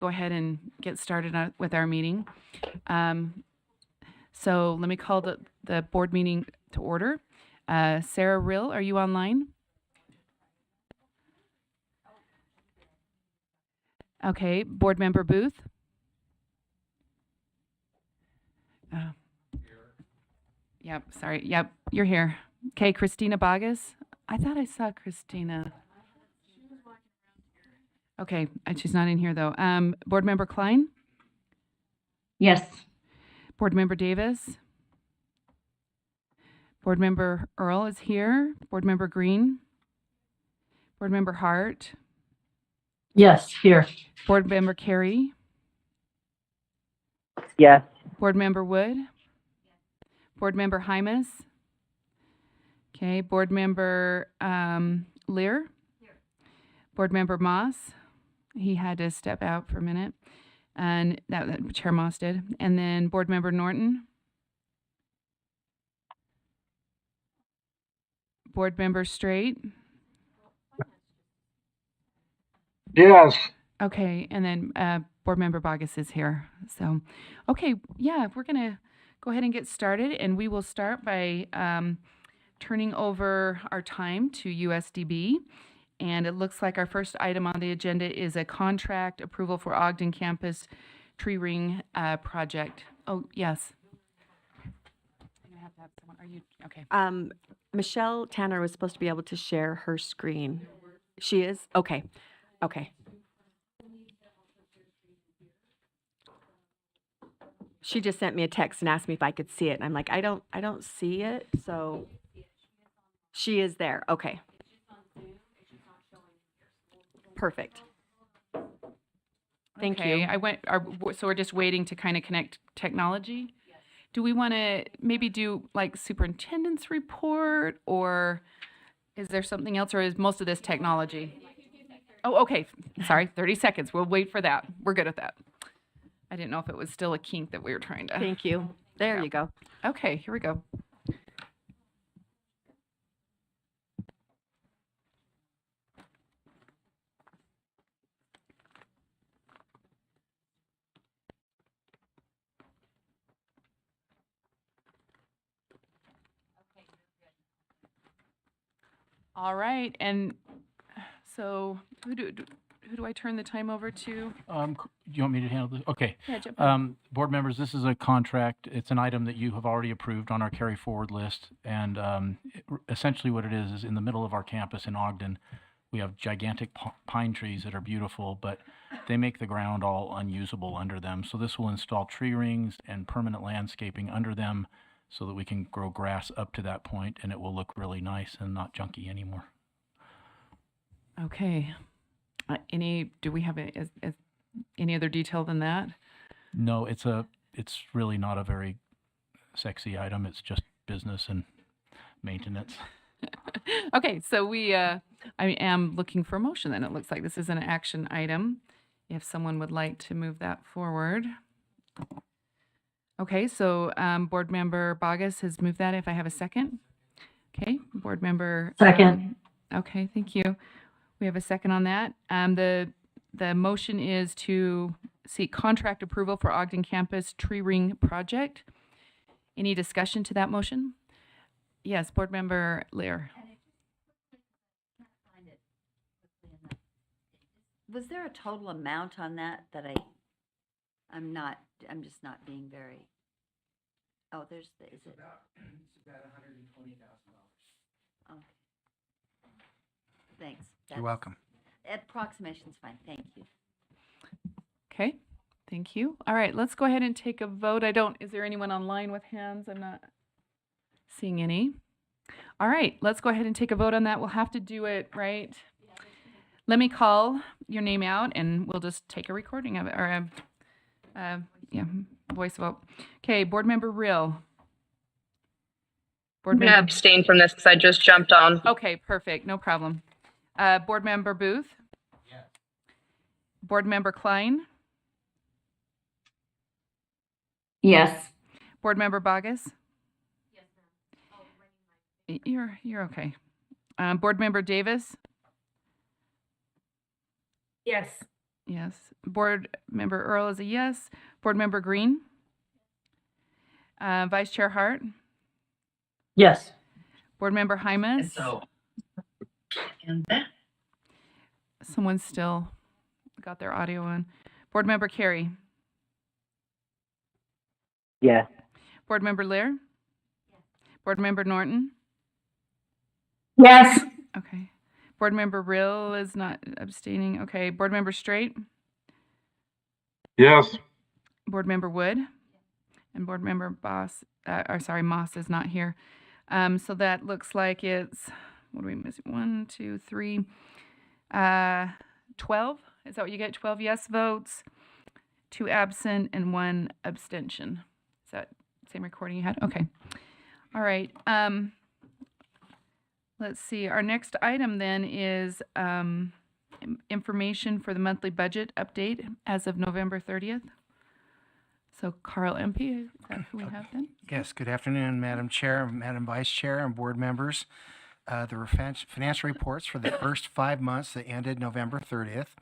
go ahead and get started with our meeting. So let me call the board meeting to order. Sarah Rill, are you online? Okay, Board Member Booth? Yep, sorry. Yep, you're here. Okay, Christina Bagas? I thought I saw Christina. Okay, she's not in here though. Board Member Klein? Yes. Board Member Davis? Board Member Earl is here. Board Member Green? Board Member Hart? Yes, here. Board Member Carey? Yes. Board Member Wood? Board Member Hymas? Okay, Board Member Lear? Board Member Moss? He had to step out for a minute. And that Chair Moss did. And then Board Member Norton? Board Member Straight? Yes. Okay, and then Board Member Bogus is here. So, okay, yeah, we're going to go ahead and get started, and we will start by turning over our time to USDB. And it looks like our first item on the agenda is a contract approval for Ogden Campus Tree Ring project. Oh, yes. I'm gonna have to have someone. Are you okay? Michelle Tanner was supposed to be able to share her screen. She is? Okay. Okay. She just sent me a text and asked me if I could see it. And I'm like, I don't see it. So she is there. Okay. Perfect. Thank you. So we're just waiting to kind of connect technology. Do we want to maybe do like superintendent's report, or is there something else, or is most of this technology? Oh, okay. Sorry, 30 seconds. We'll wait for that. We're good at that. I didn't know if it was still a kink that we were trying to. Thank you. There you go. Okay, here we go. All right, and so who do I turn the time over to? Do you want me to handle this? Okay. Yeah, jump in. Board members, this is a contract. It's an item that you have already approved on our carry forward list. And essentially what it is in the middle of our campus in Ogden, we have gigantic pine trees that are beautiful, but they make the ground all unusable under them. So this will install tree rings and permanent landscaping under them so that we can grow grass up to that point, and it will look really nice and not junky anymore. Okay. Do we have any other detail than that? No, it's really not a very sexy item. It's just business and maintenance. Okay, so I am looking for a motion then. It looks like this is an action item. If someone would like to move that forward. Okay, so Board Member Bogus has moved that. If I have a second. Okay, Board Member. Second. Okay, thank you. We have a second on that. The motion is to seek contract approval for Ogden Campus Tree Ring Project. Any discussion to that motion? Yes, Board Member Lear. Was there a total amount on that I'm just not being very, oh, is it? It's about $120,000. Okay. Thanks. You're welcome. Approximation's fine, thank you. Okay, thank you. All right, let's go ahead and take a vote. Is there anyone online with hands? I'm not seeing any. All right, let's go ahead and take a vote on that. We'll have to do it, right? Let me call your name out and we'll just take a recording of it, or voice vote. Okay, Board Member Rill. I'm going to abstain from this because I just jumped on. Okay, perfect, no problem. Board Member Booth? Yes. Board Member Klein? Yes. Board Member Bogus? Yes, ma'am. You're okay. Board Member Davis? Yes. Yes. Board Member Earl is a yes. Board Member Green? Vice Chair Hart? Yes. Board Member Hymas? Someone's still got their audio on. Board Member Carey? Yes. Board Member Lear? Board Member Norton? Yes. Okay. Board Member Rill is not abstaining. Okay. Board Member Straight? Yes. Board Member Wood? And Board Member Moss is not here. So that looks like it's, what are we missing? 1, 2, 3, 12? Is that what you get? 12 yes votes, 2 absent, and 1 abstention. Is that the same recording you had? Okay. All right. Let's see. Our next item then is information for the monthly budget update as of November 30th. So Carl MP, is that who we have then? Yes, good afternoon, Madam Chair, Madam Vice Chair, and board members. The financial reports for the first 5 months that ended November 30th.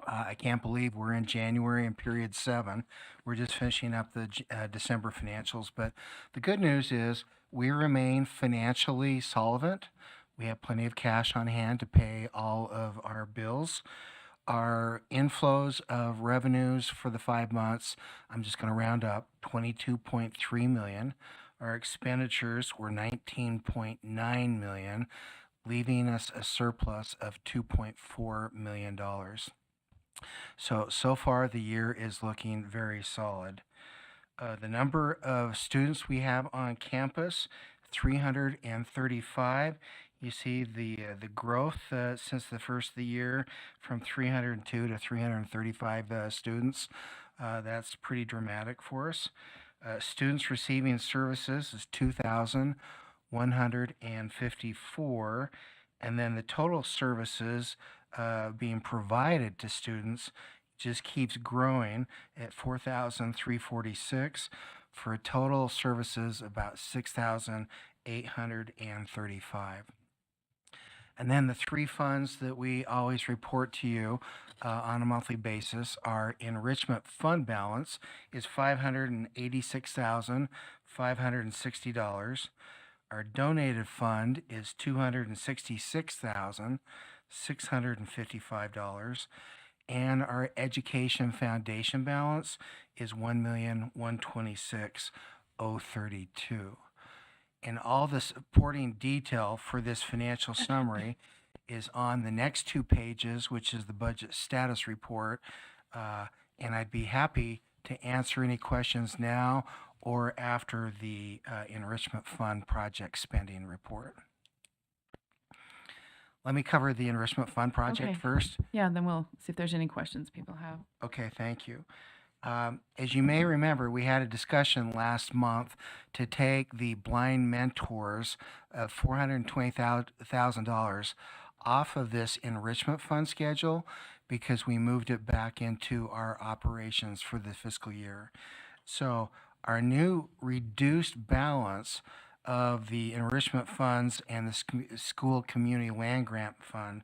I can't believe we're in January and period 7. We're just finishing up the December financials. But the good news is we remain financially solvent. We have plenty of cash on hand to pay all of our bills. Our inflows of revenues for the 5 months, I'm just going to round up, 22.3 million. Our expenditures were 19.9 million, leaving us a surplus of $2.4 million. So far the year is looking very solid. The number of students we have on campus, 335. You see the growth since the first of the year from 302 to 335 students. That's pretty dramatic for us. Students receiving services is 2,154, and then the total services being provided to students just keeps growing at 4,346 for a total services about 6,835. And then the 3 funds that we always report to you on a monthly basis, our enrichment fund balance is $586,560. Our donated fund is $266,655. And our education foundation balance is $1,126,032. And all the supporting detail for this financial summary is on the next 2 pages, which is the budget status report. And I'd be happy to answer any questions now or after the enrichment fund project spending report. Let me cover the enrichment fund project Okay. first. Yeah, then we'll see if there's any questions people have. Okay, thank you. As you may remember, we had a discussion last month to take the blind mentors of $420,000 off of this enrichment fund schedule because we moved it back into our operations for the fiscal year. So our new reduced balance of the enrichment funds and the school community land grant fund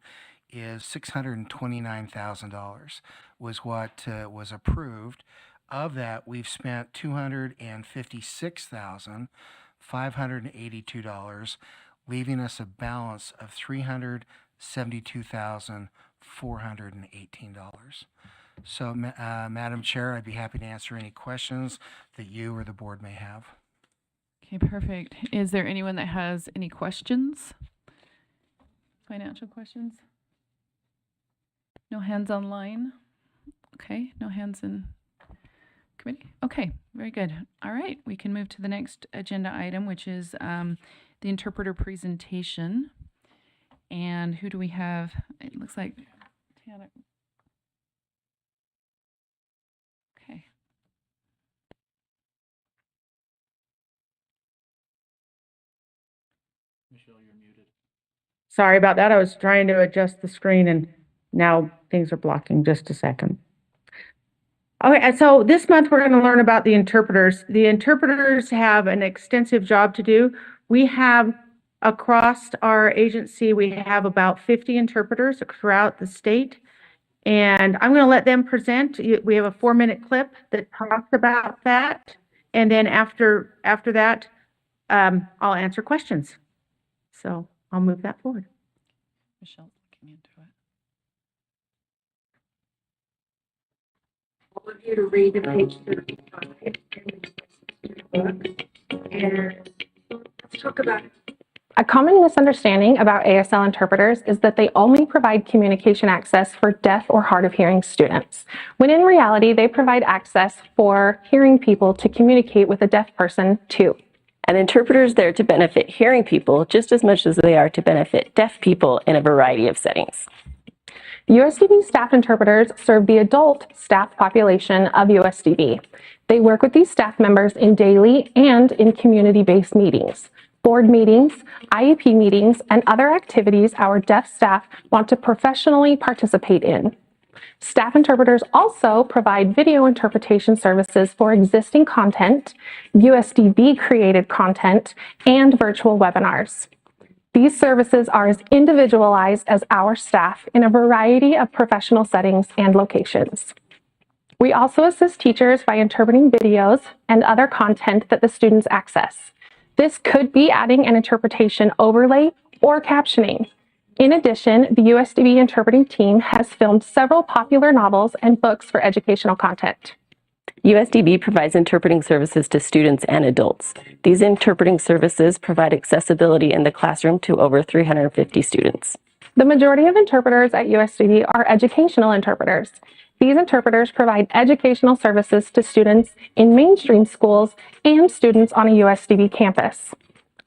is $629,000 was what was approved. Of that, we've spent $256,582, leaving us a balance of $372,418. So, Madam Chair, I'd be happy to answer any questions that you or the board may have. Okay, perfect. Is there anyone that has any questions? Financial questions? No hands online? Okay, no hands in committee? Okay, very good. All right, we can move to the next agenda item, which is the interpreter presentation. And who do we have? It looks like Tana. Okay. Michelle, you're muted. Sorry about that. I was trying to adjust the screen and now things are blocking. Just a second. Okay, and so this month we're going to learn about the interpreters. The interpreters have an extensive job to do. We have across our agency, we have about 50 interpreters throughout the state. And I'm going to let them present. We have a 4-minute clip that talks about that. And then after that, I'll answer questions. So I'll move that forward. Michelle's looking into it. All of you to read the page 35. And let's talk about it. A common misunderstanding about ASL interpreters is that they only provide communication access for deaf or hard of hearing students, when in reality, they provide access for hearing people to communicate with a deaf person too. An interpreter is there to benefit hearing people just as much as they are to benefit deaf people in a variety of settings. USDB staff interpreters serve the adult staff population of USDB. They work with these staff members in daily and in community-based meetings, board meetings, IEP meetings, and other activities our deaf staff want to professionally participate in. Staff interpreters also provide video interpretation services for existing content, USDB-created content, and virtual webinars. These services are as individualized as our staff in a variety of professional settings and locations. We also assist teachers by interpreting videos and other content that the students access. This could be adding an interpretation overlay or captioning. In addition, the USDB interpreting team has filmed several popular novels and books for educational content. USDB provides interpreting services to students and adults. These interpreting services provide accessibility in the classroom to over 350 students. The majority of interpreters at USDB are educational interpreters. These interpreters provide educational services to students in mainstream schools and students on a USDB campus.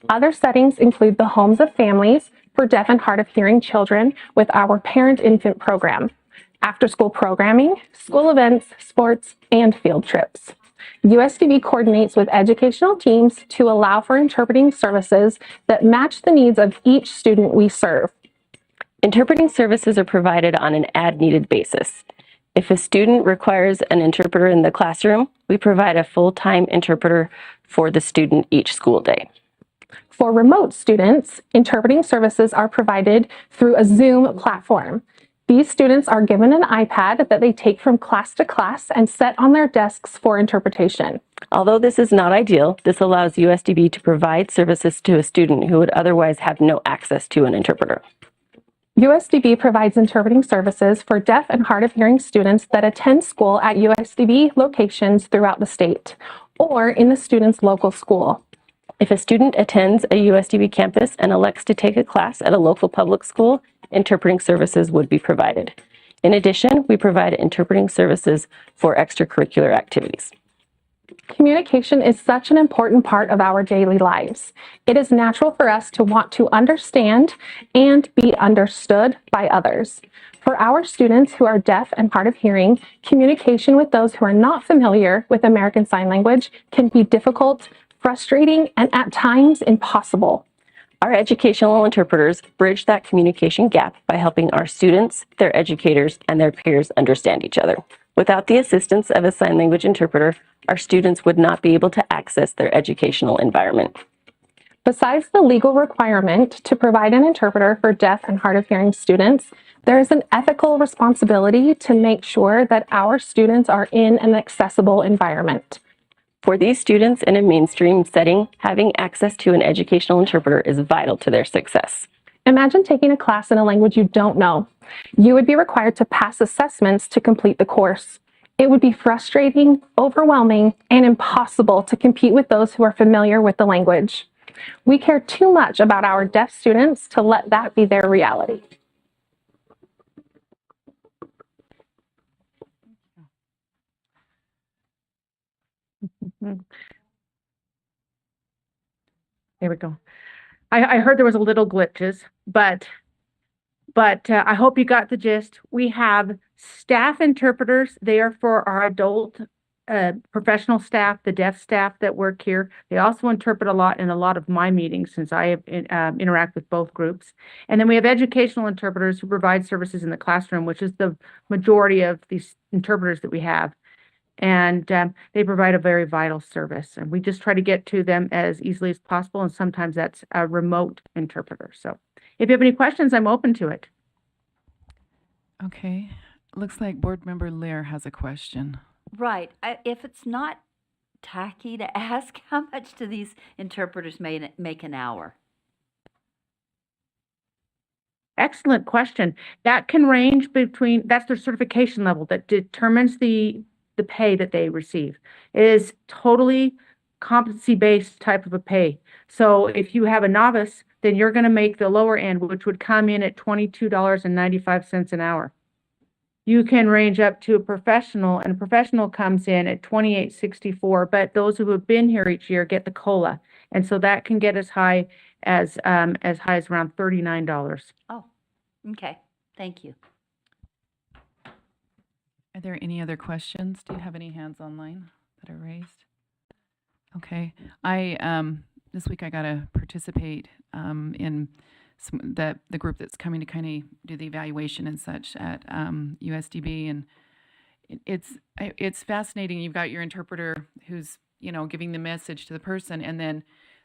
Other settings include the homes of families for deaf and hard of hearing children with our parent-infant program, after-school programming, school events, sports, and field trips. USDB coordinates with educational teams to allow for interpreting services that match the needs of each student we serve. Interpreting services are provided on an as-needed basis. If a student requires an interpreter in the classroom, we provide a full-time interpreter for the student each school day. For remote students, interpreting services are provided through a Zoom platform. These students are given an iPad that they take from class to class and set on their desks for interpretation. Although this is not ideal, this allows USDB to provide services to a student who would otherwise have no access to an interpreter. USDB provides interpreting services for deaf and hard of hearing students that attend school at USDB locations throughout the state or in the student's local school. If a student attends a USDB campus and elects to take a class at a local public school, interpreting services would be provided. In addition, we provide interpreting services for extracurricular activities. Communication is such an important part of our daily lives. It is natural for us to want to understand and be understood by others. For our students who are deaf and hard of hearing, communication with those who are not familiar with American Sign Language can be difficult, frustrating, and at times impossible. Our educational interpreters bridge that communication gap by helping our students, their educators, and their peers understand each other. Without the assistance of a sign language interpreter, our students would not be able to access their educational environment. Besides the legal requirement to provide an interpreter for deaf and hard of hearing students, there is an ethical responsibility to make sure that our students are in an accessible environment. For these students in a mainstream setting, having access to an educational interpreter is vital to their success. Imagine taking a class in a language you don't know. You would be required to pass assessments to complete the course. It would be frustrating, overwhelming, and impossible to compete with those who are familiar with the language. We care too much about our deaf students to let that be their reality. There we go. I heard there was a little glitches, but I hope you got the gist. We have staff interpreters. They are for our adult professional staff, the deaf staff that work here. They also interpret a lot in a lot of my meetings since I interact with both groups. And then we have educational interpreters who provide services in the classroom, which is the majority of these interpreters that we have. And they provide a very vital service. And we just try to get to them as easily as possible. And sometimes that's a remote interpreter. So if you have any questions, I'm open to it. Okay. Looks like Board Member Lear has a question. Right. If it's not tacky to ask, how much do these interpreters make an hour? Excellent question. That can range between, that's their certification level that determines the pay that they receive. It is totally competency-based type of a pay. So if you have a novice, then you're going to make the lower end, which would come in at $22.95 an hour. You can range up to a professional, and a professional comes in at $28.64, but those who have been here each year get the COLA. And so that can get as high as around $39. Oh, okay. Thank you. Are there any other questions? Do you have any hands online that are raised? Okay. This week I got to participate in the group that's coming to kind of do the evaluation and such at USDB, and it's fascinating. You've got your interpreter who's giving the message to the person, and then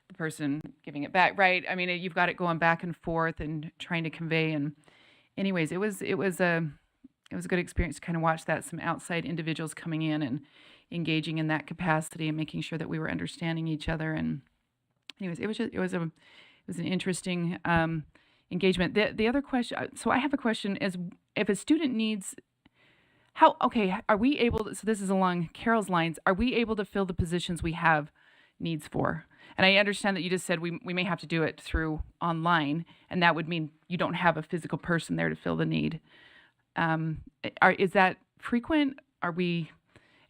the person giving it back, right? I mean, you've got it going back and forth and trying to convey. And anyways, it was a good experience to kind of watch that, some outside individuals coming in and engaging in that capacity and making sure that we were understanding each other. And anyways, it was an interesting engagement. The other question, so I have a question, is if a student needs, are we able to, so this is along Carol's lines, are we able to fill the positions we have needs for? And I understand that you just said we may have to do it through online, and that would mean you don't have a physical person there to fill the need. Is that frequent? Are we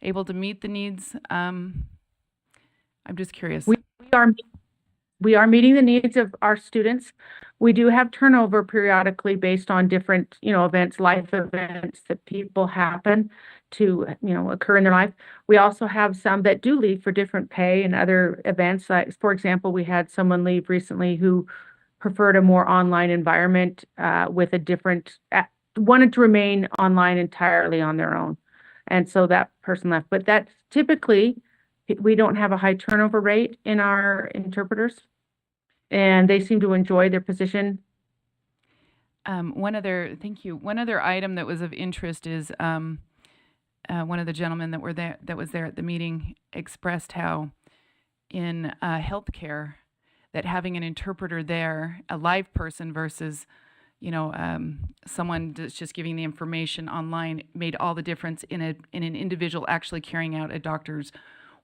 able to meet the needs? I'm just curious. We are meeting the needs of our students. We do have turnover periodically based on different, events, life events that people happen to, occur in their life. We also have some that do leave for different pay and other events. Like, for example, we had someone leave recently who preferred a more online environment with a different, wanted to remain online entirely on their own. And so that person left. But that typically, we don't have a high turnover rate in our interpreters, and they seem to enjoy their position. Thank you. One other item that was of interest is one of the gentlemen that was there at the meeting expressed how in healthcare that having an interpreter there, a live person versus someone that's just giving the information online, made all the difference in an individual actually carrying out a doctor's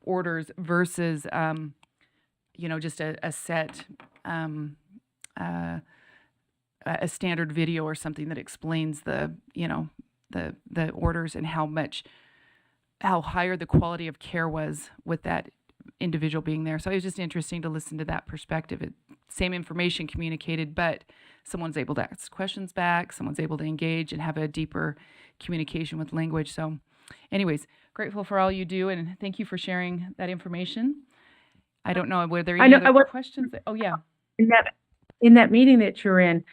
orders versus just a set a standard video or something that explains the orders and how higher the quality of care was with that individual being there. So it was just interesting to listen to that perspective. Same information communicated, but someone's able to ask questions back, someone's able to engage and have a deeper communication with language. So anyways, grateful for all you do, and thank you for sharing that information. I don't know, were there any other questions? Oh, yeah. In that meeting that you're in,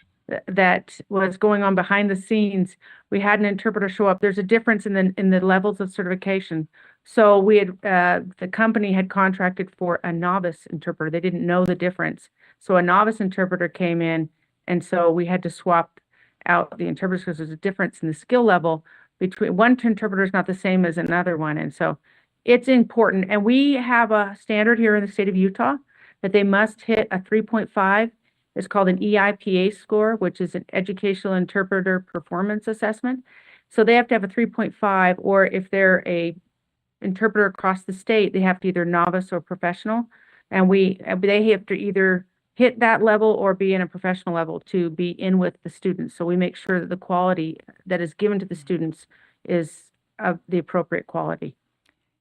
that was going on behind the scenes, we had an interpreter show up. There's a difference in the levels of certification. So we had the company had contracted for a novice interpreter. They didn't know the difference. So a novice interpreter came in, and so we had to swap out the interpreters because there's a difference in the skill level between one interpreter is not the same as another one. And so it's important. And we have a standard here in the state of Utah that they must hit a 3.5. It's called an EIPA score, which is an Educational Interpreter Performance Assessment. So they have to have a 3.5, or if they're a interpreter across the state, they have to either novice or professional. And they have to either hit that level or be in a professional level to be in with the students. So we make sure that the quality that is given to the students is of the appropriate quality.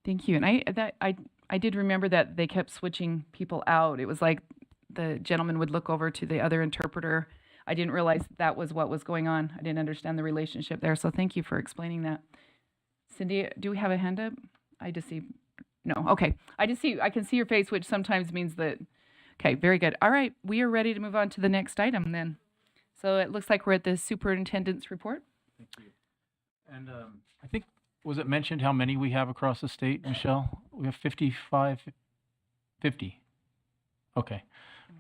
Thank you. And I did remember that they kept switching people out. It was like the gentleman would look over to the other interpreter. I didn't realize that was what was going on. I didn't understand the relationship there. So thank you for explaining that. Cindy, do we have a hand up? I just see, no, okay. I can see your face, which sometimes means that, okay, very good. All right, we are ready to move on to the next item then. So it looks like we're at the superintendent's report. Thank you. And I think, was it mentioned how many we have across the state, Michelle? We have 50. Okay,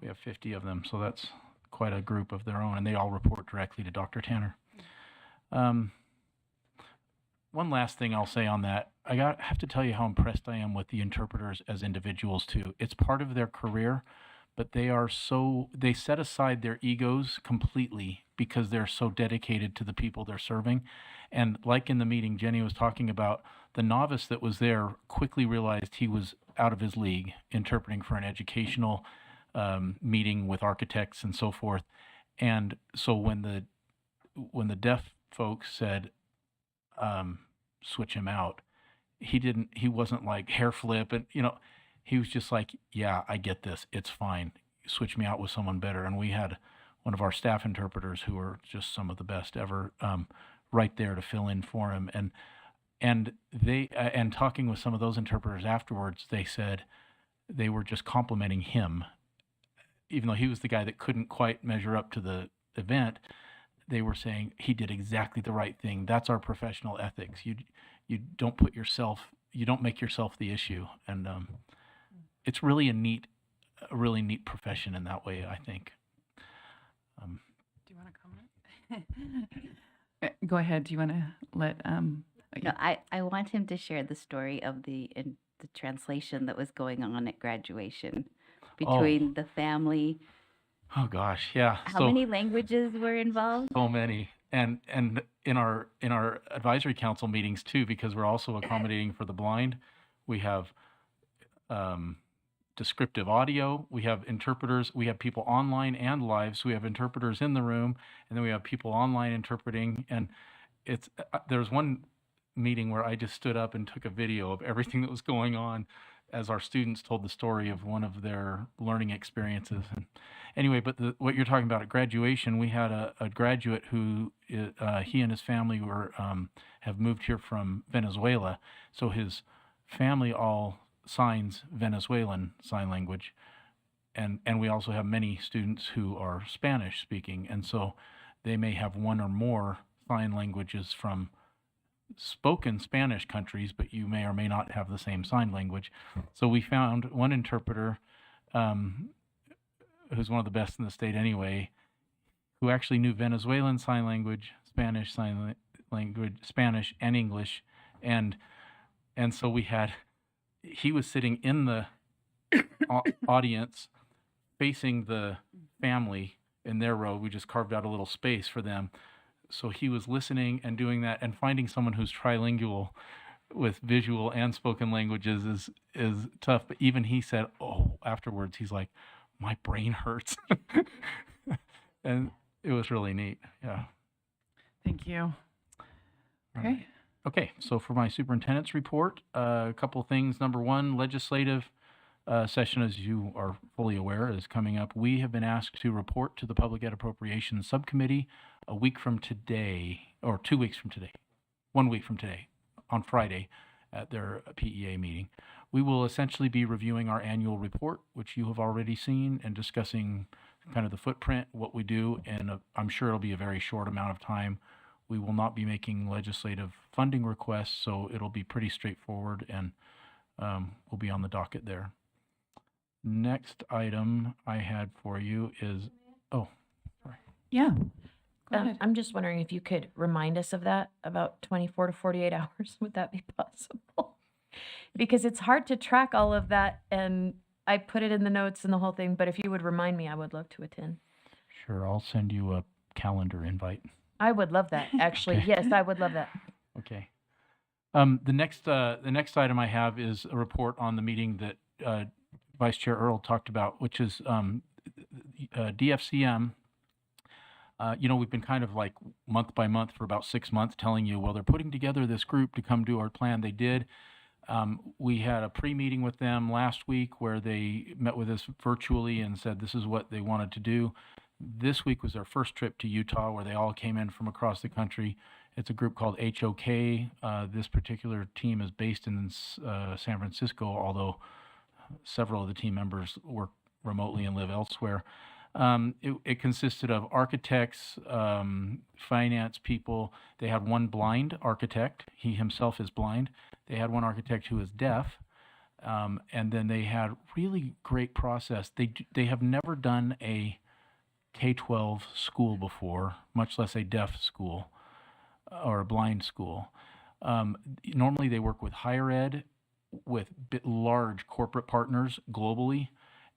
we have 50 of them, so that's quite a group of their own, and they all report directly to Dr. Tanner. one last thing I'll say on that. Have to tell you how impressed I am with the interpreters as individuals too. It's part of their career, but they set aside their egos completely because they're so dedicated to the people they're serving. And like in the meeting Jenny was talking about, the novice that was there quickly realized he was out of his league interpreting for an educational meeting with architects and so forth. And so when the deaf folks said, switch him out, he wasn't like hair flip and, he was just like, yeah, I get this. It's fine. Switch me out with someone better. And we had one of our staff interpreters who are just some of the best ever, right there to fill in for him. And they, and talking with some of those interpreters afterwards, they said they were just complimenting him, even though he was the guy that couldn't quite measure up to the event. They were saying he did exactly the right thing. That's our professional ethics. You don't make yourself the issue. And it's really a really neat profession in that way, I think. Do you want to comment? Go ahead. Do you want to let? No, I want him to share the story of the translation that was going on at graduation between the family. Oh gosh, yeah. How many languages were involved? So many. And in our advisory council meetings too, because we're also accommodating for the blind, we have descriptive audio, we have interpreters, we have people online and live, so we have interpreters in the room, and then we have people online interpreting. And it's there's one meeting where I just stood up and took a video of everything that was going on as our students told the story of one of their learning experiences. And anyway, but what you're talking about at graduation, we had a graduate who he and his family were have moved here from Venezuela, so his family all signs Venezuelan sign language, and we also have many students who are Spanish speaking, and so they may have one or more sign languages from spoken Spanish countries, but you may or may not have the same sign language. So we found one interpreter who's one of the best in the state anyway, who actually knew Venezuelan sign language, Spanish sign language, Spanish and English, and so he was sitting in the audience facing the family in their row. We just carved out a little space for them. So he was listening and doing that, and finding someone who's trilingual with visual and spoken languages is tough. But even he said, afterwards, he's like, my brain hurts. And it was really neat. Yeah. Thank you. Okay. Okay, so for my superintendent's report, a couple of things. Number one, legislative session, as you are fully aware, is coming up. We have been asked to report to the Public Ed Appropriations Subcommittee a week from today, or 2 weeks from today, 1 week from today, on Friday at their PEA meeting. We will essentially be reviewing our annual report, which you have already seen, and discussing kind of the footprint, what we do, and I'm sure it'll be a very short amount of time. We will not be making legislative funding requests, so it'll be pretty straightforward, and we'll be on the docket there. Next item I had for you is, Yeah. Go ahead. I'm just wondering if you could remind us of that, about 24 to 48 hours. Would that be possible? Because it's hard to track all of that, and I put it in the notes and the whole thing, but if you would remind me, I would love to attend. Sure, I'll send you a calendar invite. I would love that, actually. Okay. Yes, I would love that. Okay. The next item I have is a report on the meeting that Vice Chair Earl talked about, which is DFCM. We've been kind of like month by month for about 6 months telling you, well, they're putting together this group to come do our plan. They did. We had a pre-meeting with them last week where they met with us virtually and said this is what they wanted to do. This week was their first trip to Utah, where they all came in from across the country. It's a group called HOK. This particular team is based in San Francisco, although several of the team members work remotely and live elsewhere. It consisted of architects, finance people. They had one blind architect. He himself is blind. They had one architect who is deaf. And then they had really great process. They have never done a K-12 school before, much less a deaf school or a blind school. Normally they work with higher ed, with large corporate partners globally.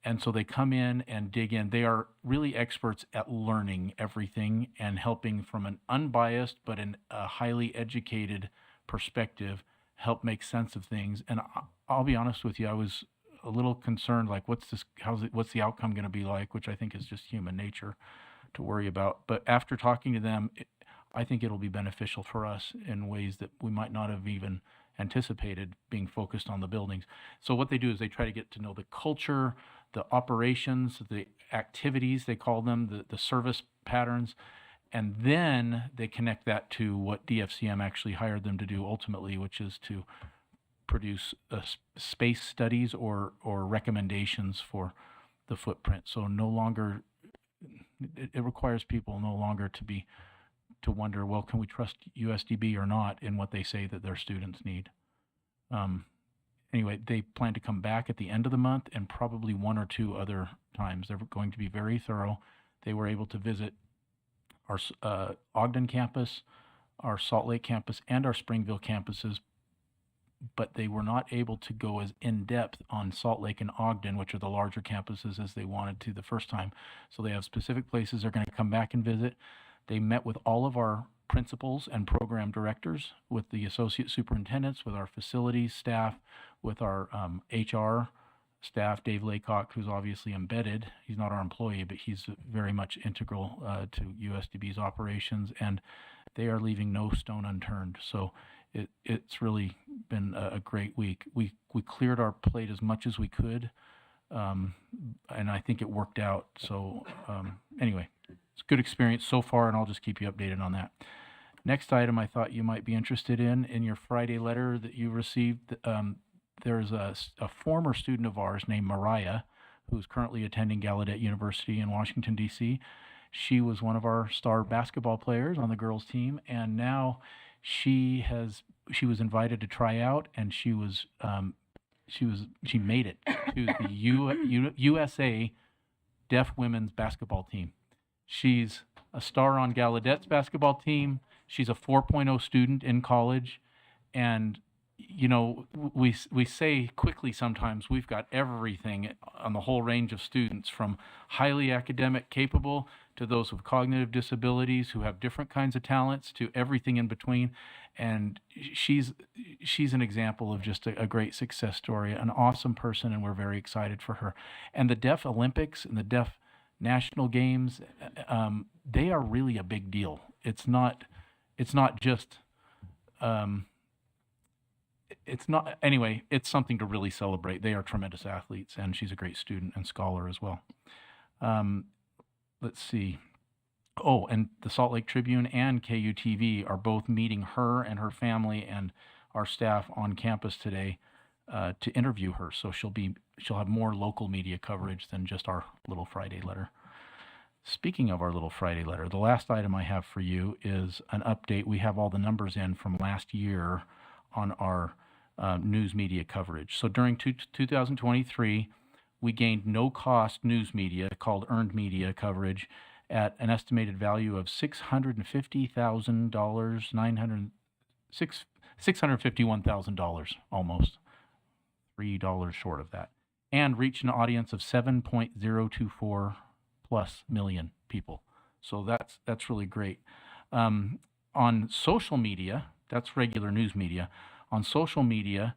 And so they come in and dig in. They are really experts at learning everything and helping from an unbiased but a highly educated perspective help make sense of things. And I'll be honest with you, I was a little concerned, like what's the outcome going to be like, which I think is just human nature to worry about. But after talking to them, I think it'll be beneficial for us in ways that we might not have even anticipated, being focused on the buildings. So what they do is they try to get to know the culture, the operations, the activities, they call them, the service patterns, and then they connect that to what DFCM actually hired them to do ultimately, which is to produce space studies or recommendations for the footprint. So no longer, it requires people no longer to wonder, well, can we trust USDB or not in what they say that their students need? Anyway, they plan to come back at the end of the month and probably one or two other times. They're going to be very thorough. They were able to visit our Ogden campus, our Salt Lake campus, and our Springville campuses, but they were not able to go as in-depth on Salt Lake and Ogden, which are the larger campuses, as they wanted to the first time. So they have specific places they're going to come back and visit. They met with all of our principals and program directors, with the associate superintendents, with our facilities staff, with our HR staff, Dave Laycock, who's obviously embedded. He's not our employee, but he's very much integral to USDB's operations, and they are leaving no stone unturned. So it's really been a great week. We cleared our plate as much as we could, and I think it worked out. So anyway, it's a good experience so far, and I'll just keep you updated on that. Next item I thought you might be interested in your Friday letter that you received. There's a former student of ours named Mariah, who's currently attending Gallaudet University in Washington, D.C. She was one of our star basketball players on the girls' team, and now she was invited to try out, and she made it to the USA Deaf Women's Basketball Team. She's a star on Gallaudet's basketball team. She's a 4.0 student in college, and you know, we say quickly sometimes we've got everything on the whole range of students, from highly academic capable to those with cognitive disabilities who have different kinds of talents, to everything in between. And she's an example of just a great success story, an awesome person, and we're very excited for her. And the Deaf Olympics and the Deaf National Games, they are really a big deal. It's not just anyway, it's something to really celebrate. They are tremendous athletes, and she's a great student and scholar as well. Let's see. Oh, and the Salt Lake Tribune and KUTV are both meeting her and her family and our staff on campus today to interview her. So she'll have more local media coverage than just our little Friday letter. Speaking of our little Friday letter, the last item I have for you is an update. We have all the numbers in from last year on our news media coverage. So during 2023, we gained no-cost news media called earned media coverage at an estimated value of $650,000, $651,000, almost $3 short of that, and reached an audience of 7.024 plus million people. So that's really great. On social media, that's regular news media. On social media,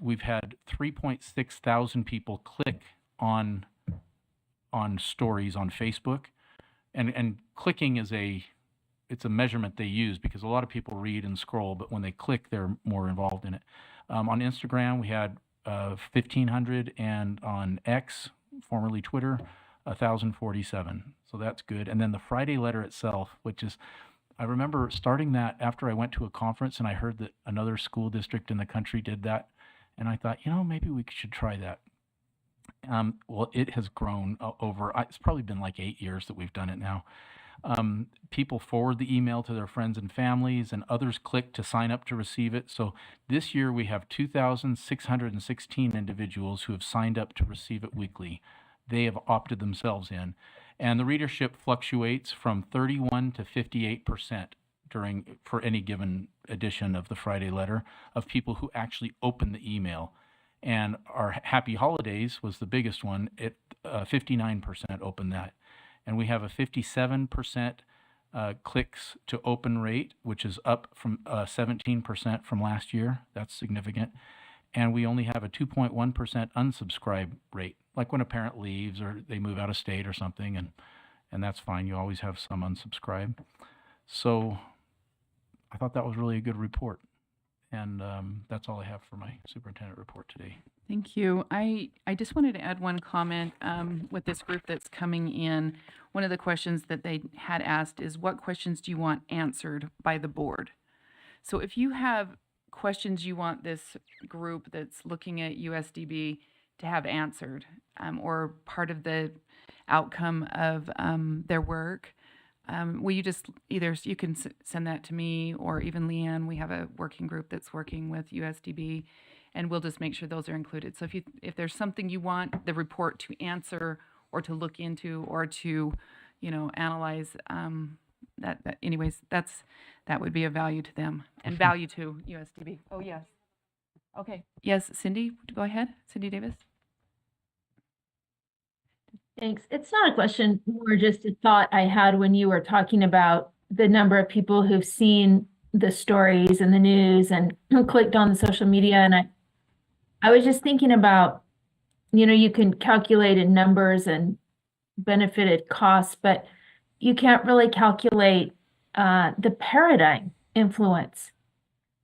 we've had 3.6 thousand people click on stories on Facebook, and clicking is it's a measurement they use because a lot of people read and scroll, but when they click, they're more involved in it. On Instagram, we had 1,500, and on X, formerly Twitter, 1,047. So that's good. And then the Friday letter itself, which is, I remember starting that after I went to a conference and I heard that another school district in the country did that. And I thought, maybe we should try that. Well, it has grown over, it's probably been like 8 years that we've done it now. People forward the email to their friends and families, and others click to sign up to receive it. So this year we have 2,616 individuals who have signed up to receive it weekly. They have opted themselves in. And the readership fluctuates from 31 to 58%. for any given edition of the Friday letter of people who actually open the email. And our Happy Holidays was the biggest one. 59% opened that. And we have a 57% clicks to open rate, which is up from 17% from last year. That's significant. And we only have a 2.1% unsubscribe rate, like when a parent leaves or they move out of state or something, and that's fine. You always have some unsubscribe. So I thought that was really a good report. And that's all I have for my superintendent report today. Thank you. I just wanted to add one comment with this group that's coming in. One of the questions that they had asked is, what questions do you want answered by the board? So if you have questions you want this group that's looking at USDB to have answered, or part of the outcome of their work, will you just you can send that to me or even Leanne. We have a working group that's working with USDB, and we'll just make sure those are included. So if there's something you want the report to answer or to look into or to, analyze, anyways, that would be of value to them and value to USDB. Oh, yes. Okay. Yes, Cindy, go ahead. Cindy Davis. Thanks. It's not a question, more just a thought I had when you were talking about the number of people who've seen the stories and the news and who clicked on the social media. And I was just thinking about, you can calculate in numbers and benefited costs, but you can't really calculate the paradigm influence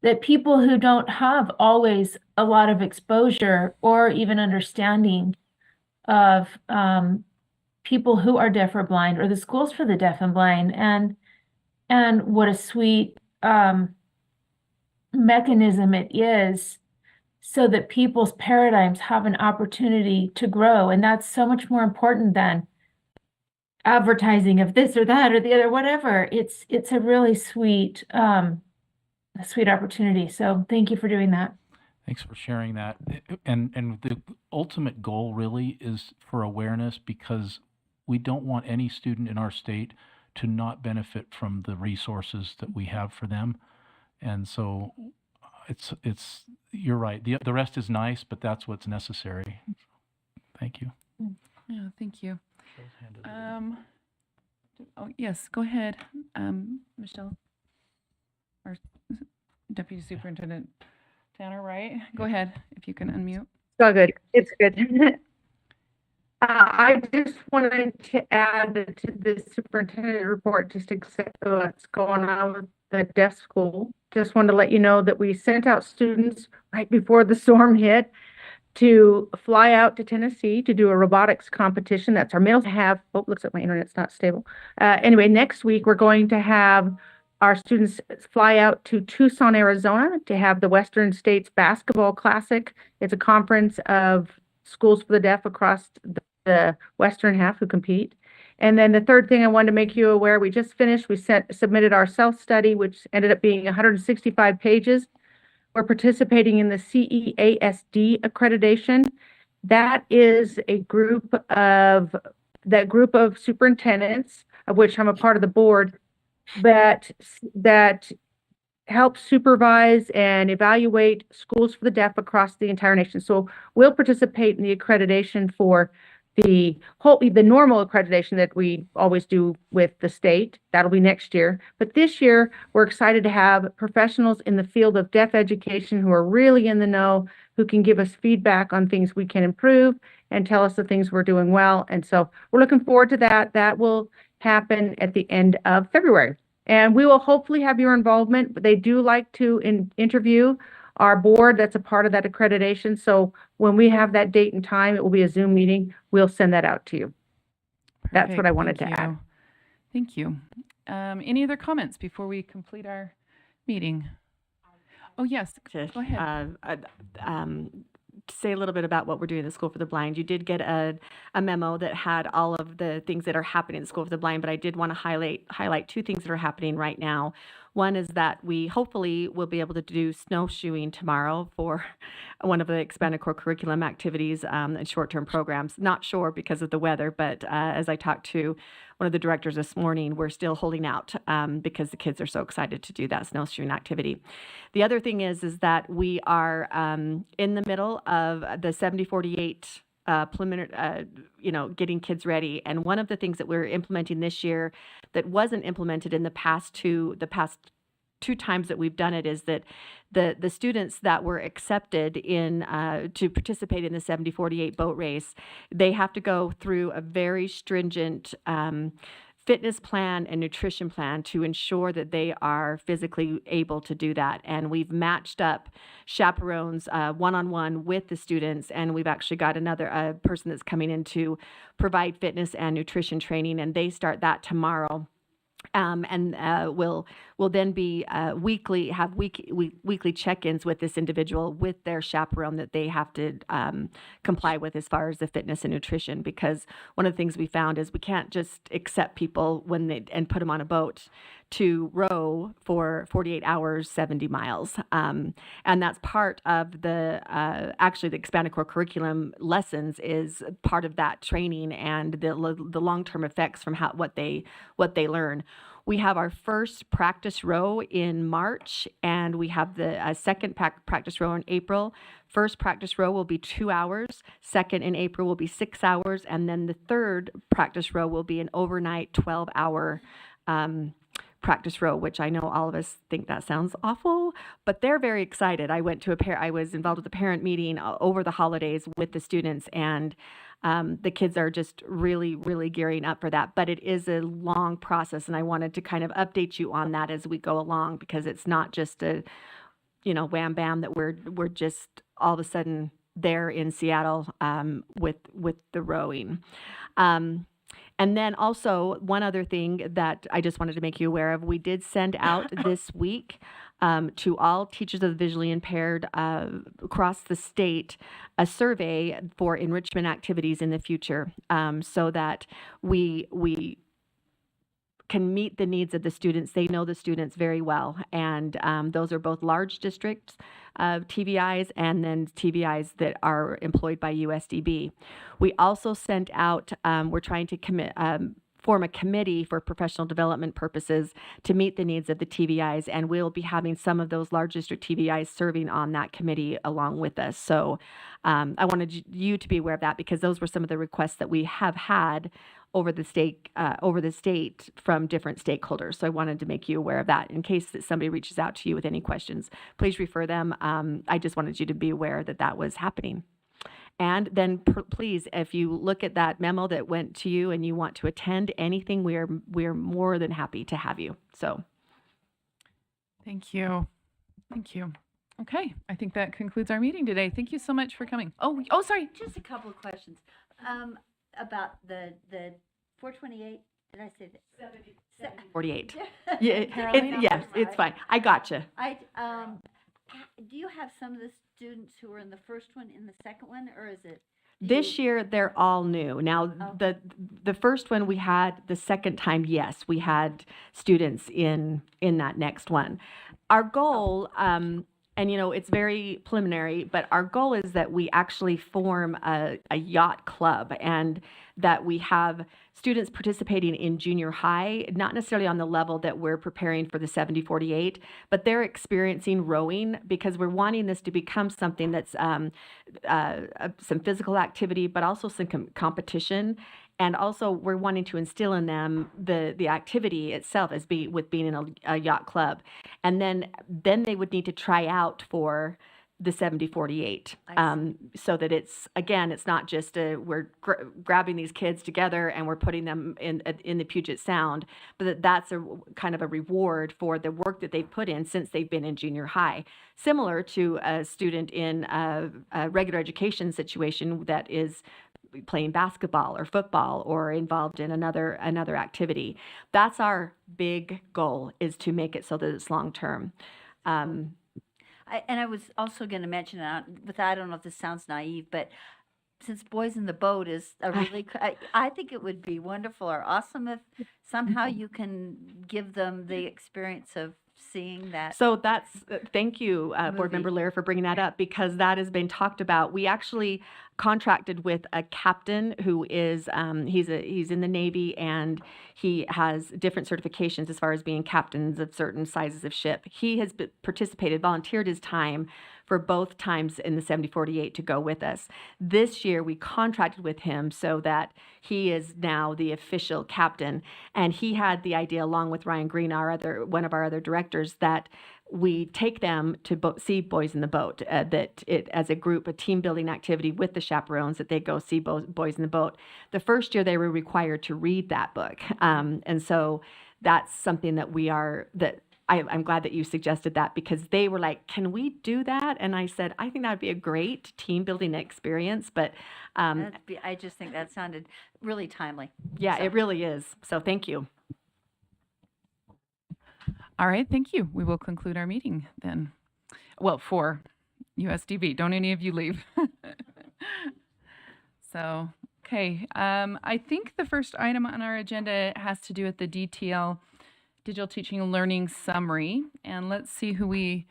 that people who don't have always a lot of exposure or even understanding of people who are deaf or blind, or the schools for the deaf and blind, and what a sweet mechanism it is so that people's paradigms have an opportunity to grow. And that's so much more important than advertising of this or that or the other, whatever. It's a really sweet opportunity. So thank you for doing that. Thanks for sharing that. And the ultimate goal really is for awareness, because we don't want any student in our state to not benefit from the resources that we have for them. And so it's you're right. The rest is nice, but that's what's necessary. Thank you. Yeah, thank you. Oh, yes, go ahead, Michelle, or Deputy Superintendent Tanner, right? Go ahead, if you can unmute. It's all good. It's good. I just wanted to add to the superintendent report just exactly what's going on with the deaf school. Just wanted to let you know that we sent out students right before the storm hit to fly out to Tennessee to do a robotics competition. That's our middle have. Oh, looks like my internet's not stable. Anyway, next week we're going to have our students fly out to Tucson, Arizona to have the Western States Basketball Classic. It's a conference of schools for the deaf across the western half who compete. And then the third thing I wanted to make you aware, we just finished, we submitted our self-study, which ended up being 165 pages. We're participating in the CEASD accreditation. That is a group of superintendents, of which I'm a part of the board, that helps supervise and evaluate schools for the deaf across the entire nation. So we'll participate in the accreditation for the normal accreditation that we always do with the state. That'll be next year. But this year, we're excited to have professionals in the field of deaf education who are really in the know, who can give us feedback on things we can improve and tell us the things we're doing well. And so we're looking forward to that. That will happen at the end of February. And we will hopefully have your involvement, but they do like to interview our board that's a part of that accreditation. So when we have that date and time, it will be a Zoom meeting. We'll send that out to you. That's what I wanted to add. Thank you. Any other comments before we complete our meeting? Oh, yes, go ahead. To say a little bit about what we're doing in the School for the Blind. You did get a memo that had all of the things that are happening in the School for the Blind, but I did want to highlight two things that are happening right now. One is that we hopefully will be able to do snowshoeing tomorrow for one of the expanded core curriculum activities and short-term programs. Not sure because of the weather, but as I talked to one of the directors this morning, we're still holding out because the kids are so excited to do that snowshoeing activity. The other thing is that we are in the middle of the 7048 preliminary, getting kids ready. And one of the things that we're implementing this year that wasn't implemented in the past two times that we've done it is that the students that were accepted in to participate in the 7048 boat race, they have to go through a very stringent fitness plan and nutrition plan to ensure that they are physically able to do that. And we've matched up chaperones one-on-one with the students, and we've actually got another person that's coming in to provide fitness and nutrition training, and they start that tomorrow. We'll then be weekly check-ins with this individual with their chaperone that they have to comply with as far as the fitness and nutrition, because one of the things we found is we can't just accept people and put them on a boat to row for 48 hours, 70 miles. And that's part of actually the expanded core curriculum lessons is part of that training and the long-term effects from what they learn. We have our first practice row in March, and we have the second practice row in April. First practice row will be 2 hours. Second in April will be 6 hours. And then the third practice row will be an overnight 12-hour practice row, which I know all of us think that sounds awful, but they're very excited. I was involved with a parent meeting over the holidays with the students, and the kids are just really, really gearing up for that. But it is a long process, and I wanted to kind of update you on that as we go along, because it's not just a, wham bam that we're just all of a sudden there in Seattle with the rowing. And then also one other thing that I just wanted to make you aware of, we did send out this week to all teachers of the visually impaired across the state a survey for enrichment activities in the future, so that we can meet the needs of the students. They know the students very well, and those are both large districts TVIs and then TVIs that are employed by USDB. We also sent out, we're trying to form a committee for professional development purposes to meet the needs of the TVIs, and we'll be having some of those large district TVIs serving on that committee along with us. So I wanted you to be aware of that, because those were some of the requests that we have had over the state from different stakeholders. So I wanted to make you aware of that in case that somebody reaches out to you with any questions. Please refer them. I just wanted you to be aware that that was happening. And then please, if you look at that memo that went to you and you want to attend anything, we're more than happy to have you. So thank you. Okay, I think that concludes our meeting today. Thank you so much for coming. Oh, sorry. Just a couple of questions. About the 428, did I say that? 48. Yes, it's fine. I gotcha. Do you have some of the students who were in the first one in the second one, or is it? This year, they're all new. Now, the first one we had, the second time, yes, we had students in that next one. Our goal, and it's very preliminary, but our goal is that we actually form a yacht club, and that we have students participating in junior high, not necessarily on the level that we're preparing for the 7048, but they're experiencing rowing, because we're wanting this to become something that's some physical activity, but also some competition. And also we're wanting to instill in them the activity itself as being in a yacht club. And then they would need to try out for the 7048, so that it's not just we're grabbing these kids together and we're putting them in the Puget Sound, but that's a kind of a reward for the work that they've put in since they've been in junior high, similar to a student in a regular education situation that is playing basketball or football or involved in another activity. That's our big goal, is to make it so that it's long term. And I was also going to mention, but I don't know if this sounds naive, but since Boys in the Boat is a really, I think it would be wonderful or awesome if somehow you can give them the experience of seeing that? So that's, thank you, Board movie. Member Lair, for bringing that up, because that has been talked about. We actually contracted with a captain who is, he's in the Navy, and he has different certifications as far as being captains of certain sizes of ship. He has participated, volunteered his time for both times in the 7048 to go with us. This year, we contracted with him so that he is now the official captain. And he had the idea, along with Ryan Green, one of our other directors, that we take them to see Boys in the Boat, that it, as a group, a team building activity with the chaperones, that they go see Boys in the Boat. The first year, they were required to read that book. And so that's something that I'm glad that you suggested that, because they were like, can we do that? And I said, I think that would be a great team building experience. But I just think that sounded really timely. yeah, So- it really is. So thank you. All right, thank you. We will conclude our meeting then. Well, for USDB. Don't any of you leave. So, okay. I think the first item on our agenda has to do with the DTL, Digital Teaching and Learning Summary. And let's see who we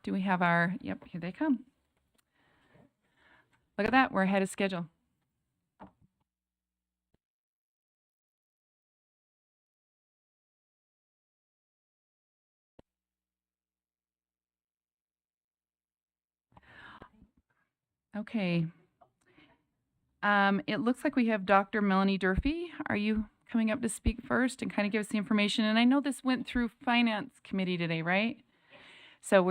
have our, yep, here they come. Look at that, we're ahead of schedule. Okay. It looks like we have Dr. Melanie Durfee. Are you coming up to speak first and kind of give us the information? And I know this went through Finance Committee today, right? So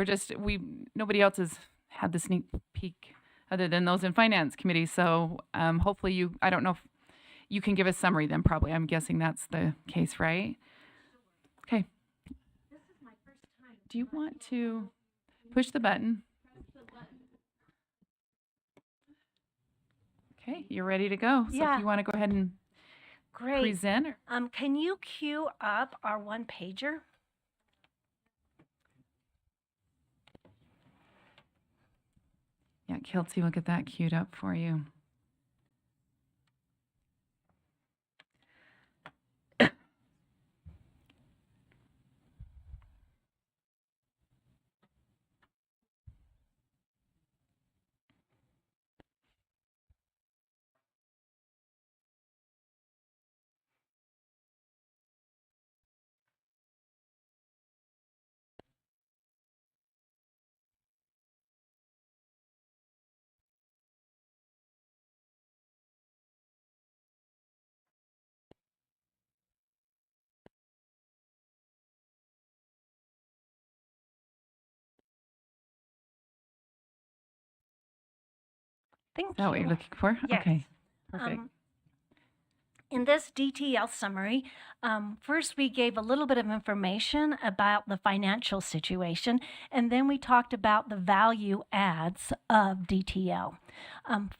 nobody else has had the sneak peek other than those in Finance Committee. So hopefully I don't know if you can give a summary then, probably. I'm guessing that's the case, right? Okay. This is my first time. Do you want to push the button? Okay, you're ready to go. So Yeah. if you want to go ahead and Great. present. Can you queue up our one pager? Yeah, Kelsey will get that queued up for you. Thank Is that what you. you're looking for? Yes. Okay, perfect. In this DTL summary, first we gave a little bit of information about the financial situation, and then we talked about the value adds of DTL.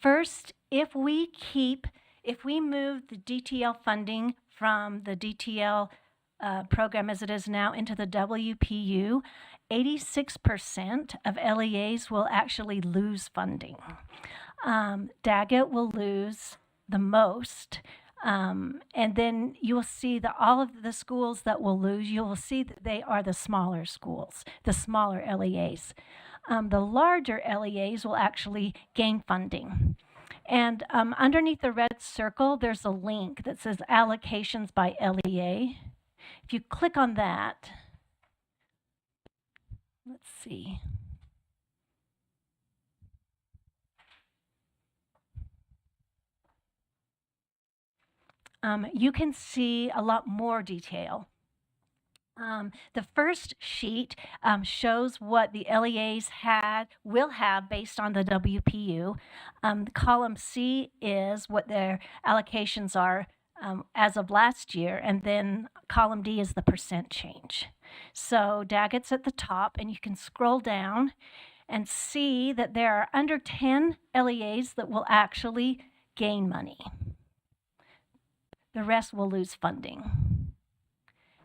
First, if we move the DTL funding from the DTL program as it is now into the WPU, 86% of LEAs will actually lose funding. Daggett will lose the most. And then you will see that all of the schools that will lose, you will see that they are the smaller schools, the smaller LEAs. The larger LEAs will actually gain funding. And underneath the red circle, there's a link that says allocations by LEA. If you click on that, let's see. You can see a lot more detail. The first sheet shows what the LEAs will have based on the WPU. Column C is what their allocations are as of last year, and then column D is the percent change. So Daggett's at the top, and you can scroll down and see that there are under 10 LEAs that will actually gain money. The rest will lose funding.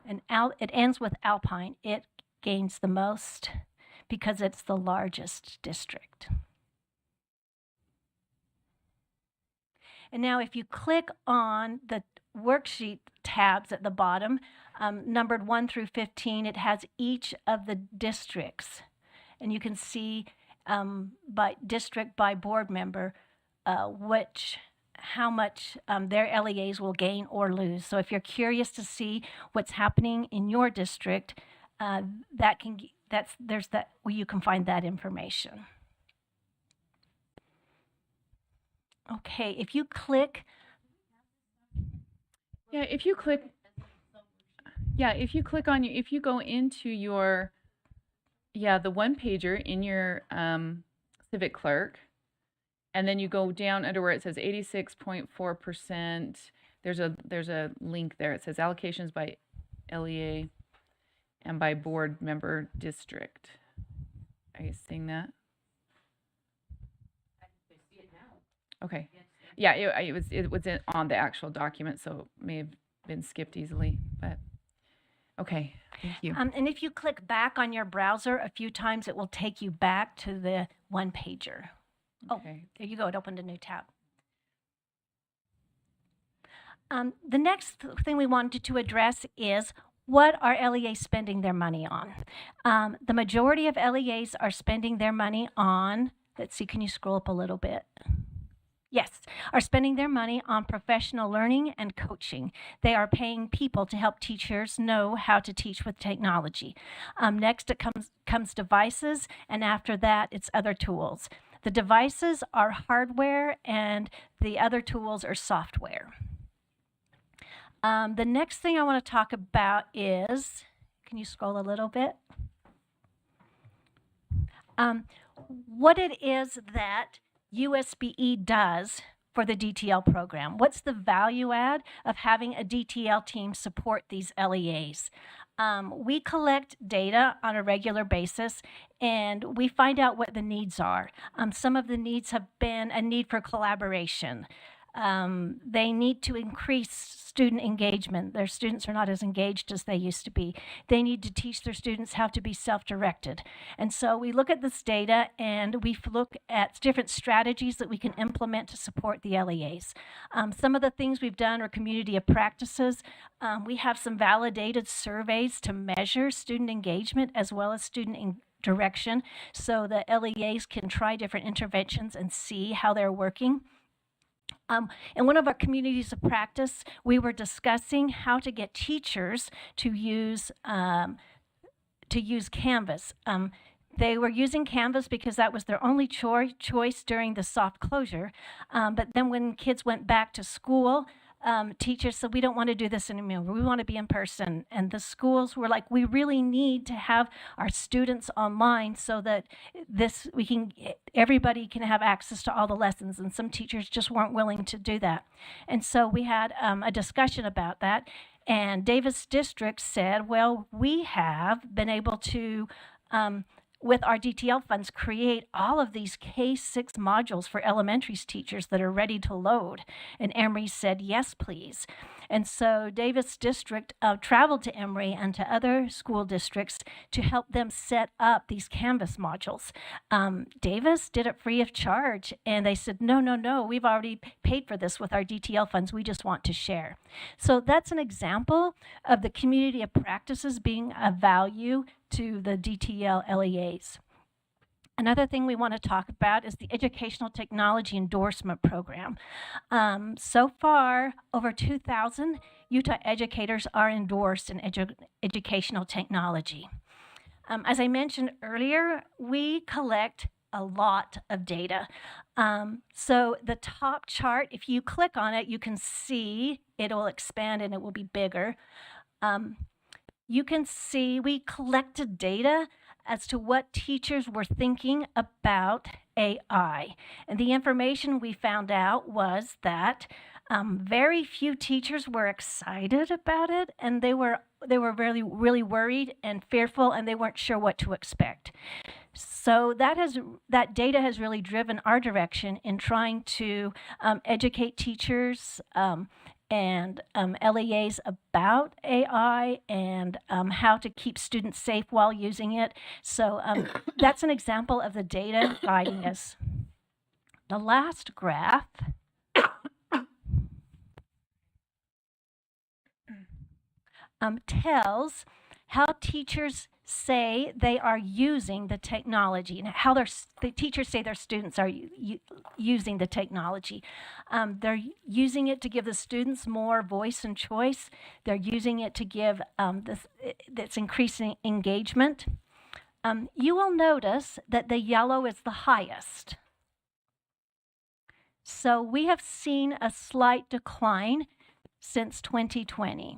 And it ends with Alpine. It gains the most because it's the largest district. And now if you click on the worksheet tabs at the bottom, numbered 1 through 15. It has each of the districts, and you can see by district, by board member, how much their LEAs will gain or lose. So if you're curious to see what's happening in your district, there's that where you can find that information. Okay, if you click, if you click on if you go into your the one pager in your Civic Clerk, and then you go down under where it says 86.4%. There's a link there. It says allocations by LEA and by board member district. Are you seeing that? Okay. Yeah, it was on the actual document, so it may have been skipped easily, but okay. Thank you. And if you click back on your browser a few times, it will take you back to the one pager. Okay. Oh, there you go. It opened a new tab. The next thing we wanted to address is what are LEAs spending their money on? The majority of LEAs are spending their money on, let's see, can you scroll up a little bit? Yes, are spending their money on professional learning and coaching. They are paying people to help teachers know how to teach with technology. Next, it comes devices, and after that, it's other tools. The devices are hardware, and the other tools are software. The next thing I want to talk about is, can you scroll a little bit? What it is that USBE does for the DTL program. What's the value add of having a DTL team support these LEAs? We collect data on a regular basis, and we find out what the needs are. Some of the needs have been a need for collaboration. They need to increase student engagement. Their students are not as engaged as they used to be. They need to teach their students how to be self-directed. And so we look at this data and we look at different strategies that we can implement to support the LEAs. Some of the things we've done are community of practices. We have some validated surveys to measure student engagement as well as student direction, so the LEAs can try different interventions and see how they're working. In one of our communities of practice, we were discussing how to get teachers to use Canvas. They were using Canvas because that was their only choice during the soft closure. But then when kids went back to school, teachers said, we don't want to do this anymore. We want to be in person. And the schools were like, we really need to have our students online so that everybody can have access to all the lessons. And some teachers just weren't willing to do that. And so we had a discussion about that. And Davis District said, well, we have been able to, with our DTL funds, create all of these K-6 modules for elementary teachers that are ready to load. And Emory said, yes, please. And so Davis District traveled to Emory and to other school districts to help them set up these Canvas modules. Davis did it free of charge. And they said, no, we've already paid for this with our DTL funds. We just want to share. So that's an example of the community of practices being of value to the DTL LEAs. Another thing we want to talk about is the Educational Technology Endorsement Program. So far, over 2,000 Utah educators are endorsed in educational technology. As I mentioned earlier, we collect a lot of data. So the top chart, if you click on it, you can see it will expand and it will be bigger. You can see we collected data as to what teachers were thinking about AI. And the information we found out was that very few teachers were excited about it, and they were really, really worried and fearful, and they weren't sure what to expect. So that data has really driven our direction in trying to educate teachers and LEAs about AI and how to keep students safe while using it. So that's an example of the data guiding us. The last graph tells how teachers say they are using the technology and how the teachers say their students are using the technology. They're using it to give the students more voice and choice. They're using it to give that's increasing engagement. You will notice that the yellow is the highest. So we have seen a slight decline since 2020.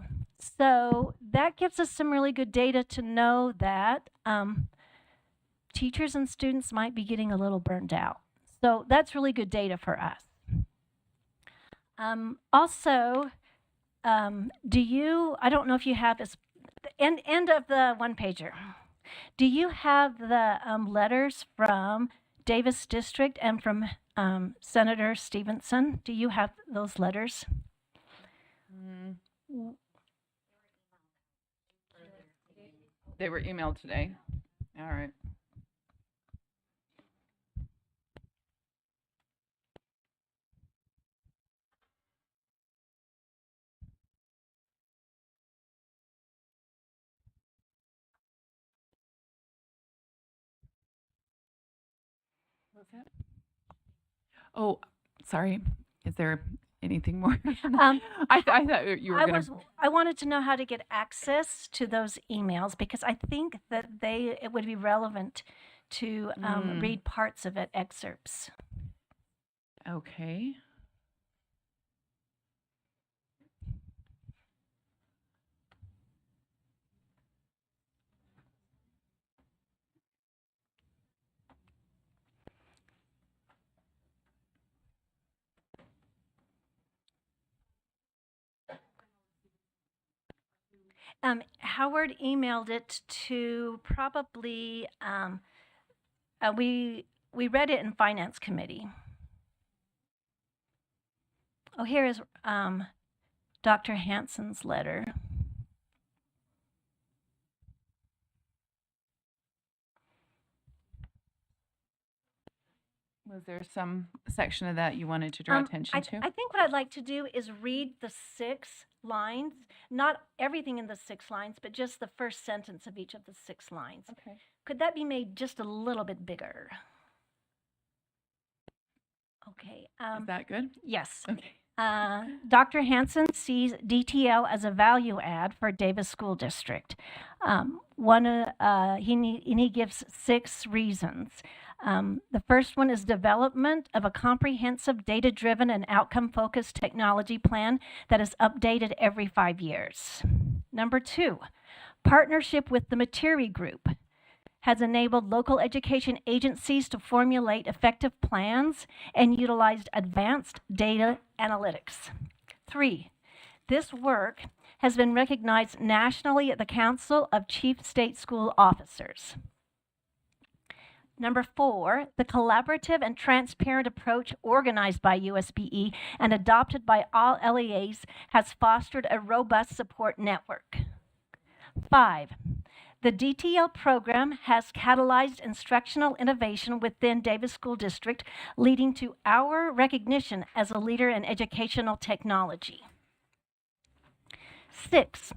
So that gives us some really good data to know that teachers and students might be getting a little burned out. So that's really good data for us. Also, I don't know if you have this, end of the one pager. Do you have the letters from Davis District and from Senator Stevenson? Do you have those letters? They were emailed today. All right. What's that? Oh, sorry. Is there anything more? I thought you were going to. I wanted to know how to get access to those emails because I think that it would be relevant to read parts of it, excerpts. Okay. Howard emailed it to probably, we read it in Finance Committee. Oh, here is Dr. Hansen's letter. Was there some section of that you wanted to draw attention to? I think what I'd like to do is read the 6 lines, not everything in the 6 lines, but just the first sentence of each of the 6 lines. Okay. Could that be made just a little bit bigger? Okay. Is that good? Yes. Okay. Dr. Hansen sees DTL as a value add for Davis School District. He gives 6 reasons. The first one is development of a comprehensive, data-driven, and outcome-focused technology plan that is updated every 5 years. Number 2, partnership with the Materi Group has enabled local education agencies to formulate effective plans and utilized advanced data analytics. 3, this work has been recognized nationally at the Council of Chief State School Officers. Number 4, the collaborative and transparent approach organized by USBE and adopted by all LEAs has fostered a robust support network. 5, the DTL program has catalyzed instructional innovation within Davis School District, leading to our recognition as a leader in educational technology. 6,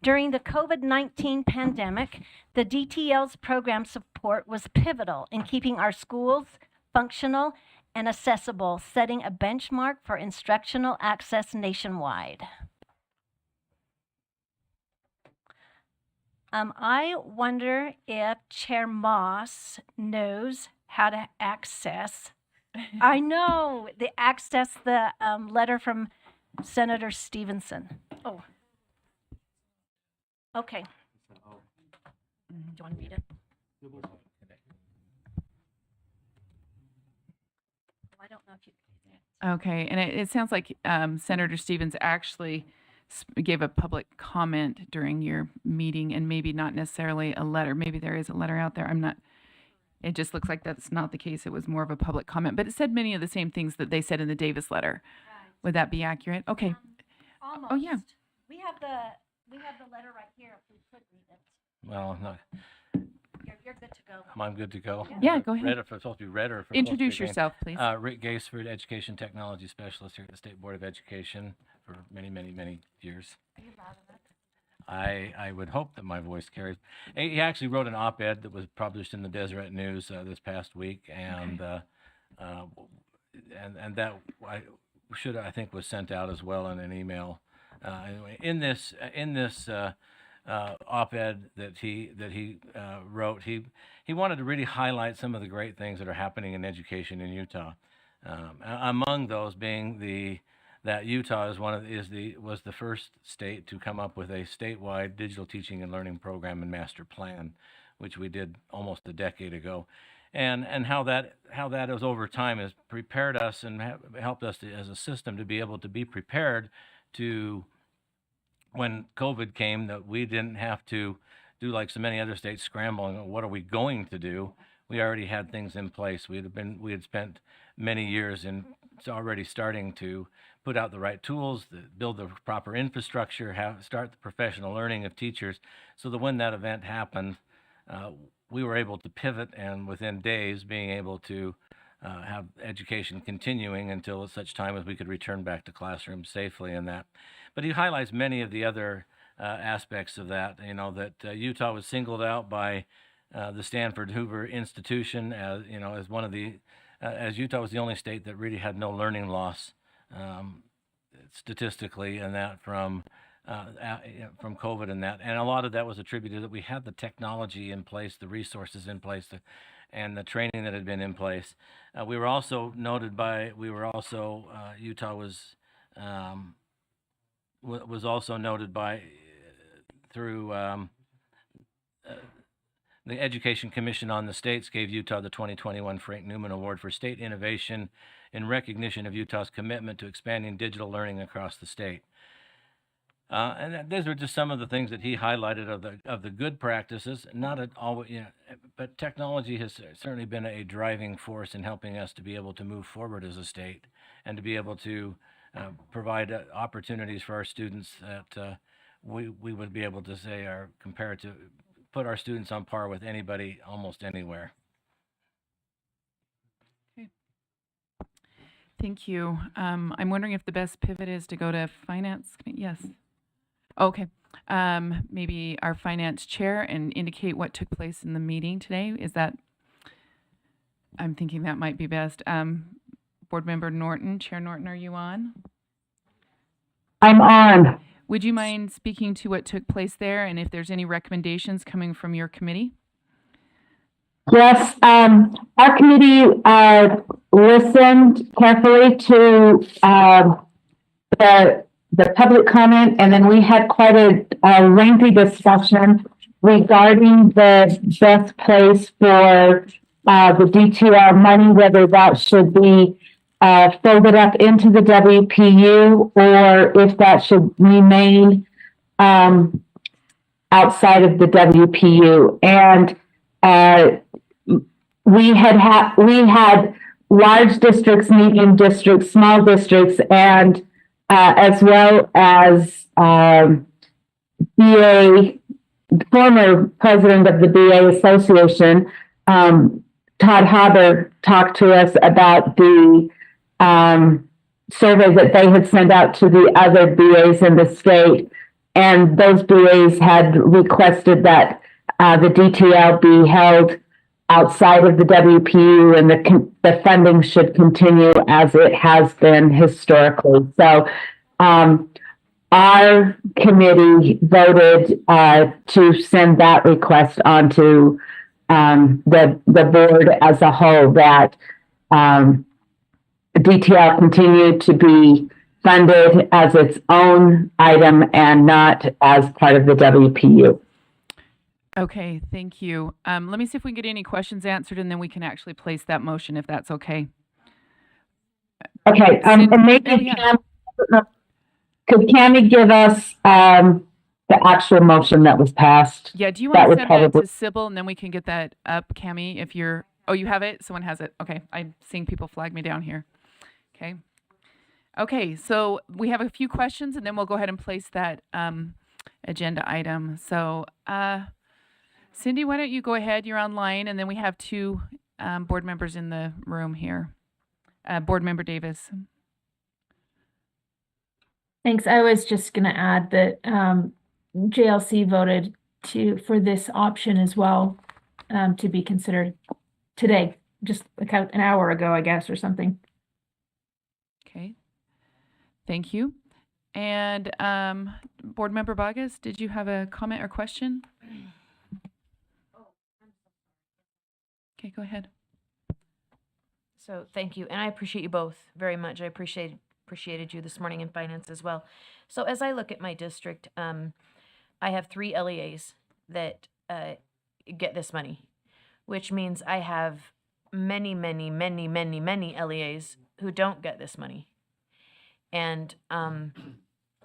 during the COVID-19 pandemic, the DTL's program support was pivotal in keeping our schools functional and accessible, setting a benchmark for instructional access nationwide. I wonder if Chair Moss knows how to access. I know the letter from Senator Stevenson. Oh. Okay. Do you want to read it? I don't know if you can read it. Okay, and it sounds like Senator Stevens actually gave a public comment during your meeting, and maybe not necessarily a letter. Maybe there is a letter out there. I'm not. It just looks like that's not the case. It was more of a public comment, but it said many of the same things that they said in the Davis letter. Right. Would that be accurate? Okay. Almost. Oh yeah. We have the letter right here. If we could read it. Well, no. You're good to go. I'm good to go. Yeah, go ahead. Read if it's supposed to be read or if it's Introduce supposed to be yourself, please. Rick Gaisford, Education Technology Specialist here at the State Board of Education for many, many, many years. Are you loud enough? I would hope that my voice carries. He actually wrote an op-ed that was published in the Deseret News this past week, and that I think was sent out as well in an email. Anyway, in this op-ed that he wrote, he wanted to really highlight some of the great things that are happening in education in Utah. Among those being that Utah was the first state to come up with a statewide digital teaching and learning program and master plan, which we did almost a decade ago, and how that has over time has prepared us and helped us as a system to be able to be prepared to when COVID came, that we didn't have to do like so many other states scrambling. What are we going to do? We already had things in place. We had spent many years in already starting to put out the right tools, build the proper infrastructure, start the professional learning of teachers, so that when that event happened, we were able to pivot and within days being able to have education continuing until such time as we could return back to classrooms safely and that. But he highlights many of the other aspects of that, that Utah was singled out by the Stanford Hoover Institution as one of the, as Utah was the only state that really had no learning loss statistically, and that from COVID and that. And a lot of that was attributed that we had the technology in place, the resources in place, and the training that had been in place. We were also noted by, Utah was also noted by, through the Education Commission on the States gave Utah the 2021 Frank Newman Award for State Innovation in recognition of Utah's commitment to expanding digital learning across the state. And these were just some of the things that he highlighted of the good practices. Not at all, but technology has certainly been a driving force in helping us to be able to move forward as a state and to be able to provide opportunities for our students that we would be able to say are compared to put our students on par with anybody almost anywhere. Thank you. I'm wondering if the best pivot is to go to finance. Yes. Okay. Maybe our finance chair and indicate what took place in the meeting today. I'm thinking that might be best. Board Member Norton, Chair Norton, are you on? I'm on. Would you mind speaking to what took place there and if there's any recommendations coming from your committee? Yes, our committee listened carefully to the public comment, and then we had quite a lengthy discussion regarding the best place for the DTL money, whether that should be folded up into the WPU or if that should remain outside of the WPU. And we had large districts, medium districts, small districts, and as well as BA, former president of the BA Association, Todd Haber, talked to us about the survey that they had sent out to the other BAs in the state, and those BAs had requested that the DTL be held outside of the WPU, and the funding should continue as it has been historically. So our committee voted to send that request on to the board as a whole, that DTL continue to be funded as its own item and not as part of the WPU. Okay, thank you. Let me see if we can get any questions answered, and then we can actually place that motion if that's okay. Okay, and maybe could Cammie give us the actual motion that was passed? Yeah, do you want to send that to Sybil, and then we can get that up, Cammie, if you're, oh, you have it? Someone has it. Okay, I'm seeing people flag me down here. Okay. Okay, so we have a few questions, and then we'll go ahead and place that agenda item. So, Cindy, why don't you go ahead? You're online, and then we have two board members in the room here. Board Member Davis. Thanks. I was just going to add that JLC voted for this option as well, to be considered today, just like an hour ago, I guess, or something. Okay. Thank you. And Board Member Vargas, did you have a comment or question? Okay, go ahead. So thank you, and I appreciate you both very much. I appreciated you this morning in finance as well. So as I look at my district, I have 3 LEAs that get this money, which means I have many LEAs who don't get this money. And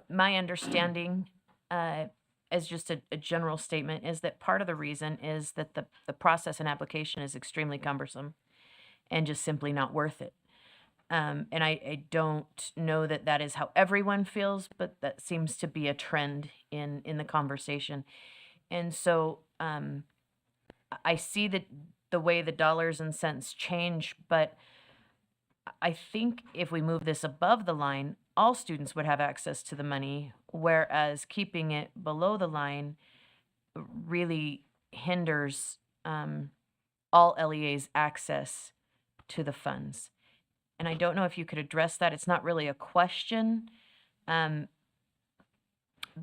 my understanding, as just a general statement, is that part of the reason is that the process and application is extremely cumbersome and just simply not worth it. And I don't know that that is how everyone feels, but that seems to be a trend in the conversation. And so I see that the way the dollars and cents change, but I think if we move this above the line, all students would have access to the money, whereas keeping it below the line really hinders all LEA's access to the funds. And I don't know if you could address that. It's not really a question,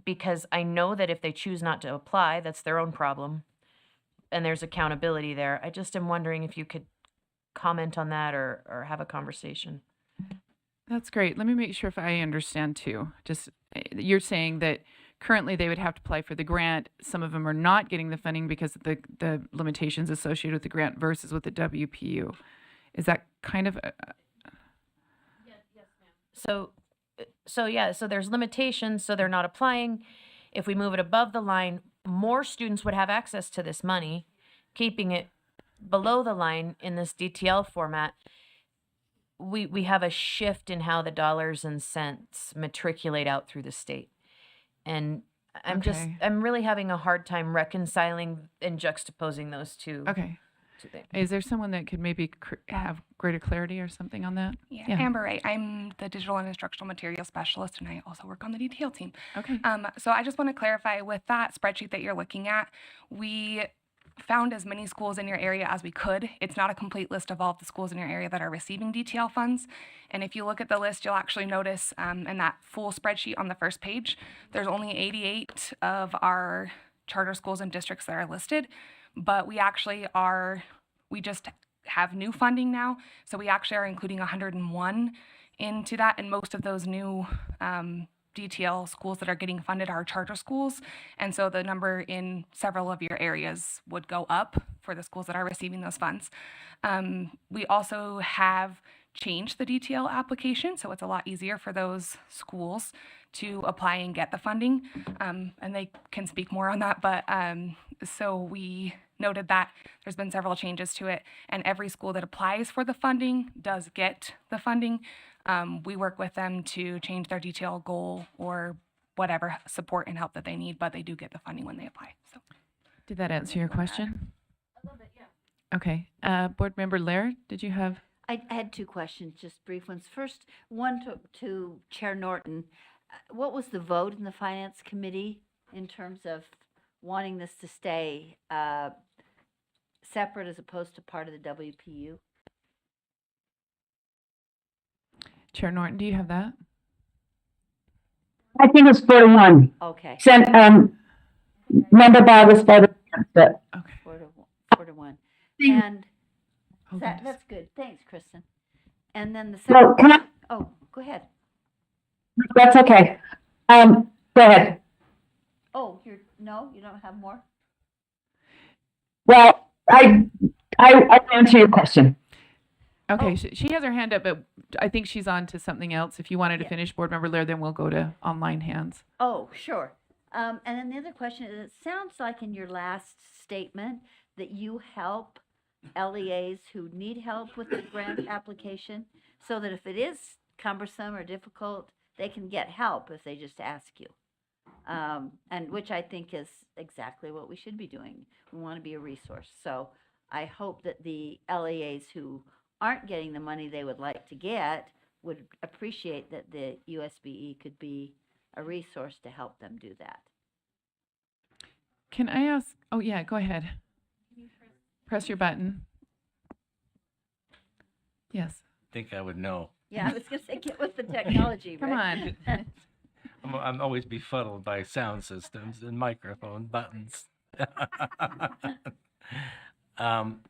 because I know that if they choose not to apply, that's their own problem, and there's accountability there. I just am wondering if you could comment on that or have a conversation. That's great. Let me make sure if I understand too. Just you're saying that currently they would have to apply for the grant. Some of them are not getting the funding because of the limitations associated with the grant versus with the WPU. Is that kind of So there's limitations, so they're not applying. If we move it above the line, more students would have access to this money. Keeping it below the line in this DTL format, we have a shift in how the dollars and cents matriculate out through the state. And I'm really having a hard time reconciling and juxtaposing those two. okay? Is there someone that could maybe have greater clarity or something on that? Yeah, Amber Wright. I'm the digital and instructional material specialist, and I also work on the DTL team. Okay. So I just want to clarify with that spreadsheet that you're looking at, we found as many schools in your area as we could. It's not a complete list of all of the schools in your area that are receiving DTL funds. And if you look at the list, you'll actually notice in that full spreadsheet on the first page, there's only 88 of our charter schools and districts that are listed. But we just have new funding now. So we actually are including 101 into that. And most of those new DTL schools that are getting funded are charter schools. And so the number in several of your areas would go up for the schools that are receiving those funds. We also have changed the DTL application, so it's a lot easier for those schools to apply and get the funding. And they can speak more on that, but so we noted that there's been several changes to it, and every school that applies for the funding does get the funding. We work with them to change their DTL goal or whatever support and help that they need, but they do get the funding when they apply. So, did that answer your question? A little bit, yeah. Okay. Board Member Laird, did you have? I had 2 questions, just brief ones. First, one to Chair Norton. What was the vote in the Finance Committee in terms of wanting this to stay separate as opposed to part of the WPU? Chair Norton, do you have that? I think it's 4-1. Okay. Member Vargas voted against it. Okay. 4-1. And that's good. Thanks, Kristen. And then the second. Well, oh, go ahead. That's okay. Go ahead. Oh, you don't have more? Well, I'll answer your question. Okay, she has her hand up, but I think she's on to something else. If you wanted to finish, Board Member Laird, then we'll go to online hands. Oh, sure. And then the other question is, it sounds like in your last statement that you help LEAs who need help with the grant application, so that if it is cumbersome or difficult, they can get help if they just ask you. And which I think is exactly what we should be doing. We want to be a resource. So I hope that the LEAs who aren't getting the money they would like to get would appreciate that the USBE could be a resource to help them do that. Can I ask? Oh, yeah, go ahead. Press your button. Yes. I think I would know. Yeah, I was gonna say, get with the technology, Come right? on. I'm always befuddled by sound systems and microphone buttons. um,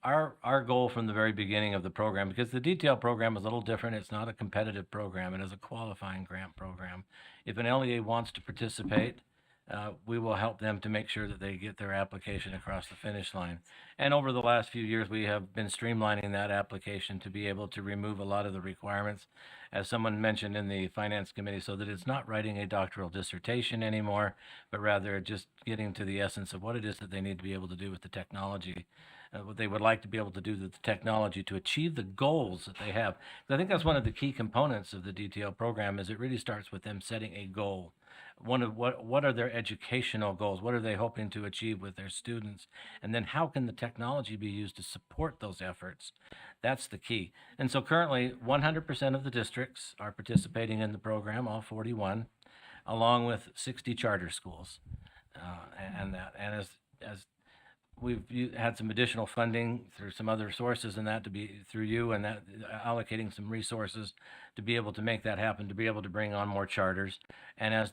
our goal from the very beginning of the program, because the detail program is a little different, it's not a competitive program, it is a qualifying grant program. If an LEA wants to participate, we will help them to make sure that they get their application across the finish line. And over the last few years, we have been streamlining that application to be able to remove a lot of the requirements, as someone mentioned in the finance committee, so that it's not writing a doctoral dissertation anymore, but rather just getting to the essence of what it is that they need to be able to do with the technology. What they would like to be able to do with the technology to achieve the goals that they have. I think that's one of the key components of the DTL program, is it really starts with them setting a goal. One of what are their educational goals? What are they hoping to achieve with their students? And then how can the technology be used to support those efforts? That's the key. And so currently 100% of the districts are participating in the program, all 41, along with 60 charter schools. And as we've had some additional funding through some other sources, and that to be through you, and that allocating some resources to be able to make that happen, to be able to bring on more charters. And as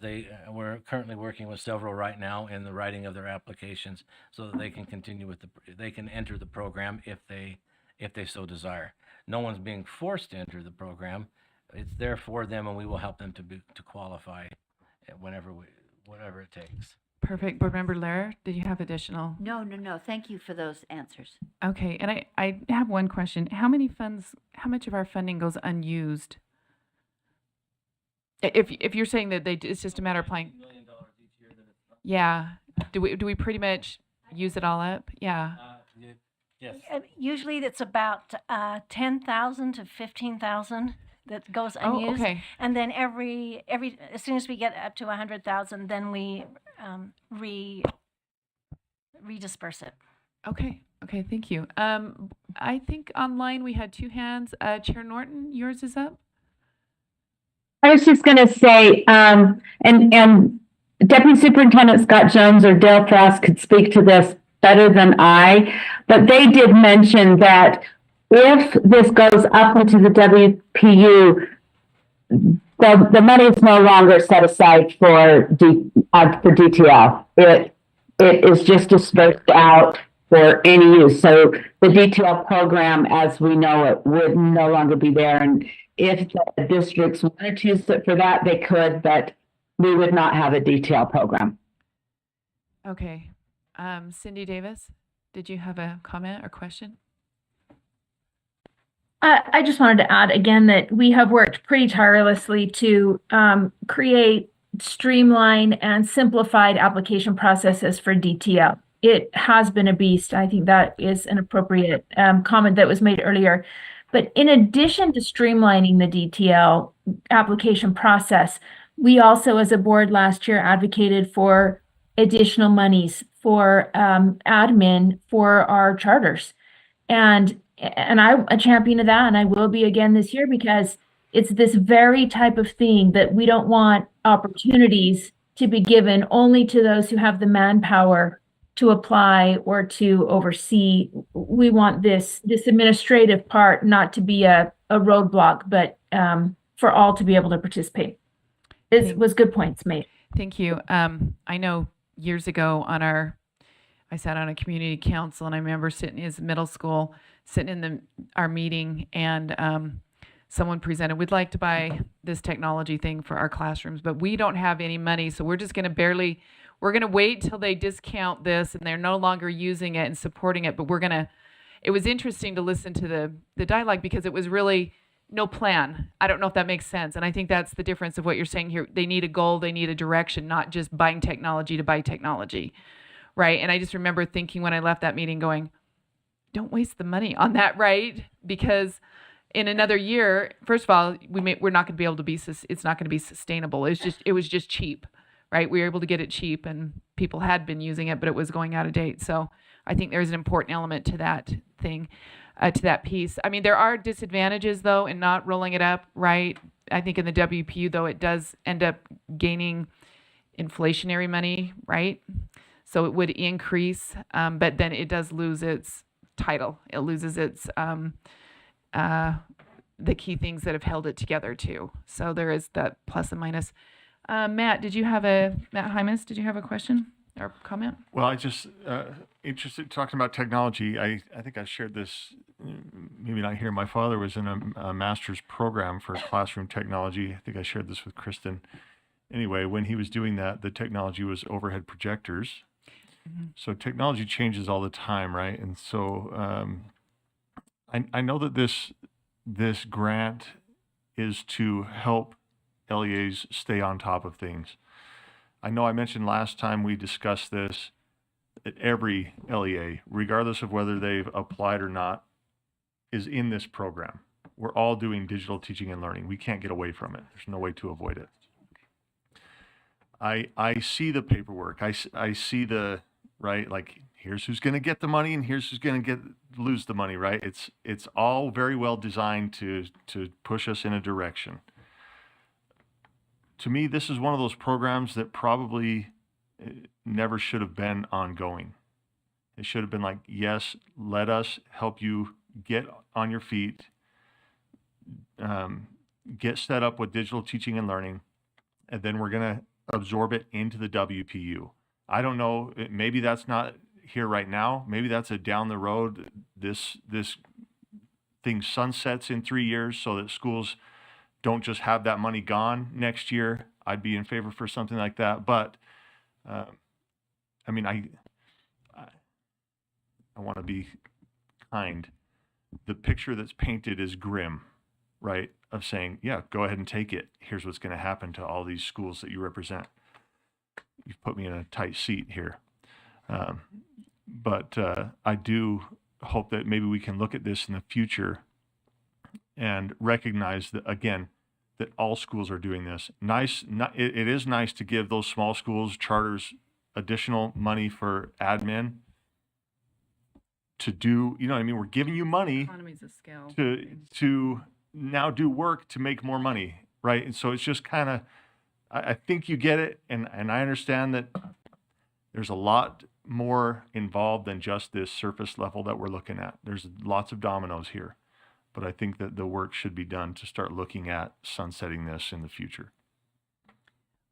we're currently working with several right now in the writing of their applications, so that they can continue with they can enter the program if they so desire. No one's being forced to enter the program. It's there for them, and we will help them to qualify whatever it takes. Perfect. Board Member Lair, did you have additional? No. Thank you for those answers. Okay, and I have one question. How much of our funding goes unused? If you're saying that it's just a matter of applying. $1 million each year that it's not. Yeah. Do we pretty much use it all up? Yeah. Yes. Usually it's about 10,000 to 15,000 that goes Oh, unused. okay. And then every as soon as we get up to 100,000, then we redisperse it. Okay, thank you. I think online we had two hands. Chair Norton, yours is up. I was just going to say, and Deputy Superintendent Scott Jones or Dale Frost could speak to this better than I, but they did mention that if this goes up into the WPU, the money is no longer set aside for DTL. It is just dispersed out for any use. So the DTL program, as we know it, would no longer be there. And if the districts wanted to use it for that, they could, but we would not have a DTL program. Okay. Cindy Davis, did you have a comment or question? I just wanted to add again that we have worked pretty tirelessly to create streamline and simplified application processes for DTL. It has been a beast. I think that is an appropriate comment that was made earlier. But in addition to streamlining the DTL application process, we also, as a board last year, advocated for additional monies for admin for our charters. And I'm a champion of that, and I will be again this year, because it's this very type of thing that we don't want opportunities to be given only to those who have the manpower to apply or to oversee. We want this administrative part not to be a roadblock, but for all to be able to participate. This was good points made. Thank you. I know years ago I sat on a community council, and I remember sitting as middle school, sitting in our meeting, and someone presented, we'd like to buy this technology thing for our classrooms, but we don't have any money, so we're just going to we're going to wait till they discount this and they're no longer using it and supporting it, but it was interesting to listen to the dialogue, because it was really no plan. I don't know if that makes sense, and I think that's the difference of what you're saying here. They need a goal, they need a direction, not just buying technology to buy technology, right? And I just remember thinking when I left that meeting going, don't waste the money on that, right? Because in another year, first of all, we're not going to be able to it's not going to be sustainable. It was just cheap, right? We were able to get it cheap, and people had been using it, but it was going out of date. So I think there's an important element to that thing, to that piece. I mean, there are disadvantages though in not rolling it up, right? I think in the WPU though, it does end up gaining inflationary money, right? So it would increase, but then it does lose its title. It loses its the key things that have held it together too. So there is that plus and minus. Matt Hymas, did you have a question or comment? Well, I just interested talking about technology. I think I shared this, maybe not here. My father was in a master's program for classroom technology. I think I shared this with Kristen. Anyway, when he was doing that, the technology was overhead projectors. So technology changes all the time, right? And so I know that this grant is to help LEAs stay on top of things. I know I mentioned last time we discussed this, that every LEA, regardless of whether they've applied or not, is in this program. We're all doing digital teaching and learning. We can't get away from it. There's no way to avoid it. I see the paperwork. I see the, right, like here's who's going to get the money and here's who's going to lose the money, right? It's all very well designed to push us in a direction. To me, this is one of those programs that probably never should have been ongoing. It should have been like, yes, let us help you get on your feet, get set up with digital teaching and learning, and then we're going to absorb it into the WPU. I don't know, maybe that's not here right now. Maybe that's a down the road. This thing sunsets in 3 years so that schools don't just have that money gone next year. I'd be in favor for something like that. But I mean, I want to be kind. The picture that's painted is grim, right? Of saying, yeah, go ahead and take it. Here's what's going to happen to all these schools that you represent. You've put me in a tight seat here. But I do hope that maybe we can look at this in the future and recognize that, again, that all schools are doing this. It is nice to give those small schools, charters, additional money for admin to do, you know what I mean? We're giving you money Economies of scale. to now do work to make more money, right? And so it's just kind of, I think you get it, and I understand that there's a lot more involved than just this surface level that we're looking at. There's lots of dominoes here, but I think that the work should be done to start looking at sunsetting this in the future.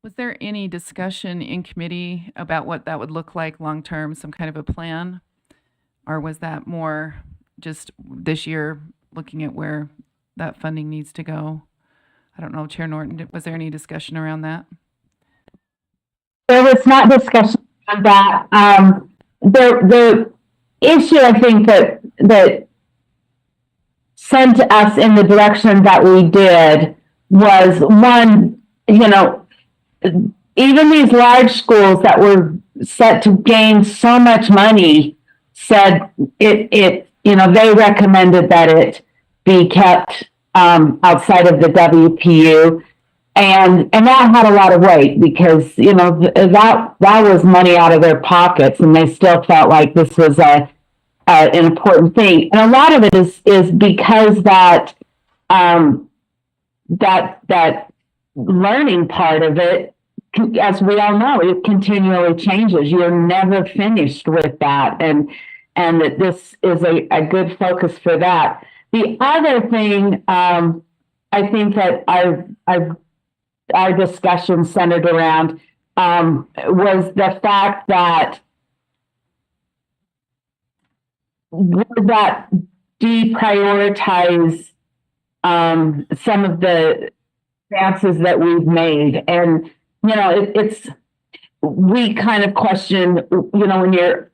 Was there any discussion in committee about what that would look like long-term, some kind of a plan? Or was that more just this year looking at where that funding needs to go? I don't know, Chair Norton, was there any discussion around that? There was not discussion on that. The issue I think that sent us in the direction that we did was, one, you know, even these large schools that were set to gain so much money said it you know, they recommended that it be kept outside of the WPU. And that had a lot of weight because, you know, that was money out of their pockets, and they still felt like this was an important thing. And a lot of it is because that learning part of it, as we all know, it continually changes. You're never finished with that, and that this is a good focus for that. The other thing, I think that our discussion centered around was the fact that would that deprioritize some of the advances that we've made. And, you know, we kind of question, you know, when you're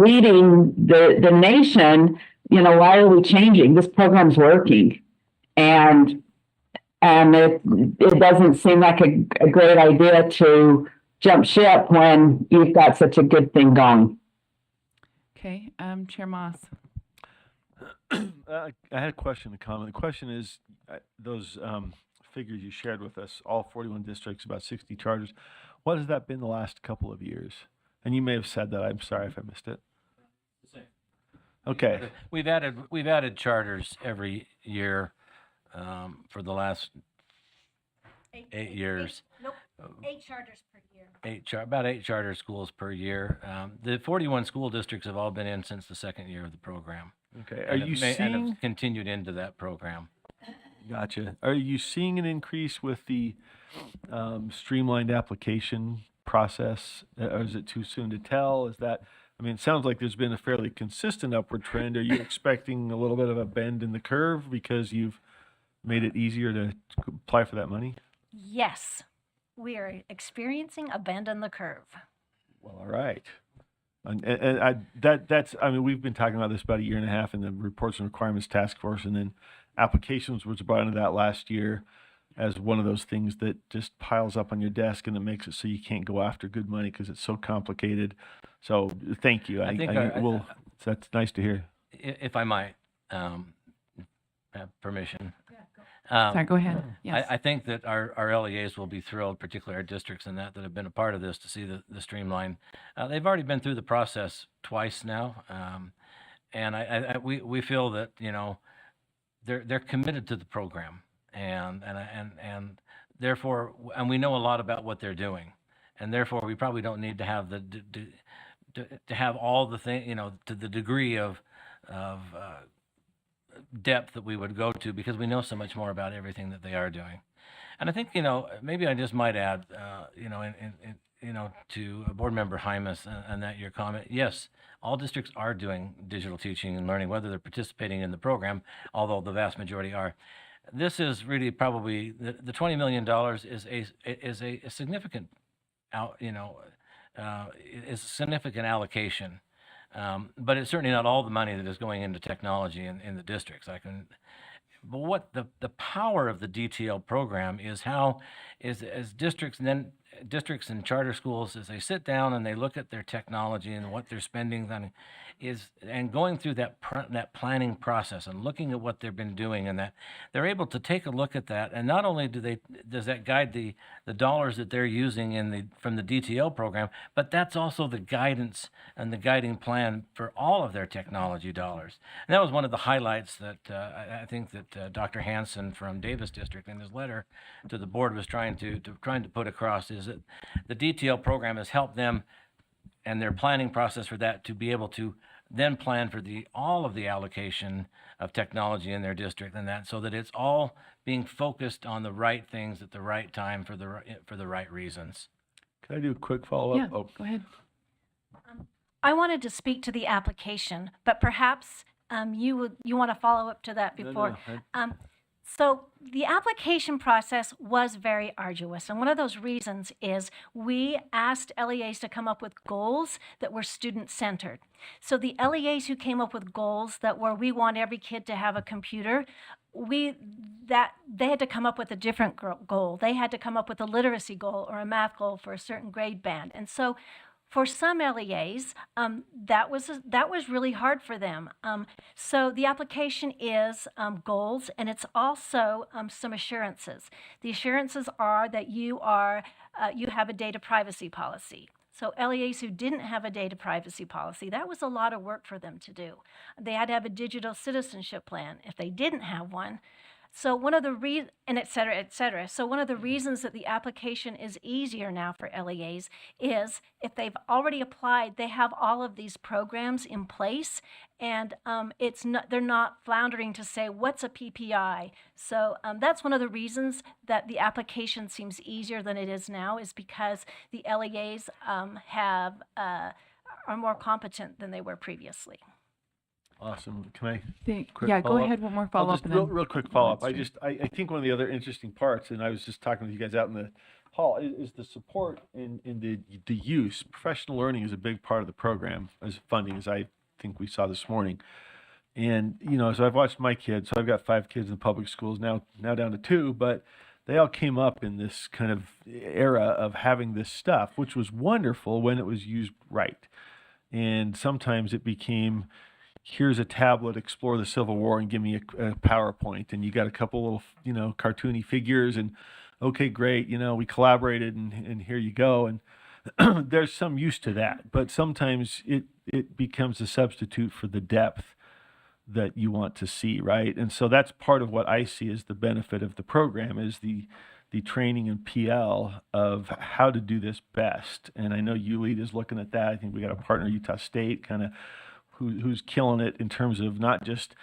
leading the nation, you know, why are we changing? This program's working. And it doesn't seem like a great idea to jump ship when you've got such a good thing going. Okay, Chair Moss. I had a question, a comment. The question is, those figures you shared with us, all 41 districts, about 60 charters, what has that been the last couple of years? And you may have said that. I'm sorry if I missed it. Okay. We've added charters every year for the last 8 years. Nope. 8 charters per year. about 8 charter schools per year. The 41 school districts have all been in since the second year of the program. Okay. Are And you and seeing? have continued into that program. Gotcha. Are you seeing an increase with the streamlined application process? Or is it too soon to tell? Is that, I mean, it sounds like there's been a fairly consistent upward trend. Are you expecting a little bit of a bend in the curve because you've made it easier to apply for that money? Yes, we are experiencing a bend in the curve. Well, all right. That's, I mean, we've been talking about this about 1.5 years in the Reports and Requirements Task Force, and then applications was brought into that last year as one of those things that just piles up on your desk and it makes it so you can't go after good money because it's so complicated. So thank you. That's nice to hear. If I might, have permission. Sorry, go ahead. Yes. I think that our LEAs will be thrilled, particularly our districts and that have been a part of this, to see the streamline. They've already been through the process twice now, and we feel that, you know, they're committed to the program, and therefore, and we know a lot about what they're doing, and therefore we probably don't need to have to have all the thing, you know, to the degree of depth that we would go to, because we know so much more about everything that they are doing. And I think, you know, maybe I just might add, you know, to Board Member Hymas and that your comment, yes, all districts are doing digital teaching and learning, whether they're participating in the program, although the vast majority are. This is really probably, the $20 million is a significant, is a significant allocation. But it's certainly not all the money that is going into technology in the districts. But what the power of the DTL program is, how is as districts and charter schools, as they sit down and they look at their technology and what they're spending on, and going through that planning process and looking at what they've been doing, and that they're able to take a look at that, and not only does that guide the dollars that they're using from the DTL program, but that's also the guidance and the guiding plan for all of their technology dollars. And that was one of the highlights that I think that Dr. Hansen from Davis District in his letter to the board was trying to put across, is that the DTL program has helped them and their planning process for that to be able to then plan for all of the allocation of technology in their district, and that, so that it's all being focused on the right things at the right time for the right reasons. Can I do a quick follow-up? Yeah, go ahead. I wanted to speak to the application, but perhaps you want to follow up to that before. No. So the application process was very arduous, and one of those reasons is we asked LEAs to come up with goals that were student-centered. So the LEAs who came up with goals that were, we want every kid to have a computer, they had to come up with a different goal. They had to come up with a literacy goal or a math goal for a certain grade band. And so for some LEAs, that was really hard for them. So the application is goals, and it's also some assurances. The assurances are that you have a data privacy policy. So LEAs who didn't have a data privacy policy, that was a lot of work for them to do. They had to have a digital citizenship plan if they didn't have one. So one of the and et cetera, et cetera. So one of the reasons that the application is easier now for LEAs is if they've already applied, they have all of these programs in place, and they're not floundering to say, what's a PPI? So that's one of the reasons that the application seems easier than it is now, is because the LEAs are more competent than they were previously. Awesome. Can I? Yeah, go follow-up? ahead. One more I'll follow-up. just real quick follow-up. I think one of the other interesting parts, and I was just talking with you guys out in the hall, is the support in the use. Professional learning is a big part of the program as funding, as I think we saw this morning. And, you know, so I've watched my kids. So I've got 5 kids in public schools, now down to 2, but they all came up in this kind of era of having this stuff, which was wonderful when it was used right. And sometimes it became, here's a tablet, explore the Civil War, and give me a PowerPoint. And you got a couple little, you know, cartoony figures, and okay, great, you know, we collaborated, and here you go. And there's some use to that, but sometimes it becomes a substitute for the depth that you want to see, right? And so that's part of what I see as the benefit of the program, is the the training and PL of how to do this best. And I know ULEAD is looking at that. I think we got a partner, Utah State, kind of who's killing it in terms of not just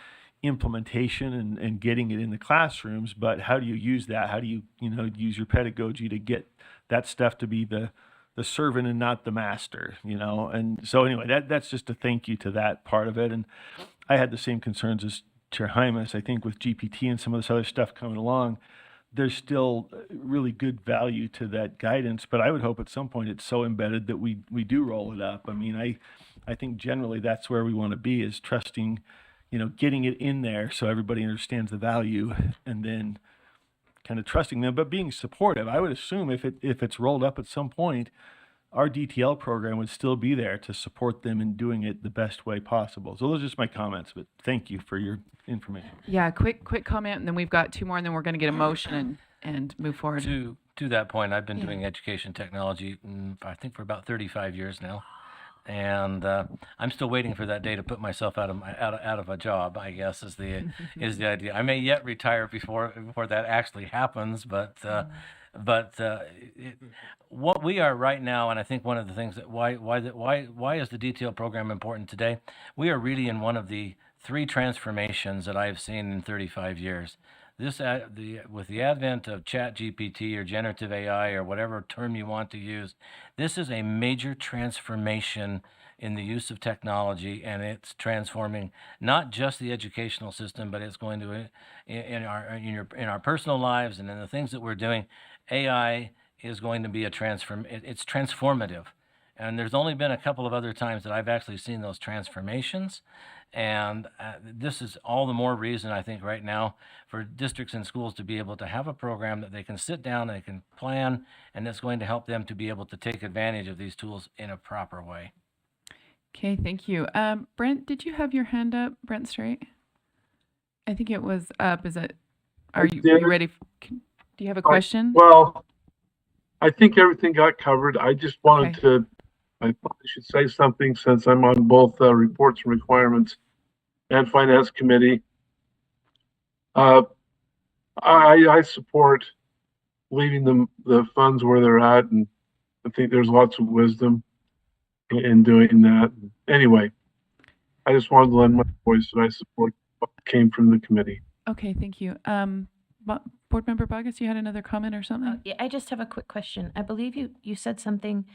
implementation and getting it in the classrooms, but how do you use that? How do you, use your pedagogy to get that stuff to be the servant and not the master, And so anyway, that's just a thank you to that part of it. And I had the same concerns as Chair Hymas. I think with GPT and some of this other stuff coming along, there's still really good value to that guidance, but I would hope at some point it's so embedded that we do roll it up. I mean, I think generally that's where we want to be, is trusting, getting it in there so everybody understands the value, and then kind of trusting them, but being supportive. I would assume if it's rolled up at some point, our DTL program would still be there to support them in doing it the best way possible. So those are just my comments, but thank you for your information. Yeah, quick comment, and then we've got two more, and then we're going to get a motion and move forward. To that point, I've been doing education technology, I think, for about 35 years now. And I'm still waiting for that day to put myself out of a job, I guess, is the idea. I may yet retire before that actually happens, but what we are right now, and I think one of the things that why is the DTL program important today? We are really in one of the 3 transformations that I have seen in 35 years. With the advent of ChatGPT or generative AI or whatever term you want to use, this is a major transformation in the use of technology, and it's transforming not just the educational system, but it's going to in our personal lives and in the things that we're doing. AI is going to be it's transformative. And there's only been a couple of other times that I've actually seen those transformations. And this is all the more reason, I think, right now for districts and schools to be able to have a program that they can sit down, they can plan, and that's going to help them to be able to take advantage of these tools in a proper way. Okay, thank you. Brent, did you have your hand up? Brent Straight? I think it was up. Are you ready? Do you have a question? Well, I think everything got covered. I just wanted to, I thought I should say something since I'm on both reports and requirements and finance committee. I support leaving the funds where they're at, and I think there's lots of wisdom in doing that. Anyway, I just wanted to lend my voice that I support what came from the committee. Okay, thank you. Board Member Bogus, you had another comment or something? Yeah, I just have a quick question. I believe you said something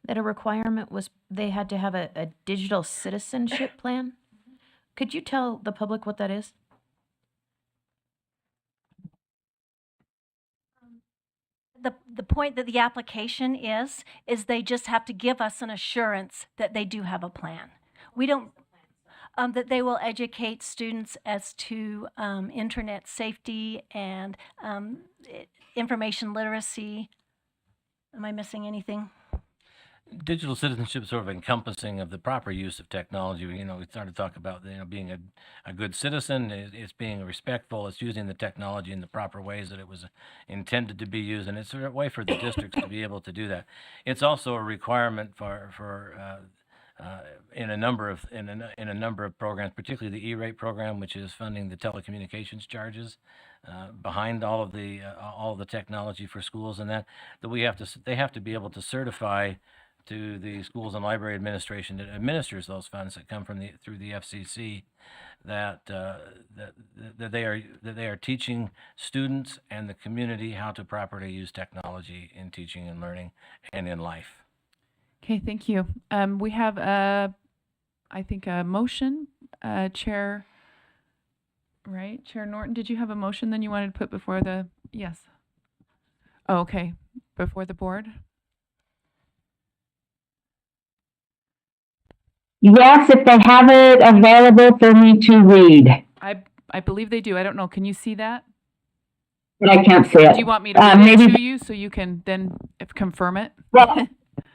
that a requirement was they had to have a digital citizenship plan. Could you tell the public what that is? The point that the application is they just have to give us an assurance that they do have a plan. We don't, that they will educate students as to internet safety and information literacy. Am I missing anything? Digital citizenship is sort of encompassing of the proper use of technology. We started to talk about being a good citizen. It's being respectful. It's using the technology in the proper ways that it was intended to be used, and it's a way for the districts to be able to do that. It's also a requirement in a number of programs, particularly the E-rate program, which is funding the telecommunications charges behind all of the technology for schools, and that they have to be able to certify to the schools and library administration that administers those funds that come through the FCC that they are teaching students and the community how to properly use technology in teaching and learning and in life. Okay, thank you. We have I think a motion, Chair. Right, Chair Norton, did you have a motion then you wanted to put before the? Yes. Oh, okay, before the board. Yes, if they have it available for me to read. I believe they do. I don't know. Can you see that? But I can't see it. Do you want me to read it maybe to you so you can then confirm it? Well,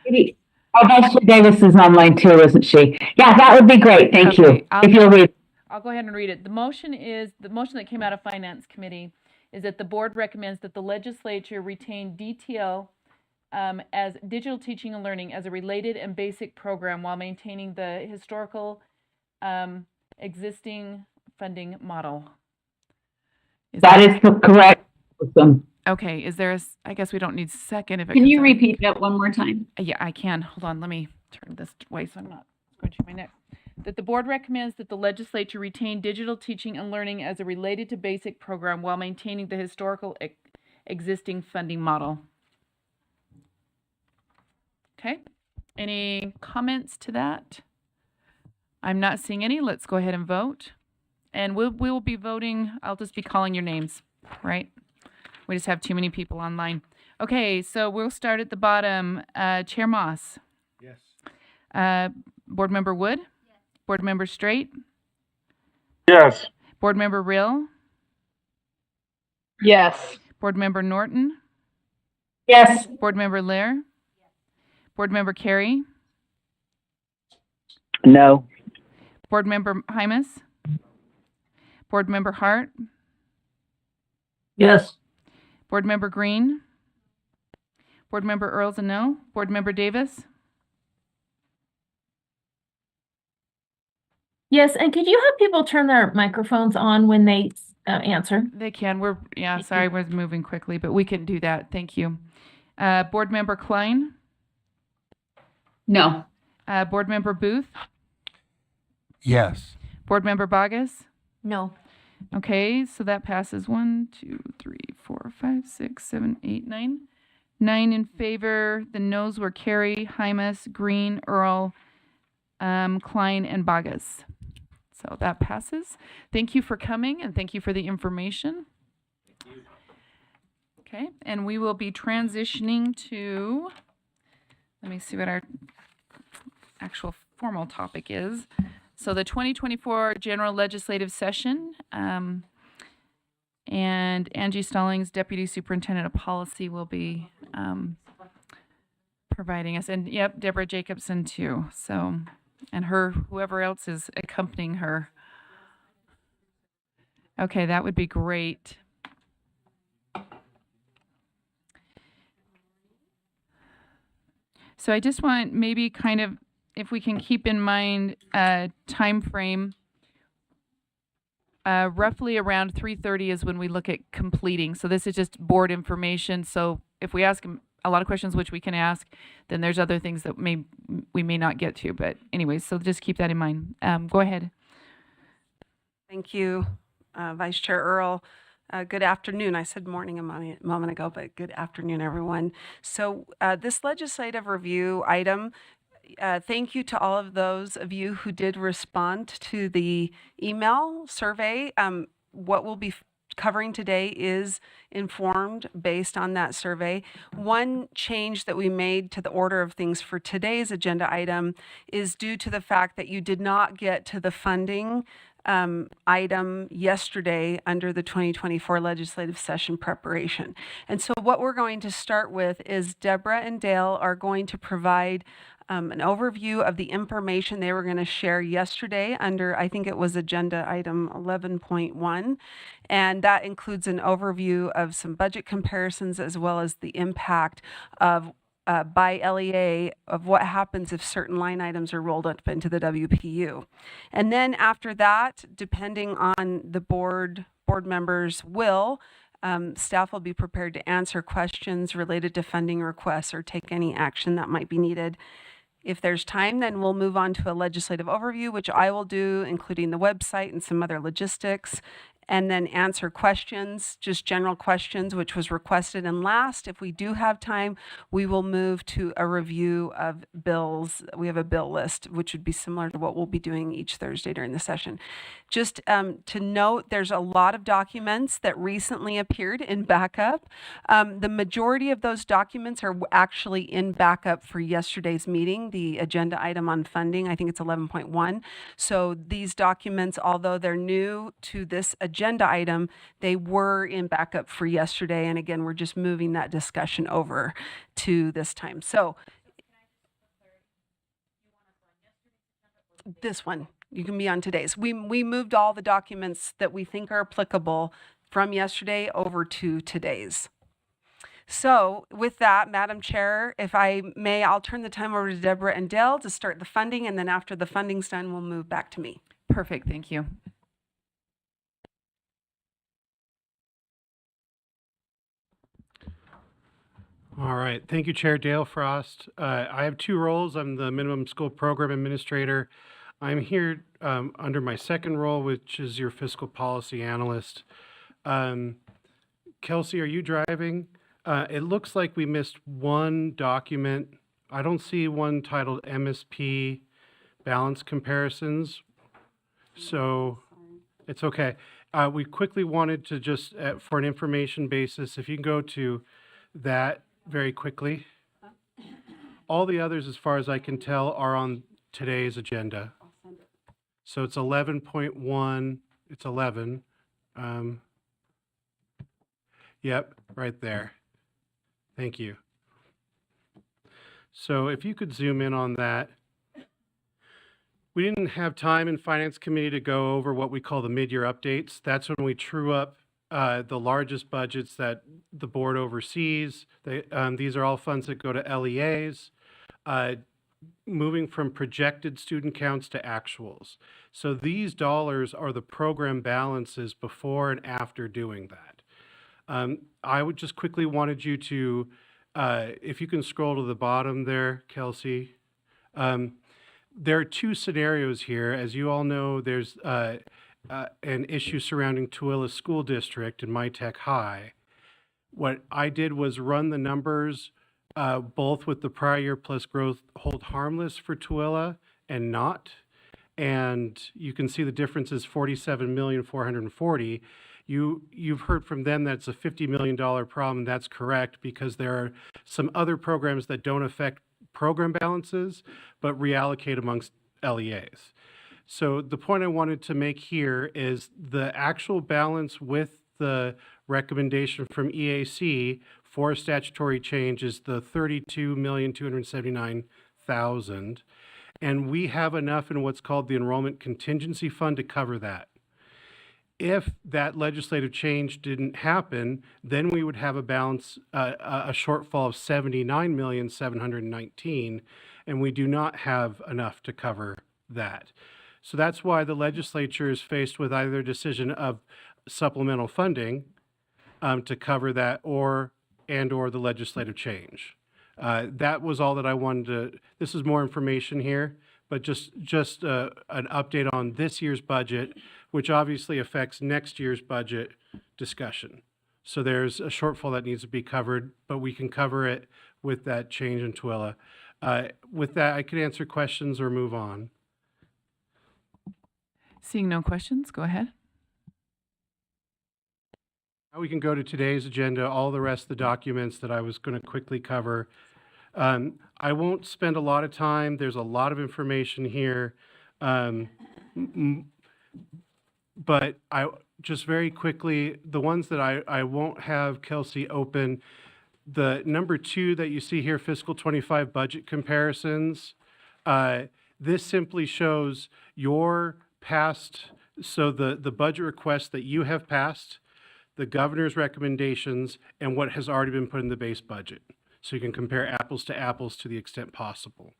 maybe. Oh, Ashley Davis is online too, isn't she? Yeah, that would be great. Thank you. If you'll read. I'll go ahead and read it. The motion that came out of Finance Committee is that the board recommends that the legislature retain DTL as digital teaching and learning as a related and basic program while maintaining the historical existing funding model. That is the correct. Okay, is there I guess we don't need second if it Can comes you out. repeat that one more time? Yeah, I can. Hold on, let me turn this way so I'm not scrunching my neck. That the board recommends that the legislature retain digital teaching and learning as a related to basic program while maintaining the historical existing funding model. Okay, any comments to that? I'm not seeing any. Let's go ahead and vote. And we'll be voting. I'll just be calling your names, right? We just have too many people online. Okay, so we'll start at the bottom. Chair Moss. Yes. Board Member Wood. Yes. Board Member Straight. Yes. Board Member Rill. Yes. Board Member Norton. Yes. Board Member Lair. Board Member Carey. No. Board Member Hymas. Board Member Hart. Yes. Board Member Green. Board Member Earls a no. Board Member Davis. Yes, and could you have people turn their microphones on when they answer? They can. Sorry, we're moving quickly, but we can do that. Thank you. Board Member Klein. No. Board Member Booth. Yes. Board Member Bogus. No. Okay, so that passes 1, 2, 3, 4, 5, 6, 7, 8, 9. 9 in favor. The noes were Carey, Hymas, Green, Earl, Klein, and Bogus. So that passes. Thank you for coming and thank you for the information. Okay, and we will be transitioning to, let me see what our actual formal topic is. So the 2024 General Legislative Session, and Angie Stallings, Deputy Superintendent of Policy, will be providing us. And yep, Deborah Jacobson too. So, and whoever else is accompanying her. Okay, that would be great. So I just want maybe kind of, if we can keep in mind a time frame, roughly around 3:30 is when we look at completing. So this is just board information. So if we ask a lot of questions, which we can ask, then there's other things that we may not get to. But anyways, so just keep that in mind. Go ahead. Thank you, Vice Chair Earl. Good afternoon. I said morning a moment ago, but good afternoon, everyone. So this legislative review item, thank you to all of those of you who did respond to the email survey. What we'll be covering today is informed based on that survey. One change that we made to the order of things for today's agenda item is due to the fact that you did not get to the funding item yesterday under the 2024 legislative session preparation. And so what we're going to start with is Deborah and Dale are going to provide an overview of the information they were going to share yesterday under, I think it was agenda item 11.1. And that includes an overview of some budget comparisons as well as the impact of by LEA of what happens if certain line items are rolled up into the WPU. And then after that, depending on the board members' will, staff will be prepared to answer questions related to funding requests or take any action that might be needed. If there's time, then we'll move on to a legislative overview, which I will do, including the website and some other logistics, and then answer questions, just general questions, which was requested. And last, if we do have time, we will move to a review of bills. We have a bill list, which would be similar to what we'll be doing each Thursday during the session. Just to note, there's a lot of documents that recently appeared in backup. The majority of those documents are actually in backup for yesterday's meeting, the agenda item on funding. I think it's 11.1. So these documents, although they're new to this agenda item, they were in backup for yesterday. And again, we're just moving that discussion over to this time. So this one, you can be on today's. We moved all the documents that we think are applicable from yesterday over to today's. So with that, Madam Chair, if I may, I'll turn the time over to Deborah and Dale to start the funding. And then after the funding's done, we'll move back to me. Perfect. Thank you. All right. Thank you, Chair Dale Frost. I have two roles. I'm the minimum school program administrator. I'm here under my second role, which is your fiscal policy analyst. Kelsey, are you driving? It looks like we missed one document. I don't see one titled MSP balance comparisons. So it's okay. We quickly wanted to just, for an information basis, if you can go to that very quickly. All the others, as far as I can tell, are on today's agenda. So it's 11.1, it's 11. Yep, right there. Thank you. So if you could zoom in on that. We didn't have time in Finance Committee to go over what we call the mid-year updates. That's when we true up the largest budgets that the board oversees. These are all funds that go to LEAs, moving from projected student counts to actuals. So these dollars are the program balances before and after doing that. I would just quickly wanted you to, if you can scroll to the bottom there, Kelsey. There are two scenarios here. As you all know, there's an issue surrounding Tooele School District and MyTech High. What I did was run the numbers both with the prior year plus growth hold harmless for Tooele and not. And you can see the difference is $47,440,000. You've heard from them that it's a $50 million problem. That's correct, because there are some other programs that don't affect program balances, but reallocate amongst LEAs. So the point I wanted to make here is the actual balance with the recommendation from EAC for statutory change is the $32,279,000. And we have enough in what's called the Enrollment Contingency Fund to cover that. If that legislative change didn't happen, then we would have a balance, a shortfall of $79,719,000, and we do not have enough to cover that. So that's why the legislature is faced with either a decision of supplemental funding to cover that, or the legislative change. That was all that I wanted to. This is more information here, but just an update on this year's budget, which obviously affects next year's budget discussion. So there's a shortfall that needs to be covered, but we can cover it with that change in Tooele. With that, I could answer questions or move on. Seeing no questions, go ahead. Now we can go to today's agenda, all the rest of the documents that I was going to quickly cover. I won't spend a lot of time. There's a lot of information here. But I just very quickly, the ones that I won't have Kelsey open, the number 2 that you see here, fiscal 25 budget comparisons, this simply shows your past, so the budget request that you have passed, the governor's recommendations, and what has already been put in the base budget. So you can compare apples to apples to the extent possible.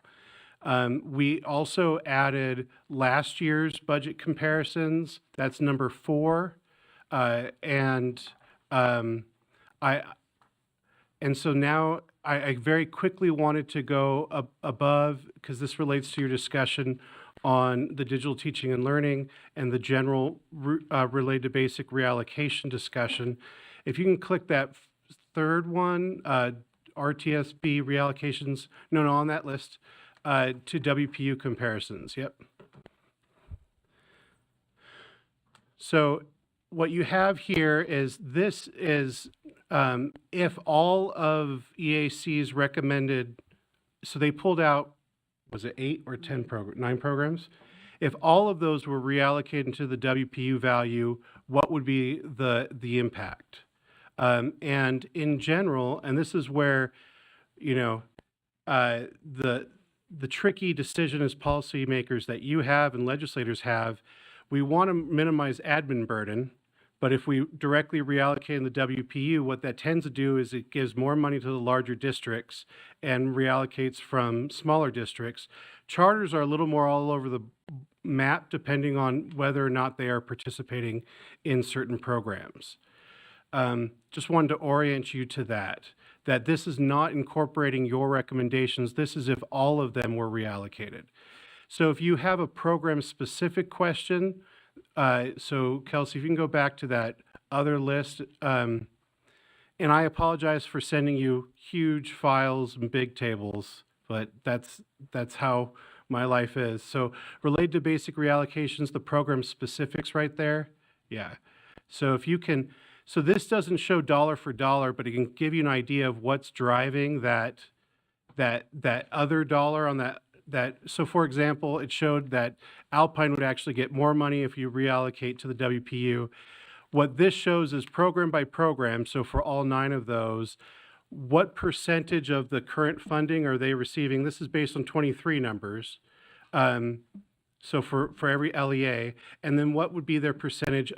We also added last year's budget comparisons. That's number 4. And so now I very quickly wanted to go above, because this relates to your discussion on the digital teaching and learning and the general related to basic reallocation discussion. If you can click that third one, RTSB reallocations, no, on that list, to WPU comparisons. Yep. So what you have here is this is if all of EAC's recommended, so they pulled out, was it 8 or 10 programs, 9 programs? If all of those were reallocated into the WPU value, what would be the impact? And in general, and this is where, the tricky decision as policymakers that you have and legislators have, we want to minimize admin burden, but if we directly reallocate in the WPU, what that tends to do is it gives more money to the larger districts and reallocates from smaller districts. Charters are a little more all over the map depending on whether or not they are participating in certain programs. Just wanted to orient you to that this is not incorporating your recommendations. This is if all of them were reallocated. So if you have a program-specific question, so Kelsey, if you can go back to that other list, and I apologize for sending you huge files and big tables, but that's how my life is. So related to basic reallocations, the program specifics right there. Yeah. So if you can, so this doesn't show dollar for dollar, but it can give you an idea of what's driving that other dollar on that. So for example, it showed that Alpine would actually get more money if you reallocate to the WPU. What this shows is program by program. So for all 9 of those, what percentage of the current funding are they receiving? This is based on 23 numbers. So for every LEA, and then what would be their percentage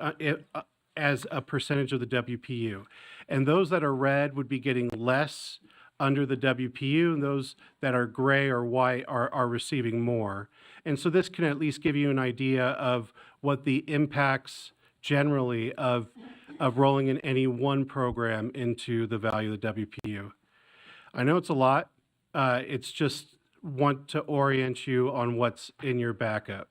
as a percentage of the WPU? And those that are red would be getting less under the WPU, and those that are gray or white are receiving more. And so this can at least give you an idea of what the impacts generally of rolling in any one program into the value of the WPU. I know it's a lot. It's just want to orient you on what's in your backup.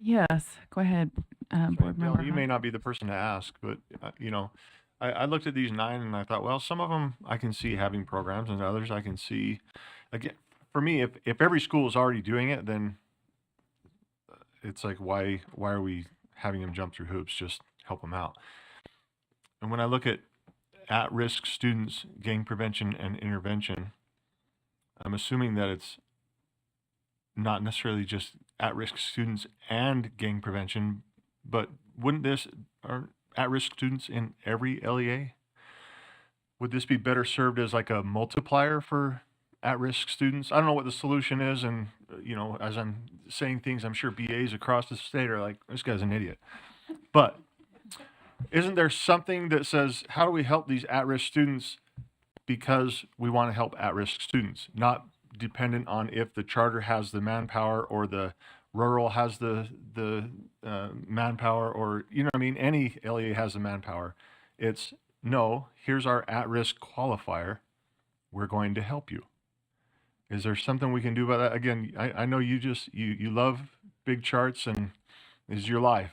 Yes, go ahead, board member. You may not be the person to ask, but you know, I looked at these 9 and I thought, well, some of them I can see having programs, and others I can see. Again, for me, if every school is already doing it, then it's like, why are we having them jump through hoops? Just help them out. And when I look at risk students, gang prevention and intervention, I'm assuming that it's not necessarily just at-risk students and gang prevention, but are at-risk students in every LEA? Would this be better served as like a multiplier for at-risk students? I don't know what the solution is, and you know, as I'm saying things, I'm sure BAs across the state are like, this guy's an idiot. But isn't there something that says, how do we help these at-risk students because we want to help at-risk students, not dependent on if the charter has the manpower or the rural has the manpower, or, you know what I mean, any LEA has the manpower. It's, no, here's our at-risk qualifier. We're going to help you. Is there something we can do about that? Again, I know you love big charts and this is your life.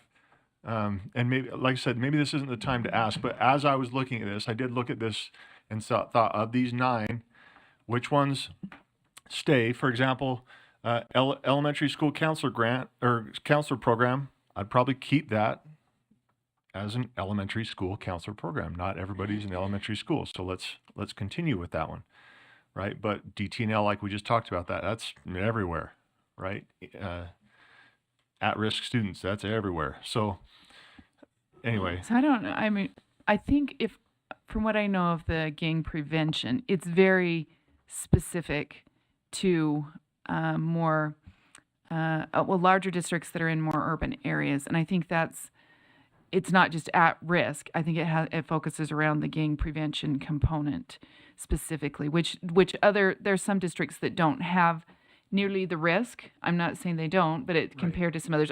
And maybe, like I said, maybe this isn't the time to ask, but as I was looking at this, I did look at this and thought of these 9, which ones stay? For example, elementary school counselor grant or counselor program, I'd probably keep that as an elementary school counselor program. Not everybody's in elementary school, so let's continue with that one, right? But DT&L, like we just talked about, that's everywhere, right? At-risk students, that's everywhere. So anyway. So I don't know. I mean, I think from what I know of the gang prevention, it's very specific to larger districts that are in more urban areas. And I think it's not just at risk. I think it focuses around the gang prevention component specifically, which there's some districts that don't have nearly the risk. I'm not saying they don't, but compared to some others,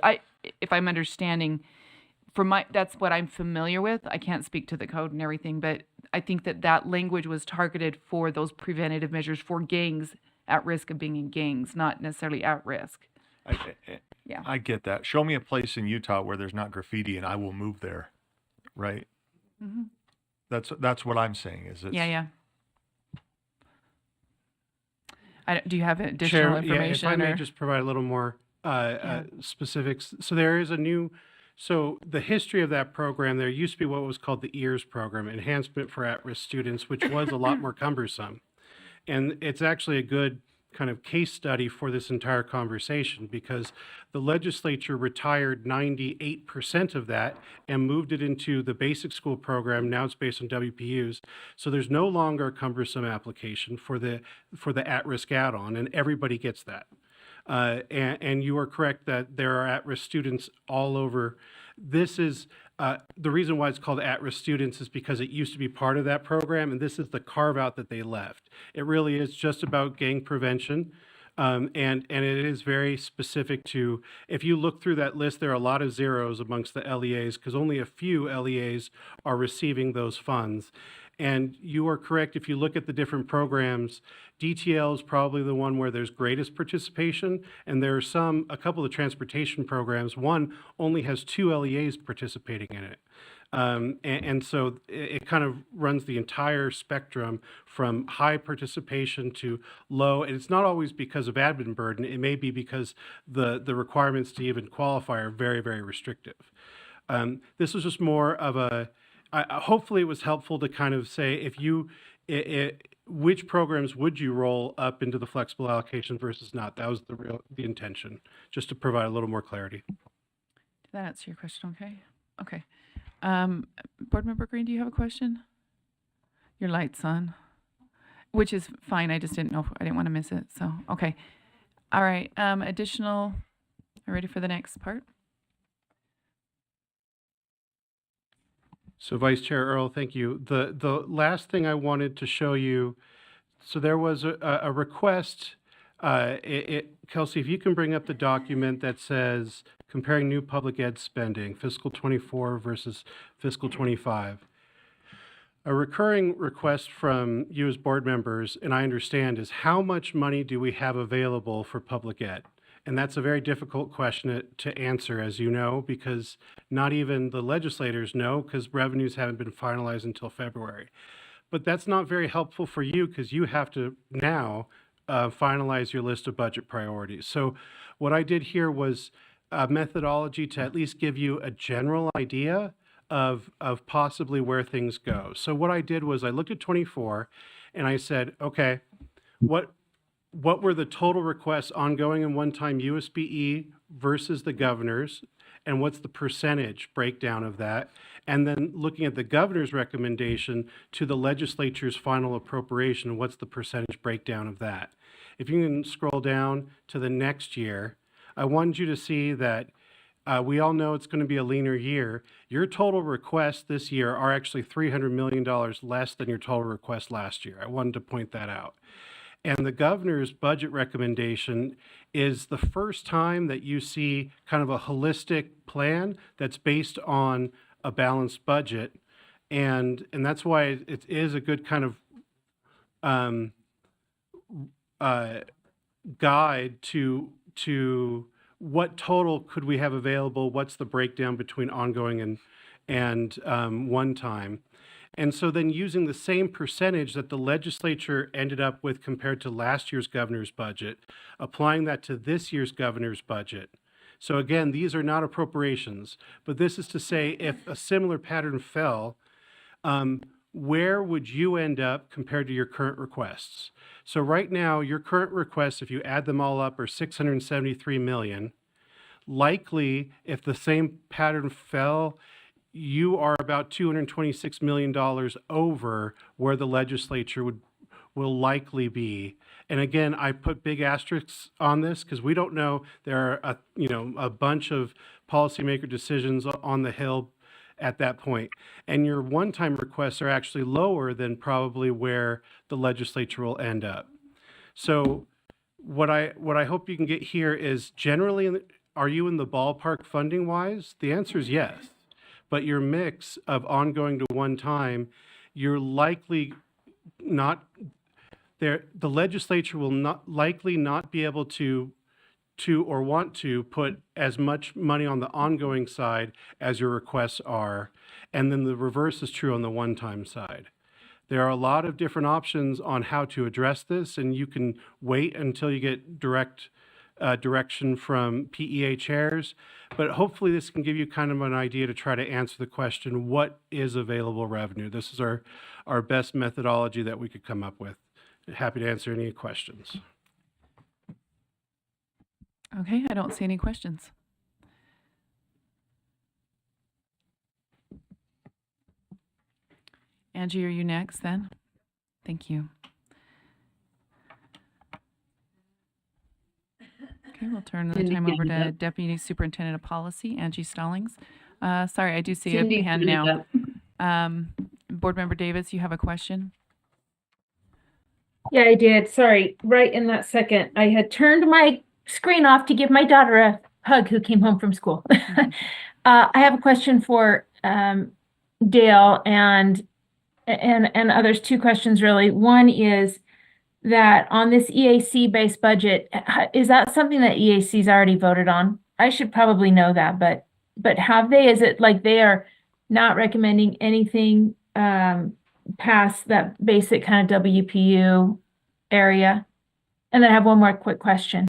if I'm understanding that's what I'm familiar with. I can't speak to the code and everything, but I think that language was targeted for those preventative measures for gangs at risk of being in gangs, not necessarily at risk. Yeah. I get that. Show me a place in Utah where there's not graffiti and I will move there, right? Mm-hmm. That's what I'm saying. Yeah. Do you have additional information? Yeah, if I may just provide a little more specifics. So there is so the history of that program, there used to be what was called the EARS program, Enhancement for At-Risk Students, which was a lot more cumbersome. And it's actually a good kind of case study for this entire conversation, because the legislature retired 98% of that and moved it into the basic school program. Now it's based on WPUs. So there's no longer a cumbersome application for the at-risk add-on, and everybody gets that. And you are correct that there are at-risk students all over. This is the reason why it's called at-risk students is because it used to be part of that program, and this is the carve-out that they left. It really is just about gang prevention. And it is very specific to, if you look through that list, there are a lot of zeros amongst the LEAs because only a few LEAs are receiving those funds. And you are correct, if you look at the different programs, DTL is probably the one where there's greatest participation. And there are a couple of transportation programs, one only has 2 LEAs participating in it. And so it kind of runs the entire spectrum from high participation to low. And it's not always because of admin burden. It may be because the requirements to even qualify are very, very restrictive. This was just more of hopefully it was helpful to kind of say which programs would you roll up into the flexible allocation versus not. That was the intention, just to provide a little more clarity. Did that answer your question? Okay. Okay. Board Member Green, do you have a question? Your light's on, which is fine. I just didn't know. I didn't want to miss it. So, okay. All right. Additional. Are ready for the next part? So Vice Chair Earl, thank you. The last thing I wanted to show you, so there was a request, Kelsey, if you can bring up the document that says comparing new public ed spending, fiscal 24 versus fiscal 25. A recurring request from you as board members, and I understand, is how much money do we have available for public ed? And that's a very difficult question to answer, as you know, because not even the legislators know, because revenues haven't been finalized until February. But that's not very helpful for you because you have to now finalize your list of budget priorities. So what I did here was a methodology to at least give you a general idea of possibly where things go. So what I did was I looked at 24 and I said, okay, what were the total requests ongoing and one-time USBE versus the governor's, and what's the percentage breakdown of that? And then looking at the governor's recommendation to the legislature's final appropriation, what's the percentage breakdown of that? If you can scroll down to the next year, I wanted you to see that we all know it's going to be a leaner year. Your total requests this year are actually $300 million less than your total request last year. I wanted to point that out. And the governor's budget recommendation is the first time that you see kind of a holistic plan that's based on a balanced budget. And that's why it is a good kind of guide to what total could we have available, what's the breakdown between ongoing and one time. And so then using the same percentage that the legislature ended up with compared to last year's governor's budget, applying that to this year's governor's budget. So again, these are not appropriations, but this is to say if a similar pattern fell, where would you end up compared to your current requests? So right now, your current requests, if you add them all up, are $673 million. Likely, if the same pattern fell, you are about $226 million over where the legislature will likely be. And again, I put big asterisks on this because we don't know. There are a bunch of policymaker decisions on the Hill at that point. And your one-time requests are actually lower than probably where the legislature will end up. So what I hope you can get here is generally, are you in the ballpark funding-wise? The answer is yes. But your mix of ongoing to one time, you're likely not there. The legislature will likely not be able to or want to put as much money on the ongoing side as your requests are. And then the reverse is true on the one-time side. There are a lot of different options on how to address this, and you can wait until you get direction from PEA chairs, but hopefully this can give you kind of an idea to try to answer the question, what is available revenue? This is our best methodology that we could come up with. Happy to answer any questions. Okay, I don't see any questions. Angie, are you next then? Thank you. Okay, we'll turn the time over to Deputy Superintendent of Policy, Angie Stallings. Sorry, I do see a hand now. Board Member Davis, you have a question? Yeah, I did. Sorry. Right in that second, I had turned my screen off to give my daughter a hug who came home from school. I have a question for Dale and others. Two questions really. One is that on this EAC based budget, is that something that EAC's already voted on? I should probably know that, but have they? Is it like they are not recommending anything past that basic kind of WPU area? And then I have one more quick question.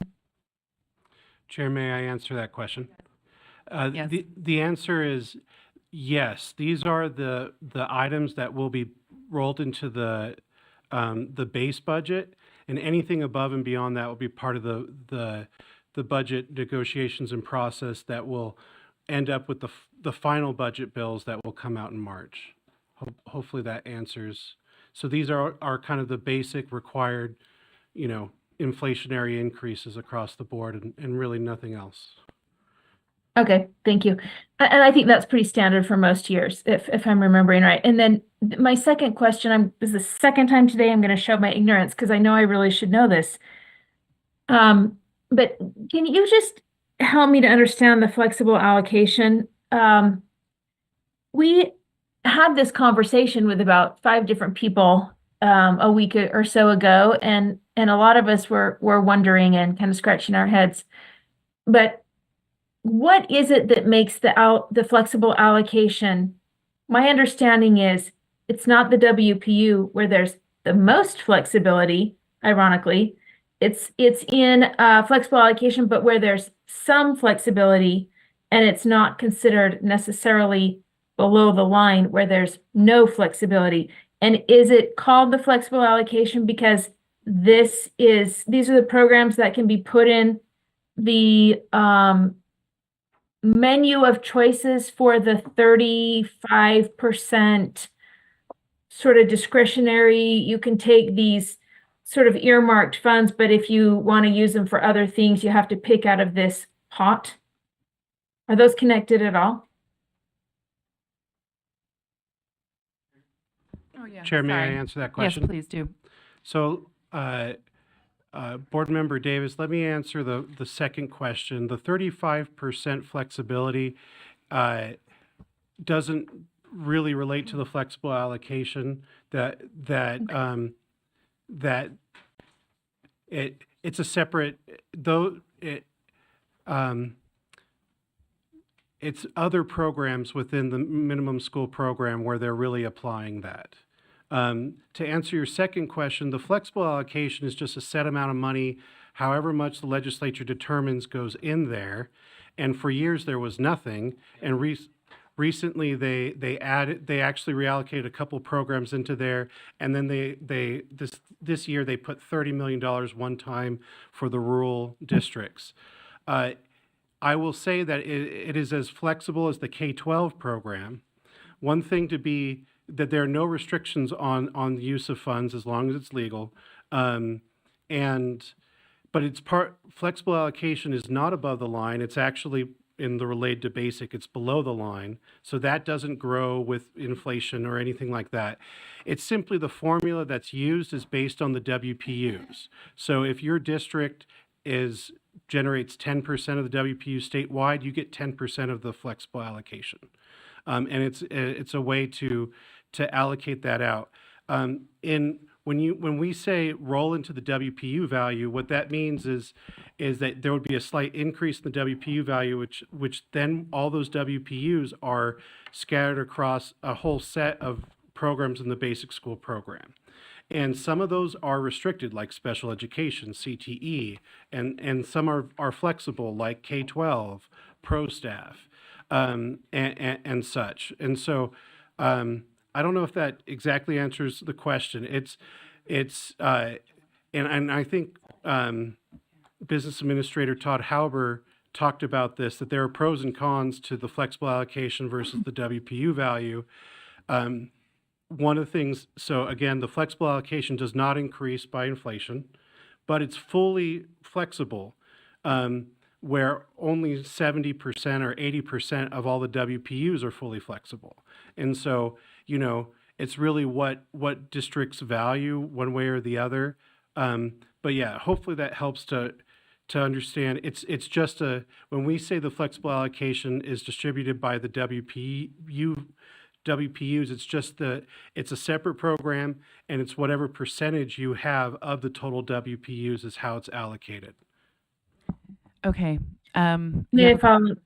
Chair, may I answer that question? Yes. The answer is yes. These are the items that will be rolled into the base budget, and anything above and beyond that will be part of the budget negotiations and process that will end up with the final budget bills that will come out in March. Hopefully that answers. So these are kind of the basic required, inflationary increases across the board and really nothing else. Okay, thank you. And I think that's pretty standard for most years, if I'm remembering right. And then my second question, this is the second time today I'm going to show my ignorance because I know I really should know this. But can you just help me to understand the flexible allocation? We had this conversation with about 5 different people a week or so ago, and a lot of us were wondering and kind of scratching our heads. But what is it that makes the flexible allocation? My understanding is it's not the WPU where there's the most flexibility, ironically. It's in flexible allocation, but where there's some flexibility, and it's not considered necessarily below the line where there's no flexibility. And is it called the flexible allocation because these are the programs that can be put in the menu of choices for the 35% sort of discretionary? You can take these sort of earmarked funds, but if you want to use them for other things, you have to pick out of this pot. Are those connected at all? Oh, yeah. Chair, may I Sorry. answer that question? Yes, please do. So, Board Member Davis, let me answer the second question. The 35% flexibility doesn't really relate to the flexible allocation. It's a separate, though it's other programs within the minimum school program where they're really applying that. To answer your second question, the flexible allocation is just a set amount of money, however much the legislature determines goes in there. And for years there was nothing. And recently they actually reallocated a couple programs into there. And then this year they put $30 million one time for the rural districts. I will say that it is as flexible as the K-12 program. One thing to be that there are no restrictions on the use of funds as long as it's legal. But flexible allocation is not above the line. It's actually in the related to basic, it's below the line. So that doesn't grow with inflation or anything like that. It's simply the formula that's used is based on the WPUs. So if your district generates 10% of the WPU statewide, you get 10% of the flexible allocation. And it's a way to allocate that out. When we say roll into the WPU value, what that means is that there would be a slight increase in the WPU value, which then all those WPUs are scattered across a whole set of programs in the basic school program. And some of those are restricted, like special education, CTE, and some are flexible, like K-12, pro staff, and such. And so I don't know if that exactly answers the question. And I think Business Administrator Todd Hauber talked about this, that there are pros and cons to the flexible allocation versus the WPU value. One of the things, so again, the flexible allocation does not increase by inflation, but it's fully flexible, where only 70% or 80% of all the WPUs are fully flexible. And so, It's really what districts value one way or the other. But yeah, hopefully that helps to understand. It's just when we say the flexible allocation is distributed by the WPUs, it's a separate program, and it's whatever percentage you have of the total WPUs is how it's allocated. Okay. May I follow?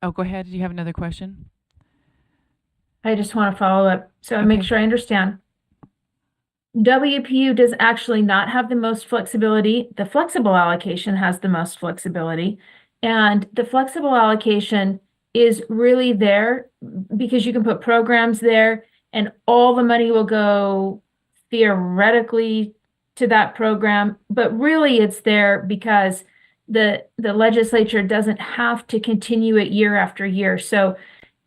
Oh, go ahead. Do you have another question? I just want to follow up so I make Okay. sure I understand. WPU does actually not have the most flexibility. The flexible allocation has the most flexibility. And the flexible allocation is really there because you can put programs there and all the money will go theoretically to that program. But really it's there because the legislature doesn't have to continue it year after year. So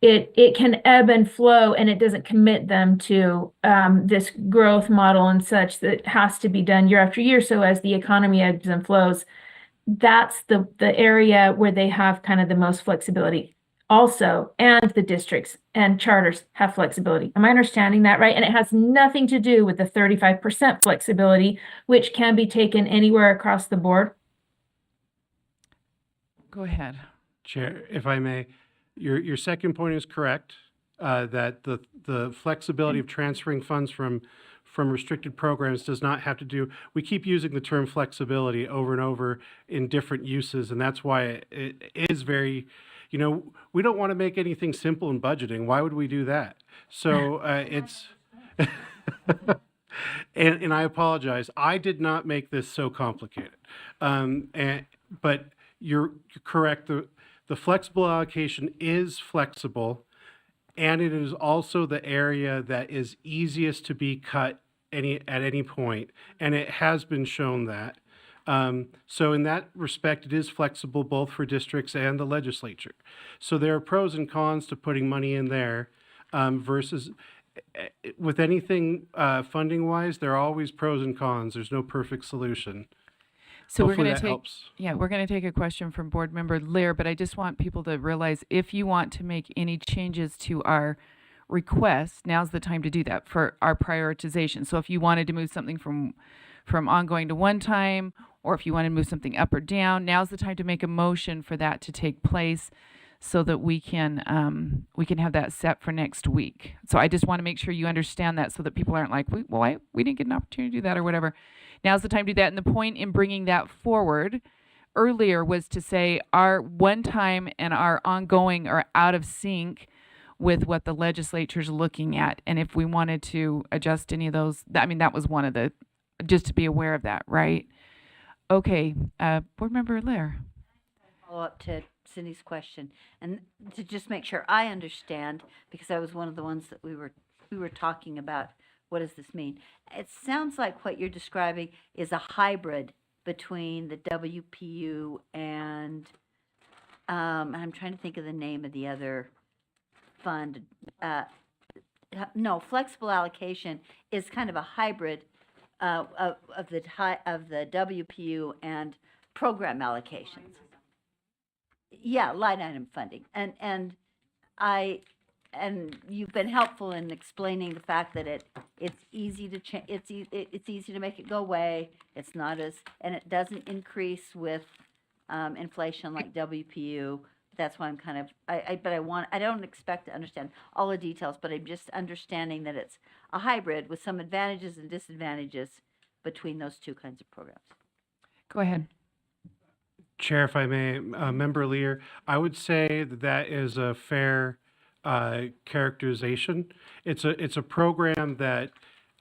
it can ebb and flow, and it doesn't commit them to this growth model and such that has to be done year after year. So as the economy ebbs and flows, that's the area where they have kind of the most flexibility. Also, and the districts and charters have flexibility. Am I understanding that right? And it has nothing to do with the 35% flexibility, which can be taken anywhere across the board. Go ahead. Chair, if I may, your second point is correct, that the flexibility of transferring funds from restricted programs does not have to do, we keep using the term flexibility over and over in different uses, and that's why it is very, we don't want to make anything simple in budgeting. Why would we do that? So it's, and I apologize, I did not make this so complicated. But you're correct. The flexible allocation is flexible, and it is also the area that is easiest to be cut at any point, and it has been shown that. So in that respect, it is flexible both for districts and the legislature. So there are pros and cons to putting money in there versus with anything funding-wise, there are always pros and cons. There's no perfect solution. So Hopefully we're that going to take, helps. we're going to take a question from Board Member Lear, but I just want people to realize if you want to make any changes to our request, now's the time to do that for our prioritization. So if you wanted to move something from ongoing to one time, or if you want to move something up or down, now's the time to make a motion for that to take place so that we can have that set for next week. So I just want to make sure you understand that so that people aren't like, we didn't get an opportunity to do that or whatever. Now's the time to do that. And the point in bringing that forward earlier was to say our one time and our ongoing are out of sync with what the legislature's looking at. And if we wanted to adjust any of those, that was one of the, just to be aware of that, right? Okay, Board Member Lear. Follow up to Cindy's question, and to just make sure I understand, because I was one of the ones that we were talking about. What does this mean? It sounds like what you're describing is a hybrid between the WPU and I'm trying to think of the name of the other fund. No, flexible allocation is kind of a hybrid of the WPU and program allocations. Yeah, line item funding, and you've been helpful in explaining the fact that it's easy to it's easy to make it go away. It's not and it doesn't increase with inflation like WPU. That's why I'm kind of I don't expect to understand all the details, but I'm just understanding that it's a hybrid with some advantages and disadvantages between those two kinds of programs. Go ahead. Chair, if I may, Member Lear, I would say that is a fair characterization. It's a program that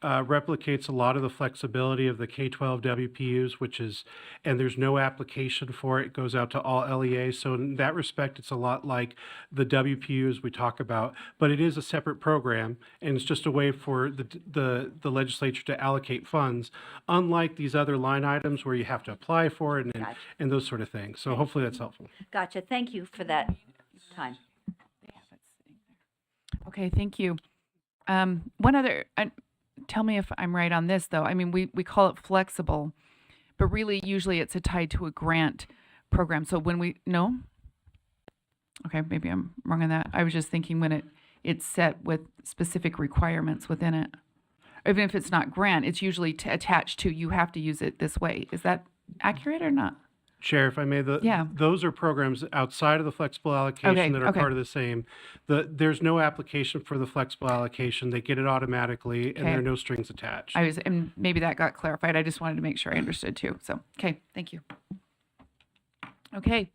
replicates a lot of the flexibility of the K-12 WPUs, and there's no application for it. It goes out to all LEAs. So in that respect, it's a lot like the WPUs we talk about, but it is a separate program, and it's just a way for the legislature to allocate funds, unlike these other line items where you have to apply for it and those sort of things. So hopefully that's helpful. Gotcha. Thank you for that time. Okay, thank you. One other, tell me if I'm right on this, though. I mean, we call it flexible, but really usually it's tied to a grant program. So when no? Okay, maybe I'm wrong on that. I was just thinking when it it's set with specific requirements within it. Even if it's not grant, it's usually attached to, you have to use it this way. Is that accurate or not? Chair, if I may, Yeah. those are programs outside of the flexible allocation that are okay. part of the same. There's no application for the flexible allocation. They get it automatically, and there Okay. are no strings attached. And maybe that got clarified. I just wanted to make sure I understood too. So, okay, thank you. Okay,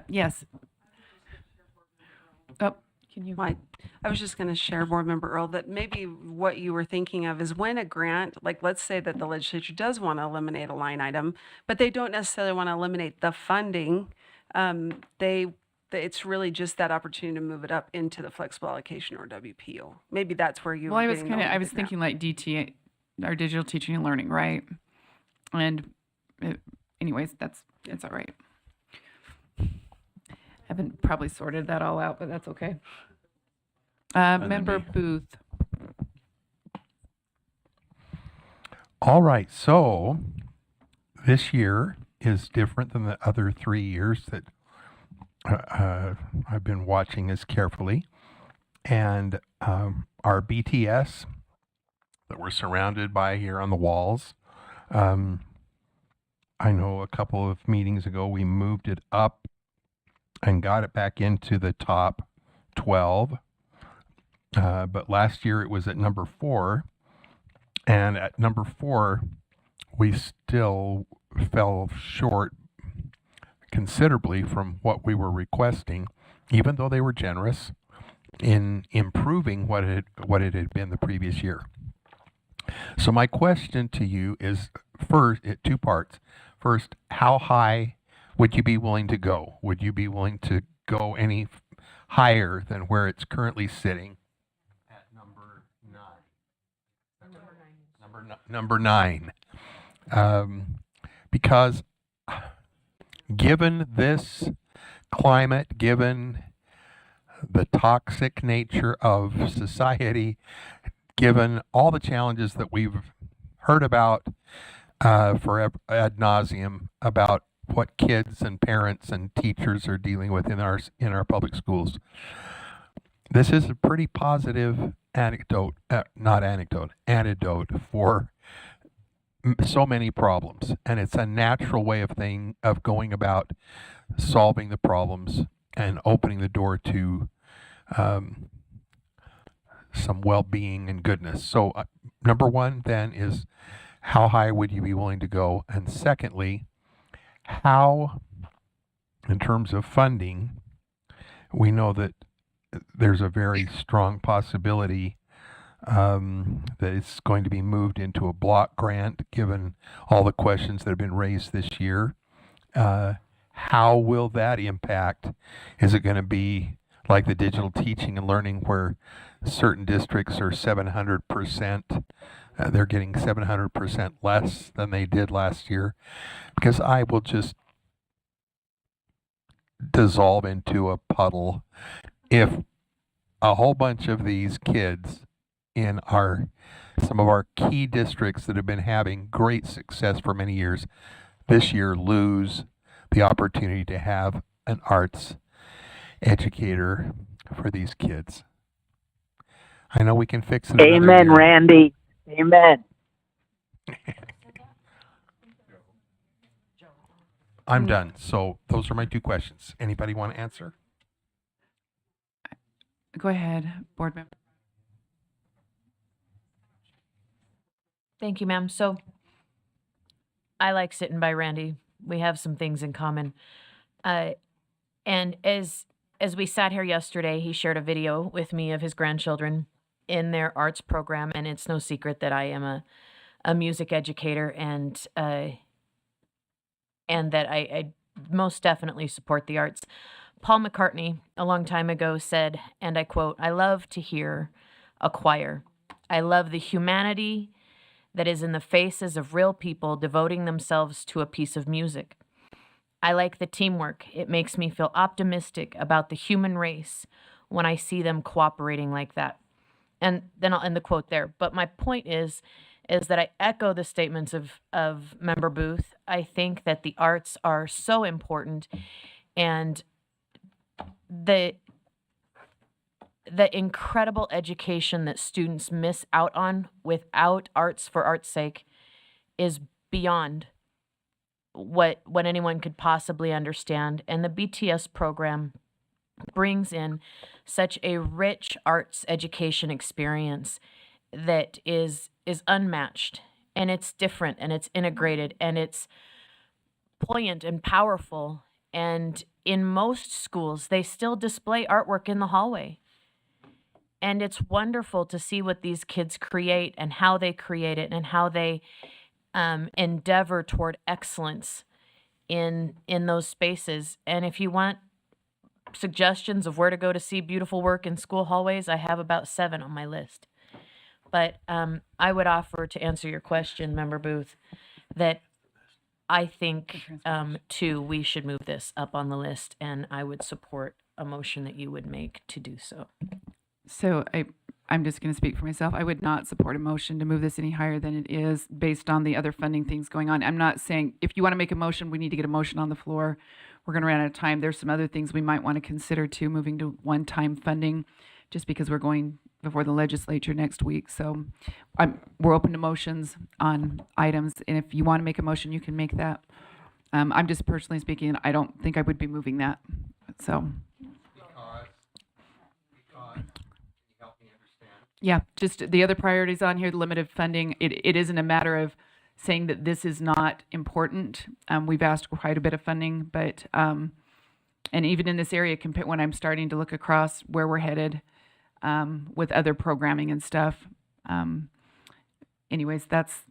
yes. Oh, can you? I was just going to share, Board Member Earl, that maybe what you were thinking of is when a grant, like let's say that the legislature does want to eliminate a line item, but they don't necessarily want to eliminate the funding. It's really just that opportunity to move it up into the flexible allocation or WPO. Maybe that's where you. Well, were I was getting the I was link now. thinking like DT, our digital teaching and learning, right? And anyways, it's all right. Haven't probably sorted that all out, but that's okay. Member Booth. All right, so this year is different than the other 3 years that I've been watching this carefully. And our BTS that we're surrounded by here on the walls, I know a couple of meetings ago we moved it up and got it back into the top 12. But last year it was at number 4. And at number 4, we still fell short considerably from what we were requesting, even though they were generous in improving what it had been the previous year. So my question to you is, first, 2 parts. First, how high would you be willing to go? Would you be willing to go any higher than where it's currently sitting? At number 9. Number 9. Because given this climate, given the toxic nature of society, given all the challenges that we've heard about for ad nauseum about what kids and parents and teachers are dealing with in our public schools, this is a pretty positive antidote for so many problems, and it's a natural way of going about solving the problems and opening the door to some well-being and goodness. So number 1 then is, how high would you be willing to go? And secondly, how, in terms of funding, we know that there's a very strong possibility that it's going to be moved into a block grant, given all the questions that have been raised this year. How will that impact? Is it going to be like the digital teaching and learning, where certain districts are 700%? They're getting 700% less than they did last year? Because I will just dissolve into a puddle if a whole bunch of these kids in some of our key districts that have been having great success for many years this year lose the opportunity to have an arts educator for these kids. I know we can fix it. Amen, Randy. Amen. I'm done. So those are my 2 questions. Anybody want to answer? Go ahead, Board Member. Thank you, ma'am. So I like sitting by Randy. We have some things in common. And as we sat here yesterday, he shared a video with me of his grandchildren in their arts program, and it's no secret that I am a music educator, and that I most definitely support the arts. Paul McCartney, a long time ago, said, and I quote, "I love to hear a choir. I love the humanity that is in the faces of real people devoting themselves to a piece of music. I like the teamwork. It makes me feel optimistic about the human race when I see them cooperating like that." And then I'll end the quote there. But my point is that I echo the statements of Member Booth. I think that the arts are so important, and the incredible education that students miss out on without arts for art's sake is beyond what anyone could possibly understand. And the BTS program brings in such a rich arts education experience that is unmatched, and it's different, and it's integrated, and it's poignant and powerful. And in most schools, they still display artwork in the hallway. And it's wonderful to see what these kids create and how they create it and how they endeavor toward excellence in those spaces. And if you want suggestions of where to go to see beautiful work in school hallways, I have about 7 on my list. But I would offer, to answer your question, Member Booth, that I think, too, we should move this up on the list, and I would support a motion that you would make to do so. So I'm just going to speak for myself. I would not support a motion to move this any higher than it is based on the other funding things going on. I'm not saying if you want to make a motion, we need to get a motion on the floor. We're going to run out of time. There's some other things we might want to consider too, moving to one-time funding, just because we're going before the legislature next week. So we're open to motions on items, and if you want to make a motion, you can make that. I'm just personally speaking, I don't think I would be moving that. So. Yeah, just the other priorities on here, the limited funding, it isn't a matter of saying that this is not important. We've asked quite a bit of funding, but, and even in this area, when I'm starting to look across where we're headed with other programming and stuff. Anyways, that's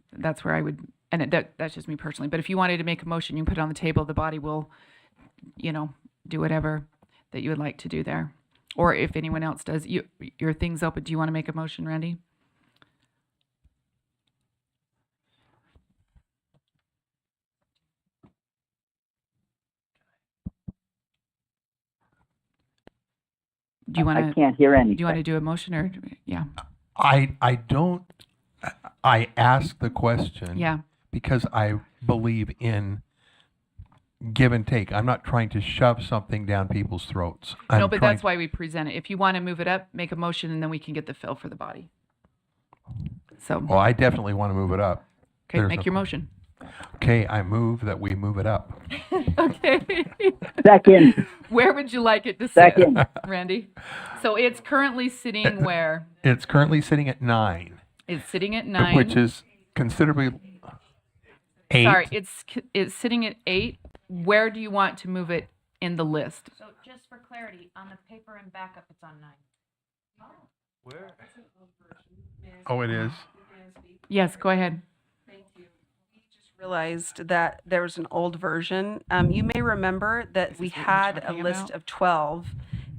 where I would, and that's just me personally. But if you wanted to make a motion, you can put it on the table. The body will, do whatever that you would like to do there. Or if anyone else does, your thing's open. Do you want to make a motion, Randy? Do you want to? I can't hear anything. Do you want to do a motion or, yeah? I don't, I ask the question. Yeah. Because I believe in give and take. I'm not trying to shove something down people's throats. No, but that's why we present it. If you want to move it up, make a motion, and then we can get the fill for the body. So. Well, I definitely want to move it up. Okay, make your motion. Okay, I move that we move it up. Okay. Second. Where would you like it to sit, Second. Randy? So it's currently sitting where? It's currently sitting at 9. It's sitting at 9. Which is considerably 8. Sorry, it's sitting at 8. Where do you want to move it in the list? So just for clarity, on the paper and backup, it's on 9. Where? Oh, it is? Yes, go ahead. Realized that there was an old version. You may remember that we had a list of 12,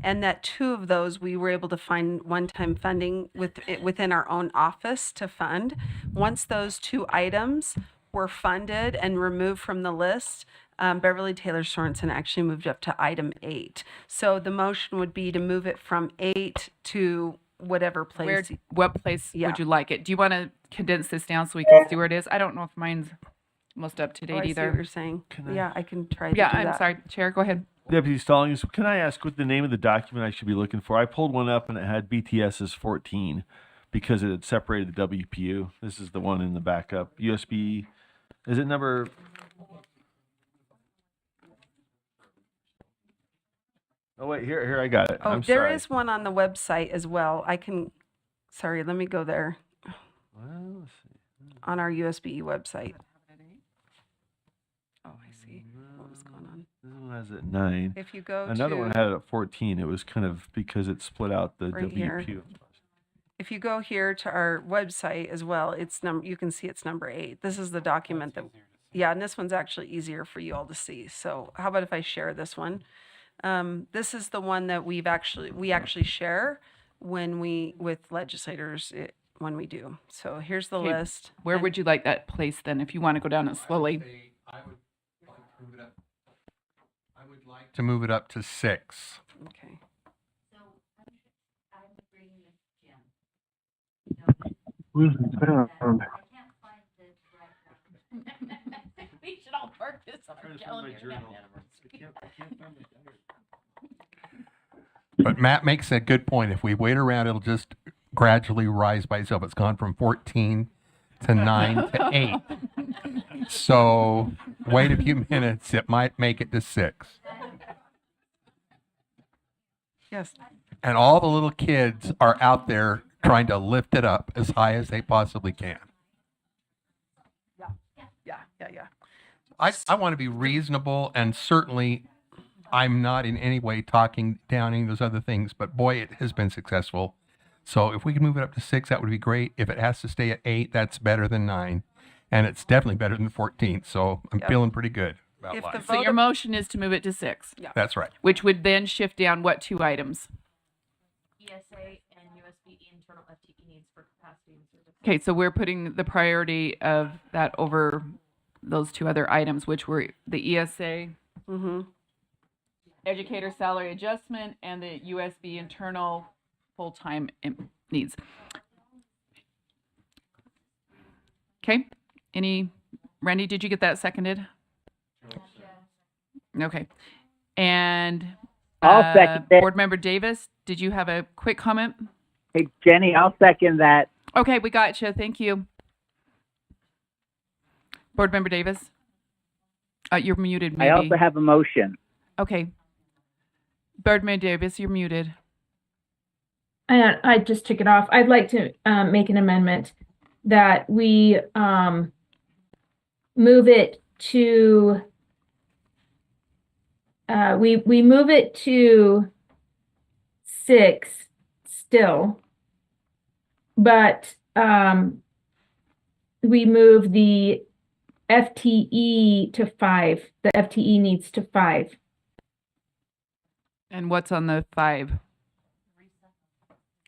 and that 2 of those we were able to find one-time funding within our own office to fund. Once those 2 items were funded and removed from the list, Beverly Taylor Sorensen actually moved up to item 8. So the motion would be to move it from 8 to whatever place. What place Yeah. would you like it? Do you want to condense this down so we can see where it is? I don't know if mine's most up to date I see either. what you're saying. Yeah, I can try to Yeah, do I'm that. sorry, Chair, go ahead. Deputy Stallings, can I ask what the name of the document I should be looking for? I pulled one up and it had BTS as 14 because it had separated the WPU. This is the one in the backup. USB, is it number? Oh wait, here I got it. Oh, I'm there sorry. is one on the website as well. Sorry, let me go there. Well, let's see. On our USB website. Oh, I see. What was going on? This one has it at 9. If you go Another to- one had it at 14. It was kind of because it split out the Right here. WPU. If you go here to our website as well, you can see it's number 8. This is the document that, yeah, and this one's actually easier for you all to see. So how about if I share this one? This is the one that we actually share with legislators when we do. So here's the Okay, list. Where would you like that placed then, if you want to go down it slowly? I would like to move it up to 6. Okay. We should all work this on our calendar. But Matt makes a good point. If we wait around, it'll just gradually rise by itself. It's gone from 14 to 9 to 8. So wait a few minutes. It might make it to 6. Yes. And all the little kids are out there trying to lift it up as high as they possibly can. Yeah. I want to be reasonable, and certainly I'm not in any way talking down any of those other things, but boy, it has been successful. So if we can move it up to 6, that would be great. If it has to stay at 8, that's better than 9. And it's definitely better than 14. So I'm feeling pretty good about If life. so your motion is to move it to 6. Yeah. That's right. Which would then shift down what 2 items? ESA and USB internal FTE needs for capacity and service. Okay, so we're putting the priority of that over those 2 other items, which were the ESA, educator salary adjustment, and the USB internal full-time needs. Okay, Randy, did you get that seconded? Okay. And I'll second it. Board Member Davis, did you have a quick comment? Hey, Jenny, I'll second that. Okay, we got you. Thank you. Board Member Davis? You're muted, maybe. I also have a motion. Okay. Board Member Davis, you're muted. I just took it off. I'd like to make an amendment that we move it to we move it to 6 still, but we move the FTE to 5. The FTE needs to 5. And what's on the 5?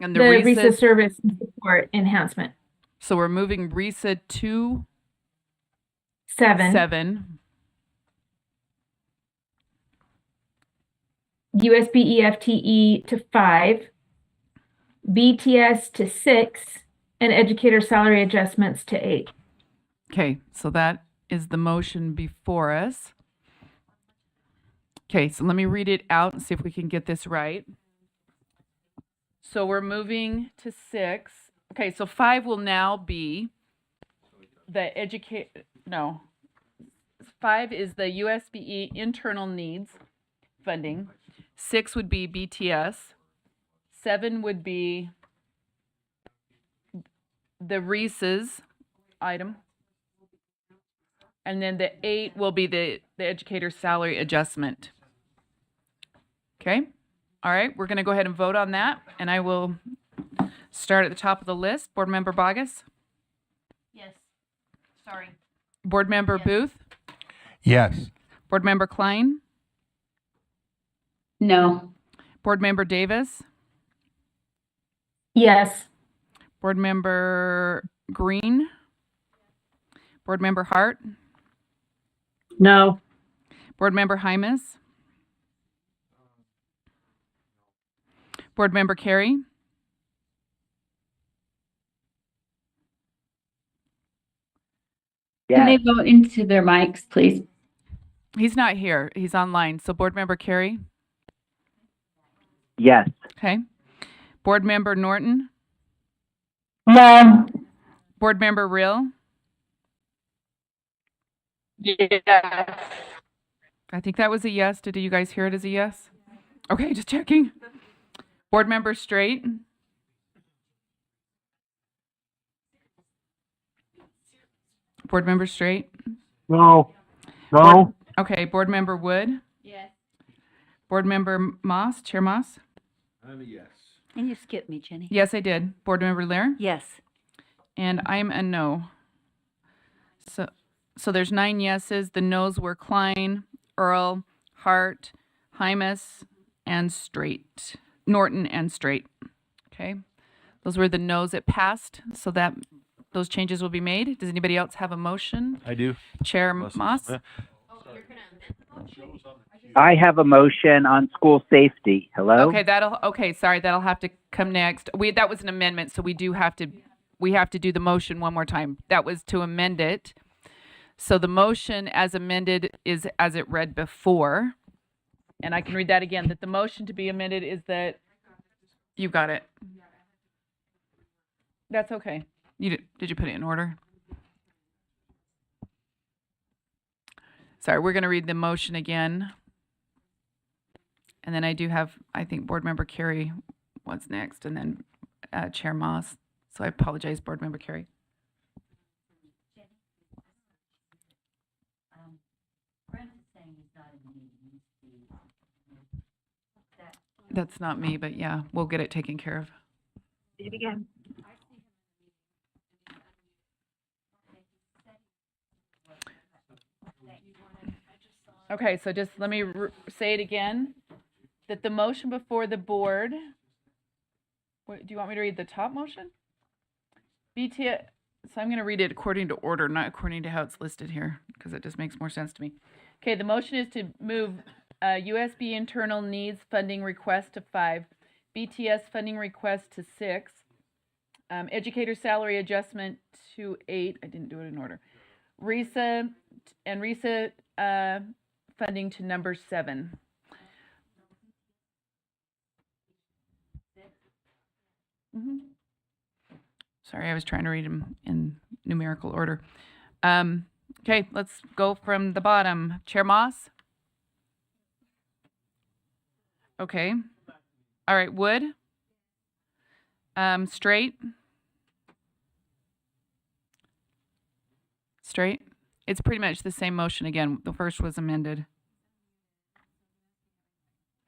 And The RISA service and support enhancement. So we're moving RISA to 7. USB FTE to 5. BTS to 6. And educator salary adjustments to 8. Okay, so that is the motion before us. Okay, so let me read it out and see if we can get this right. So we're moving to 6. Okay, so 5 will now be the 5 is the USBE internal needs funding. 6 would be BTS. 7 would be the RISA's item. And then the 8 will be the educator salary adjustment. Okay? All right, we're going to go ahead and vote on that, and I will start at the top of the list. Board Member Bogus? Yes. Sorry. Board Member Booth? Yes. Board Member Klein? No. Board Member Davis? Yes. Board Member Green? Board Member Hart? No. Board Member Hymas? Board Member Carey? Can they vote into their mics, please? He's not here. He's online. So Board Member Carey? Yes. Okay. Board Member Norton? No. Board Member Rill? Yes. I think that was a yes. Did you guys hear it as a yes? Okay, just checking. Board Member Straight? Board Member Straight? No. No. Okay, Board Member Wood? Yes. Board Member Moss, Chair Moss? I'm a yes. And you skipped me, Jenny. Yes, I did. Board Member Lear? Yes. And I'm a no. So there's 9 yeses. The noes were Klein, Earl, Hart, Hymas, and Straight. Norton and Straight. Okay. Those were the noes. It passed, so that those changes will be made. Does anybody else have a motion? I do. Chair Moss? I have a motion on school safety. Hello? Okay, sorry, that'll have to come next. That was an amendment, so we have to do the motion one more time. That was to amend it. So the motion as amended is as it read before. And I can read that again, that the motion to be amended is that You got it. That's okay. Did you put it in order? Sorry, we're going to read the motion again. And then I do have, I think, Board Member Carey what's next, and then Chair Moss. So I apologize, Board Member Carey. That's not me, but yeah, we'll get it taken care of. Do it again. Okay, so just let me say it again, that the motion before the board, do you want me to read the top motion? BTS, so I'm going to read it according to order, not according to how it's listed here, because it just makes more sense to me. Okay, the motion is to move USB internal needs funding request to 5, BTS funding request to 6, educator salary adjustment to 8, I didn't do it in order, RESA funding to number 7. Sorry, I was trying to read them in numerical order. Okay, let's go from the bottom. Chair Moss? Okay. All right, Wood? Straight? Straight? It's pretty much the same motion again. The first was amended.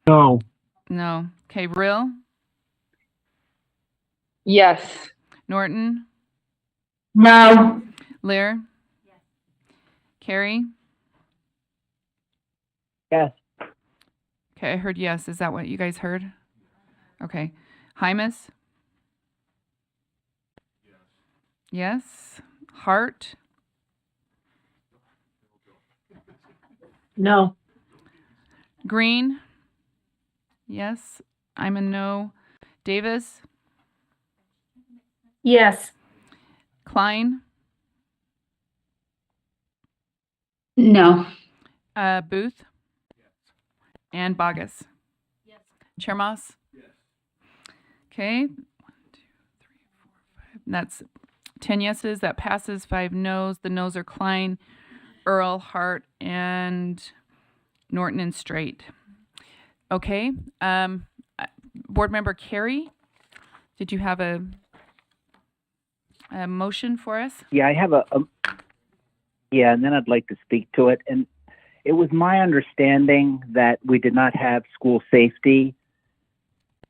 No. No. Okay, Rill? Yes. Norton? No. Lear? Carrie? Yes. Okay, I heard yes. Is that what you guys heard? Okay. Hymas? Yes. Hart? No. Green? Yes. I'm a no. Davis? Yes. Klein? No. Booth? And Bogus? Yes. Chair Moss? Yes. Okay. 1, 2, 3, 4, 5. That's 10 yeses. That passes. 5 noes. The noes are Klein, Earl, Hart, and Norton and Straight. Okay. Board Member Carey, did you have a motion for us? Yeah, I have yeah, and then I'd like to speak to it. And it was my understanding that we did not have school safety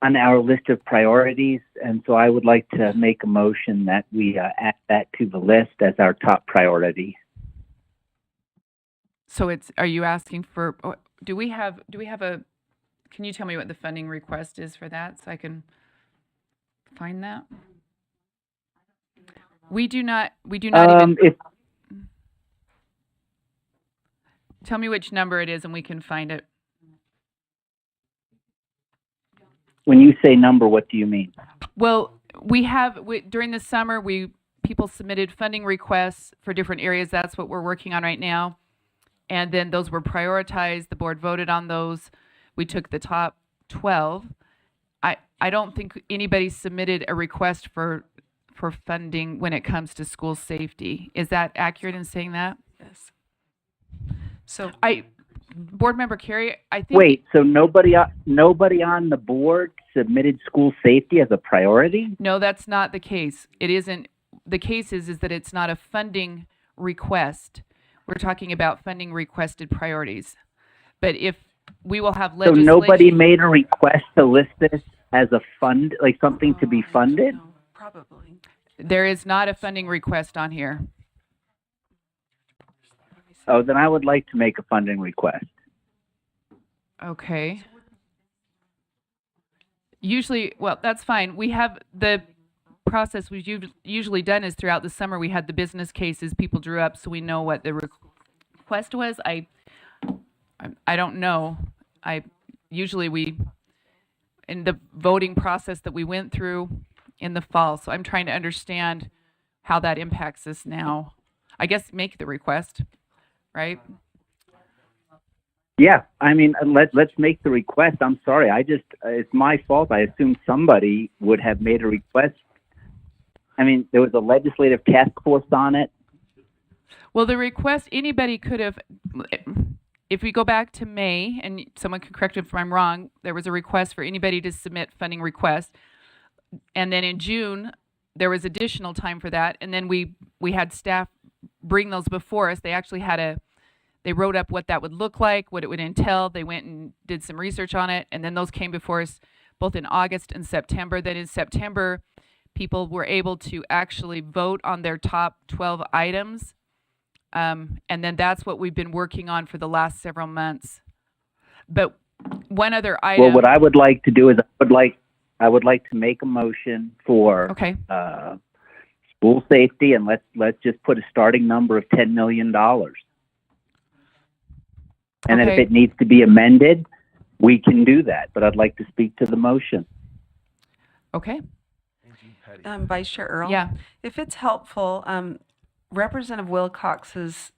on our list of priorities, and so I would like to make a motion that we add that to the list as our top priority. So are you asking for, do we have can you tell me what the funding request is for that so I can find that? We do not even, tell me which number it is and we can find it. When you say number, what do you mean? Well, during the summer, people submitted funding requests for different areas. That's what we're working on right now. And then those were prioritized. The board voted on those. We took the top 12. I don't think anybody submitted a request for funding when it comes to school safety. Is that accurate in saying that? Yes. So Board Member Carey, I think. Wait, so nobody on the board submitted school safety as a priority? No, that's not the case. It isn't. The case is that it's not a funding request. We're talking about funding requested priorities. But if we will have So legislation. nobody made a request to list this as a fund, like something to be funded? Probably. There is not a funding request on here. Oh, then I would like to make a funding request. Okay. Usually, well, that's fine. We have the process we've usually done is throughout the summer we had the business cases people drew up so we know what the request was. I don't know. Usually in the voting process that we went through in the fall, so I'm trying to understand how that impacts us now. I guess make the request, right? Yeah, I mean, let's make the request. I'm sorry. It's my fault. I assumed somebody would have made a request. I mean, there was a legislative task force on it. Well, the request, anybody could have, if we go back to May, and someone can correct me if I'm wrong, there was a request for anybody to submit funding requests. And then in June, there was additional time for that. And then we had staff bring those before us. They actually they wrote up what that would look like, what it would entail. They went and did some research on it. And then those came before us both in August and September. Then in September, people were able to actually vote on their top 12 items. And then that's what we've been working on for the last several months. But one other item. Well, what I would like to do is I would like to make a motion for school safety, and let's just put a starting number of $10 million. And then if it needs to be amended, we can do that. But I'd like to speak to the motion. Okay. Vice Chair Earl? Yeah. If it's helpful, Representative Wilcox's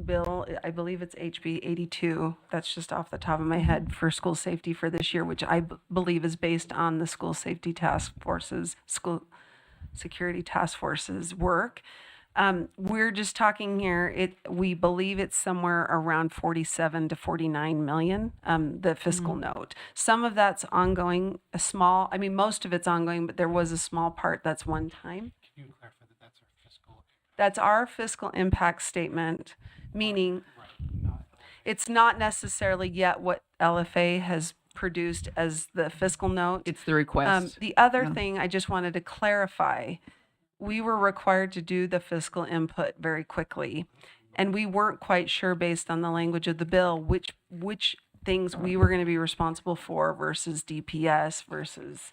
bill, I believe it's HB 82, that's just off the top of my head, for school safety for this year, which I believe is based on the school security task force's work. We're just talking here, we believe it's somewhere around 47 to 49 million, the fiscal note. Some of that's ongoing, most of it's ongoing, but there was a small part that's one time. Can you clarify that that's our fiscal? That's our fiscal impact statement, meaning it's not necessarily yet what LFA has produced as the fiscal note. It's the request. The other thing I just wanted to clarify, we were required to do the fiscal input very quickly, and we weren't quite sure based on the language of the bill which things we were going to be responsible for versus DPS versus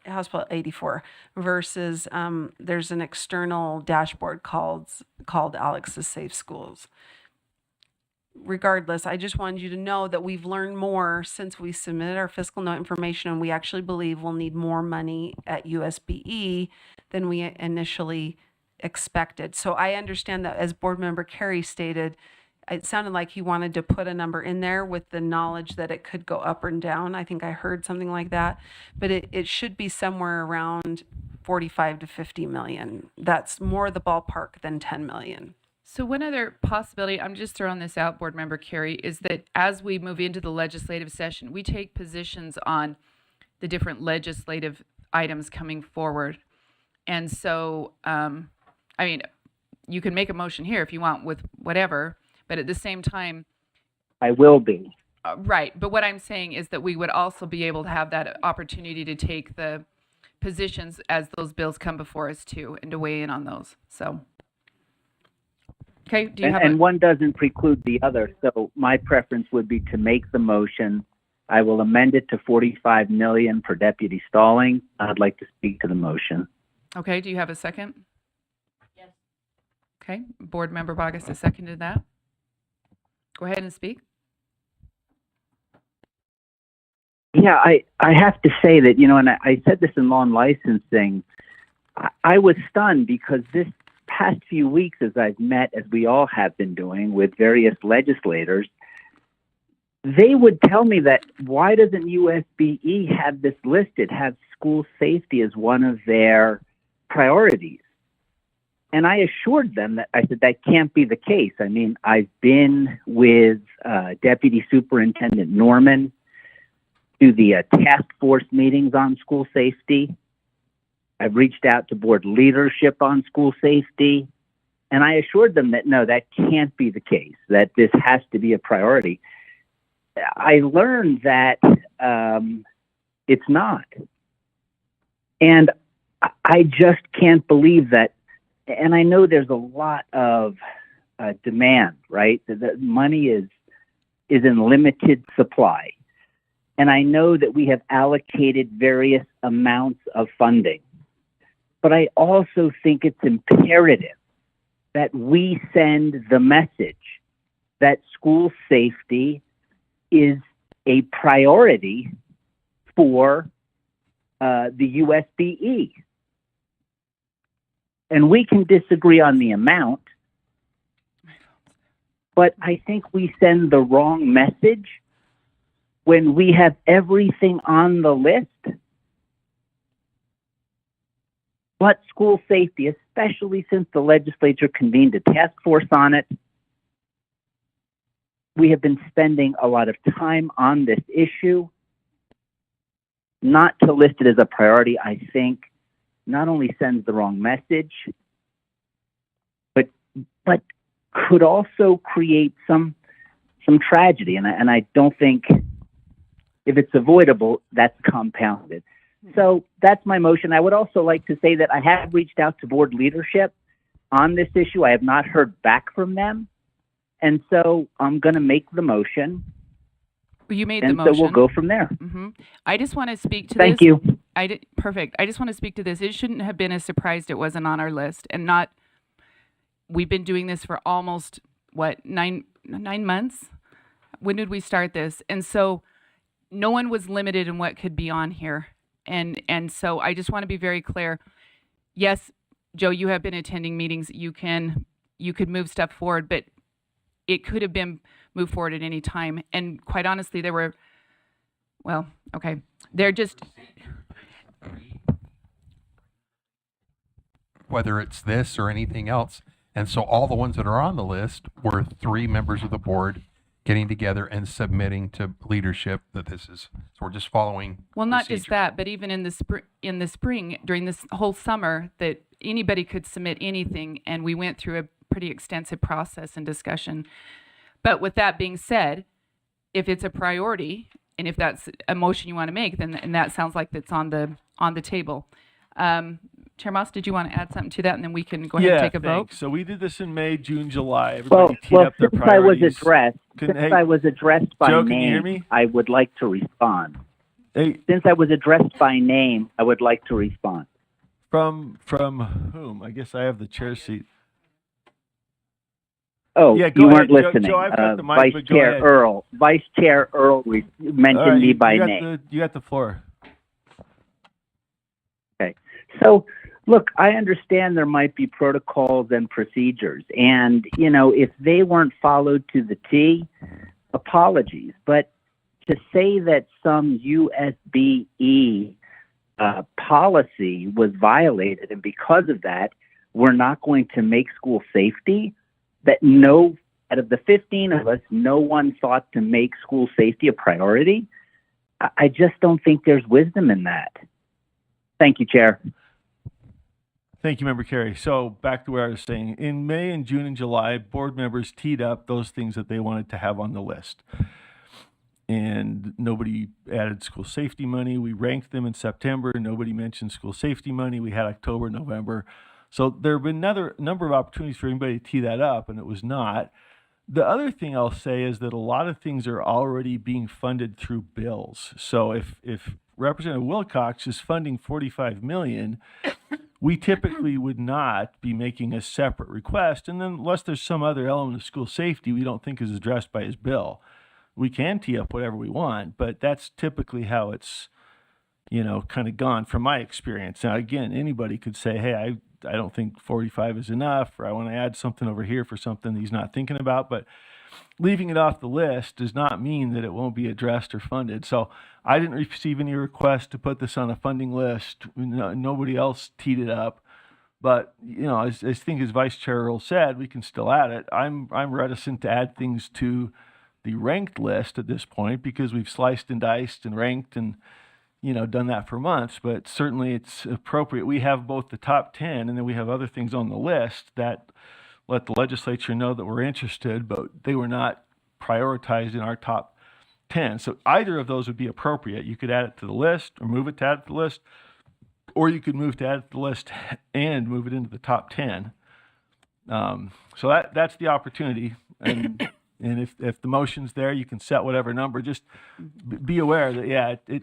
House Bill 84 versus there's an external dashboard called Alex's Safe Schools. Regardless, I just wanted you to know that we've learned more since we submitted our fiscal note information, and we actually believe we'll need more money at USBE than we initially expected. So I understand that, as Board Member Carey stated, it sounded like he wanted to put a number in there with the knowledge that it could go up and down. I think I heard something like that, but it should be somewhere around 45 to 50 million. That's more the ballpark than 10 million. So one other possibility, I'm just throwing this out, Board Member Carey, is that as we move into the legislative session, we take positions on the different legislative items coming forward. And so, you can make a motion here if you want with whatever, but at the same time. I will be. Right. But what I'm saying is that we would also be able to have that opportunity to take the positions as those bills come before us too, and to weigh in on those. So. Okay, do you have and one doesn't preclude the other, so my preference would be to make the motion. I will amend it to 45 million for Deputy Stalling. I'd like to speak to the motion. Okay, do you have a second? Yes. Okay, Board Member Bogus has seconded that. Go ahead and speak. Yeah, I have to say that, and I said this in law and licensing, I was stunned because this past few weeks, as I've met, as we all have been doing with various legislators, they would tell me that why doesn't USBE have this listed, have school safety as one of their priorities? And I assured them that I said that can't be the case. I mean, I've been with Deputy Superintendent Norman to the task force meetings on school safety. I've reached out to board leadership on school safety, and I assured them that no, that can't be the case, that this has to be a priority. I learned that it's not. And I just can't believe that. And I know there's a lot of demand, right? The money is in limited supply. And I know that we have allocated various amounts of funding. But I also think it's imperative that we send the message that school safety is a priority for the USBE. And we can disagree on the amount, but I think we send the wrong message when we have everything on the list but school safety, especially since the legislature convened a task force on it. We have been spending a lot of time on this issue. Not to list it as a priority, I think, not only sends the wrong message, but could also create some tragedy. And I don't think, if it's avoidable, that's compounded. So that's my motion. I would also like to say that I have reached out to board leadership on this issue. I have not heard back from them. And so I'm going to make the motion. You made the motion. And so we'll go from there. I just want to speak to Thank this. you. Perfect. I just want to speak to this. It shouldn't have been a surprise it wasn't on our list, and not. We've been doing this for almost nine months. When did we start this? And so, no one was limited in what could be on here, and so I just want to be very clear. Yes, Joe, you have been attending meetings. You could move stuff forward, but it could have been moved forward at any time. And quite honestly, they're just. Whether it's this or anything else. And so all the ones that are on the list were 3 members of the board getting together and submitting to leadership that this is, so we're just following. Well, not procedure. just that, but even in the spring, during this whole summer, that anybody could submit anything, and we went through a pretty extensive process and discussion. But with that being said, if it's a priority, and if that's a motion you want to make, then and that sounds like that's on the table. Chair Moss, did you want to add something to that, and then we can go ahead and take a vote? So we did this in May, June, July. Well, Everybody teed up their since priorities. I was addressed by Joe, can you hear name, me? I would like to respond. Hey. Since I was addressed by name, I would like to respond. From whom? I guess I have the chair seat. Oh, Yeah, you go weren't ahead, Joe. listening. Joe, I've got the mic, Vice but go Chair ahead. Earl. Vice Chair Earl mentioned All right, me by you got name. You got the floor. Okay. So, look, I understand there might be protocols and procedures. And, if they weren't followed to the T, apologies. But to say that some USDB policy was violated, and because of that, we're not going to make school safety, that out of the 15 of us, no one thought to make school safety a priority, I just don't think there's wisdom in that. Thank you, Chair. Thank you, Member Carey. So back to where I was saying, in May and June and July, board members teed up those things that they wanted to have on the list. And nobody added school safety money. We ranked them in September. Nobody mentioned school safety money. We had October, November. So there have been another number of opportunities for anybody to tee that up, and it was not. The other thing I'll say is that a lot of things are already being funded through bills. So if Representative Wilcox is funding $45 million, we typically would not be making a separate request. And then unless there's some other element of school safety we don't think is addressed by his bill, we can tee up whatever we want, but that's typically how it's, kind of gone from my experience. Now, again, anybody could say, hey, I don't think 45 is enough, or I want to add something over here for something he's not thinking about. But leaving it off the list does not mean that it won't be addressed or funded. So I didn't receive any requests to put this on a funding list. Nobody else teed it up. But, I think as Vice Chair Earl said, we can still add it. I'm reticent to add things to the ranked list at this point because we've sliced and diced and ranked and done that for months, but certainly it's appropriate. We have both the top 10 and then we have other things on the list that let the legislature know that we're interested, but they were not prioritized in our top 10. So either of those would be appropriate. You could add it to the list or move it to add it to the list, or you could move to add it to the list and move it into the top 10. So that's the opportunity. And if the motion's there, you can set whatever number. Just be aware that,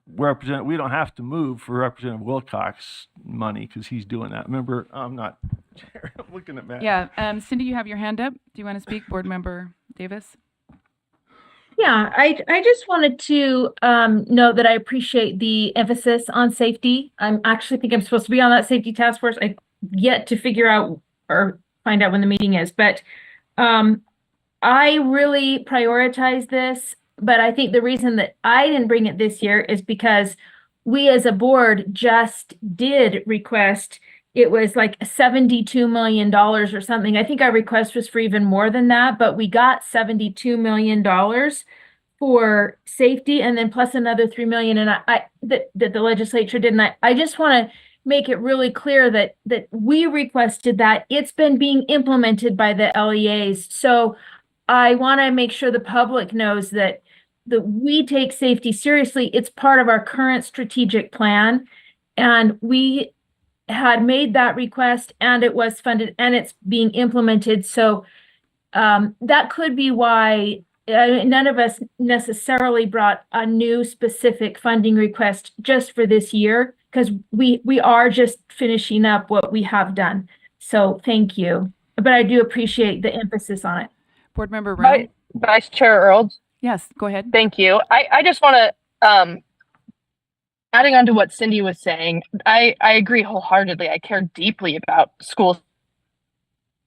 we don't have to move for Representative Wilcox money because he's doing that. Remember, I'm not I'm looking at Matt. Yeah, Cindy, you have your hand up. Do you want to speak, Board Member Davis? Yeah, I just wanted to note that I appreciate the emphasis on safety. I actually think I'm supposed to be on that safety task force. I yet to figure out or find out when the meeting is, but I really prioritize this, but I think the reason that I didn't bring it this year is because we as a board just did request, it was like $72 million or something. I think our request was for even more than that, but we got $72 million for safety and then plus another 3 million and that the legislature did. And I just want to make it really clear that we requested that. It's been being implemented by the LEAs. So I want to make sure the public knows that we take safety seriously. It's part of our current strategic plan. And we had made that request and it was funded and it's being implemented. So that could be why none of us necessarily brought a new specific funding request just for this year, because we are just finishing up what we have done. So thank you. But I do appreciate the emphasis on it. Board Member Brown? Vice Chair Earl. Yes, go ahead. Thank you. I just want to, adding on to what Cindy was saying, I agree wholeheartedly. I care deeply about schools.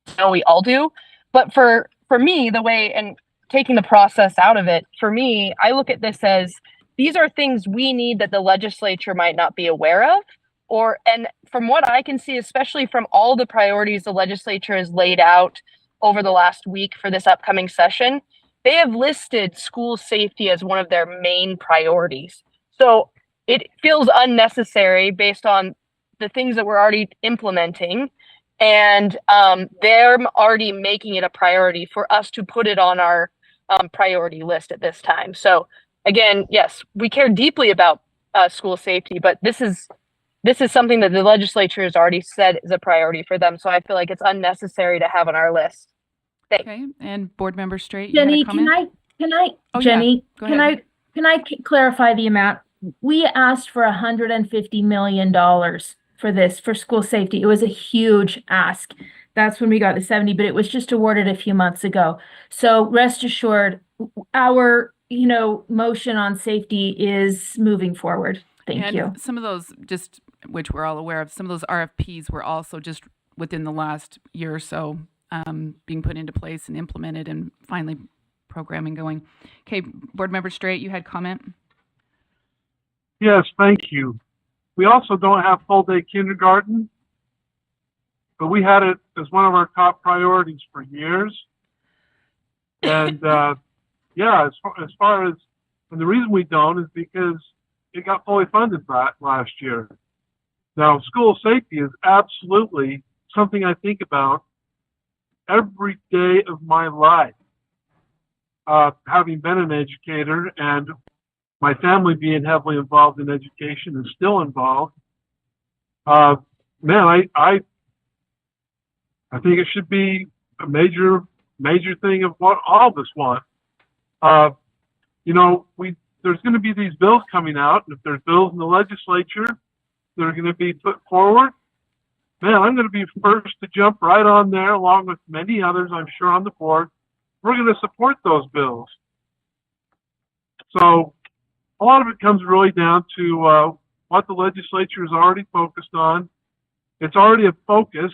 I know we all do. But for me, the way, and taking the process out of it, for me, I look at this as these are things we need that the legislature might not be aware of. And from what I can see, especially from all the priorities the legislature has laid out over the last week for this upcoming session, they have listed school safety as one of their main priorities. So it feels unnecessary based on the things that we're already implementing, and they're already making it a priority for us to put it on our priority list at this time. So again, yes, we care deeply about school safety, but this is something that the legislature has already said is a priority for them. So I feel like it's unnecessary to have on our list. Thanks. Okay, and Board Member Straight, you had a Jenny, comment? Oh, Jenny, go can ahead. I clarify the amount? We asked for $150 million for this, for school safety. It was a huge ask. That's when we got the 70, but it was just awarded a few months ago. So rest assured, our, motion on safety is moving forward. Thank And you. some of those, just which we're all aware of, some of those RFPs were also just within the last year or so being put into place and implemented and finally programming going. Okay, Board Member Straight, you had comment? Yes, thank you. We also don't have full-day kindergarten, but we had it as one of our top priorities for years. And yeah, as far as, and the reason we don't is because it got fully funded last year. Now, school safety is absolutely something I think about every day of my life. Having been an educator and my family being heavily involved in education and still involved, man, I think it should be a major thing of what all of us want. There's going to be these bills coming out, and if there's bills in the legislature that are going to be put forward, man, I'm going to be first to jump right on there, along with many others, I'm sure, on the board. We're going to support those bills. So a lot of it comes really down to what the legislature is already focused on. It's already a focus.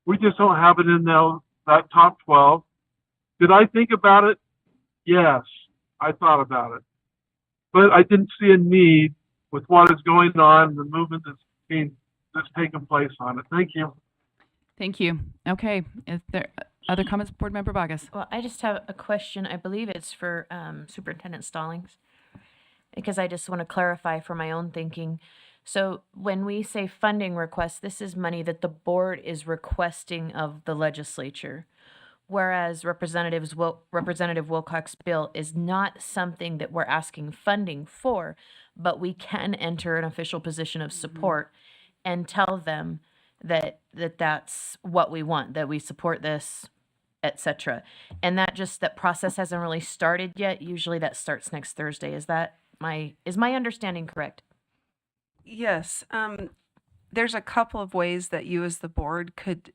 We just don't have it in that top 12. Did I think about it? Yes, I thought about it. But I didn't see a need with what is going on, the movement that's taking place on it. Thank you. Thank you. Okay, is there other comments, Board Member Bogus? Well, I just have a question. I believe it's for Superintendent Stallings, because I just want to clarify for my own thinking. So when we say funding request, this is money that the board is requesting of the legislature, whereas Representative Wilcox's bill is not something that we're asking funding for, but we can enter an official position of support and tell them that's what we want, that we support this, etc. And that process hasn't really started yet. Usually that starts next Thursday. Is my understanding correct? Yes. There's a couple of ways that you as the board could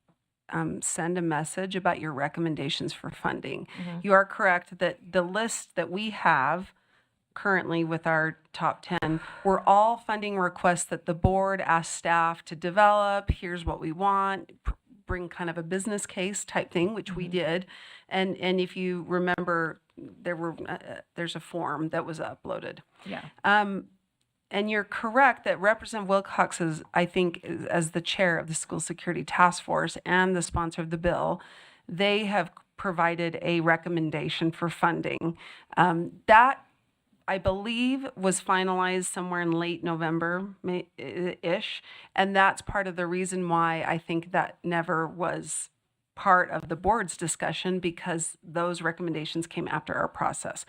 send a message about your recommendations for funding. You are correct that the list that we have currently with our top 10 were all funding requests that the board asked staff to develop. Here's what we want. bring kind of a business case type thing, which we did. And if you remember, there's a form that was uploaded. Yeah. And you're correct that Representative Wilcox is, I think, as the chair of the School Security Task Force and the sponsor of the bill, they have provided a recommendation for funding. That, I believe, was finalized somewhere in late November-ish, and that's part of the reason why I think that never was part of the board's discussion, because those recommendations came after our process.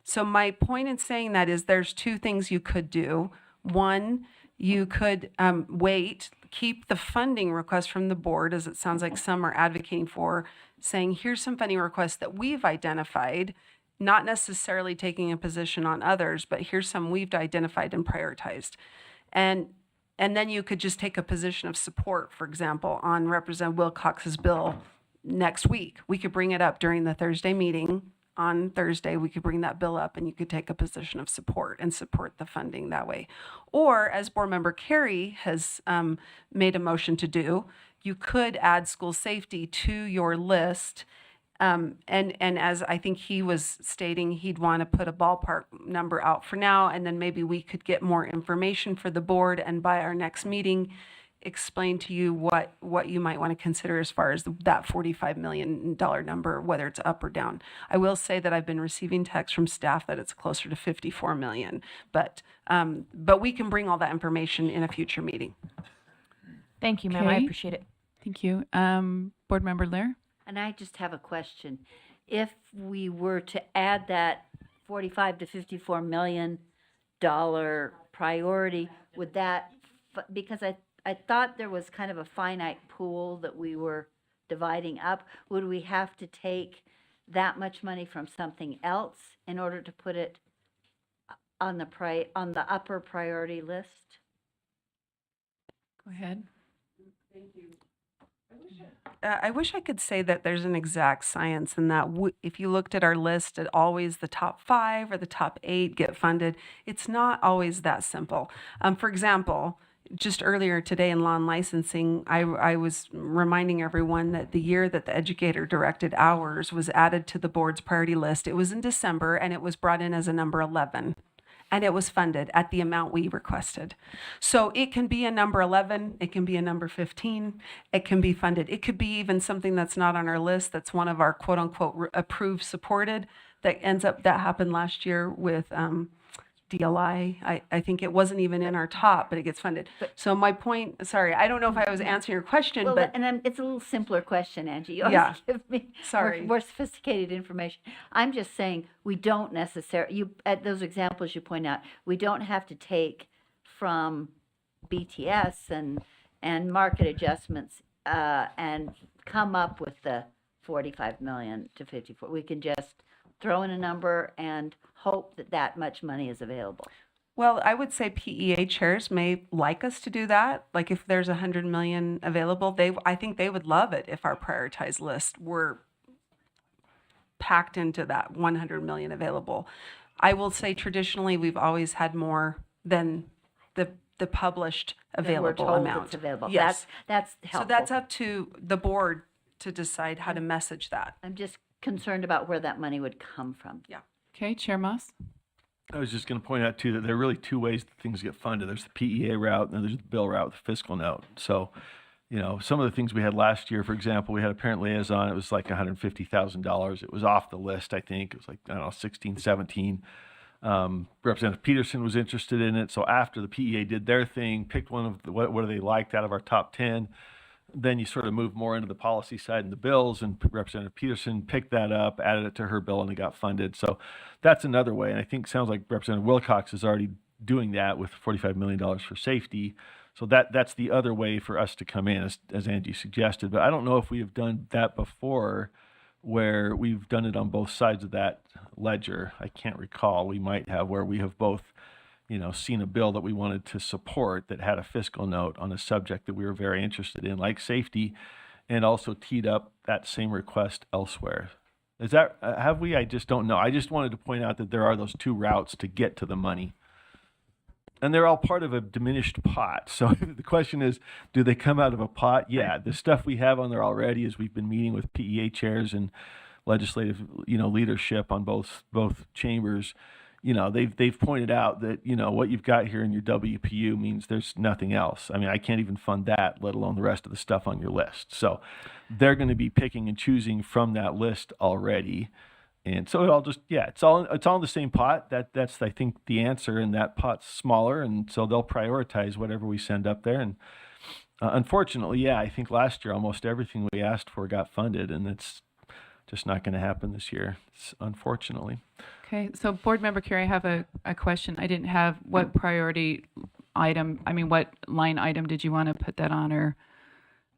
So my point in saying that is there's two things you could do. One, you could wait, keep the funding request from the board, as it sounds like some are advocating for, saying, here's some funding requests that we've identified, not necessarily taking a position on others, but here's some we've identified and prioritized. And then you could just take a position of support, for example, on Representative Wilcox's bill next week. We could bring it up during the Thursday meeting. On Thursday, we could bring that bill up and you could take a position of support and support the funding that way. Or, as Board Member Carey has made a motion to do, you could add school safety to your list. And as I think he was stating, he'd want to put a ballpark number out for now, and then maybe we could get more information for the board, and by our next meeting, explain to you what you might want to consider as far as that $45 million number, whether it's up or down. I will say that I've been receiving texts from staff that it's closer to 54 million, but we can bring all that information in a future meeting. Thank you, ma'am. I Okay. appreciate it. Thank you. Board Member Lair? And I just have a question. If we were to add that $45 to $54 million priority, would that, because I thought there was kind of a finite pool that we were dividing up, would we have to take that much money from something else in order to put it on the upper priority list? Go ahead. Thank you. I wish I could say that there's an exact science in that. If you looked at our list, it always the top 5 or the top 8 get funded. It's not always that simple. For example, just earlier today in law and licensing, I was reminding everyone that the year that the educator directed hours was added to the board's priority list, it was in December, and it was brought in as a number 11. And it was funded at the amount we requested. So it can be a number 11, it can be a number 15, it can be funded. It could be even something that's not on our list, that's one of our quote unquote approved supported, that happened last year with DLI. I think it wasn't even in our top, but it gets funded. So my point, sorry, I don't know if I was answering your question, Well, but it's a little simpler question, Angie. You always Yeah. give me Sorry. more sophisticated information. I'm just saying we don't necessarily, at those examples you point out, we don't have to take from BTS and market adjustments and come up with the 45 million to 54. We can just throw in a number and hope that that much money is available. Well, I would say PEA chairs may like us to do that. Like if there's 100 million available, I think they would love it if our prioritized list were packed into that 100 million available. I will say traditionally we've always had more than the published Then we're available told amount. it's available. Yes. That's So helpful. that's up to the board to decide how to message that. I'm just concerned about where that money would come from. Yeah. Okay, Chair Moss? I was just going to point out too that there are really two ways that things get funded. There's the PEA route and then there's the bill route with the fiscal note. So, you know, some of the things we had last year, for example, we had a parent liaison. It was like $150,000. It was off the list, I think. It was like, I don't know, 16, 17. Representative Peterson was interested in it. So after the PEA did their thing, picked one of the, what do they liked out of our top 10, then you sort of move more into the policy side and the bills, and Representative Peterson picked that up, added it to her bill, and it got funded. So that's another way. And I think sounds like Representative Wilcox is already doing that with $45 million for safety. So that's the other way for us to come in, as Angie suggested. But I don't know if we have done that before, where we've done it on both sides of that ledger. I can't recall. We might have, where we have both, you know, seen a bill that we wanted to support that had a fiscal note on a subject that we were very interested in, like safety, and also teed up that same request elsewhere. Is that, have we? I just don't know. I just wanted to point out that there are those two routes to get to the money. and they're all part of a diminished pot. So the question is, do they come out of a pot? Yeah, the stuff we have on there already is we've been meeting with PEA chairs and legislative, leadership on both chambers. They've pointed out that, what you've got here in your WPU means there's nothing else. I mean, I can't even fund that, let alone the rest of the stuff on your list. So they're going to be picking and choosing from that list already. And so it all just, it's all in the same pot. That's, I think, the answer, and that pot's smaller. And so they'll prioritize whatever we send up there. And unfortunately, I think last year almost everything we asked for got funded, and it's just not going to happen this year, unfortunately. Okay, so Board Member Carey, I have a question. I didn't have what priority item, what line item did you want to put that on, or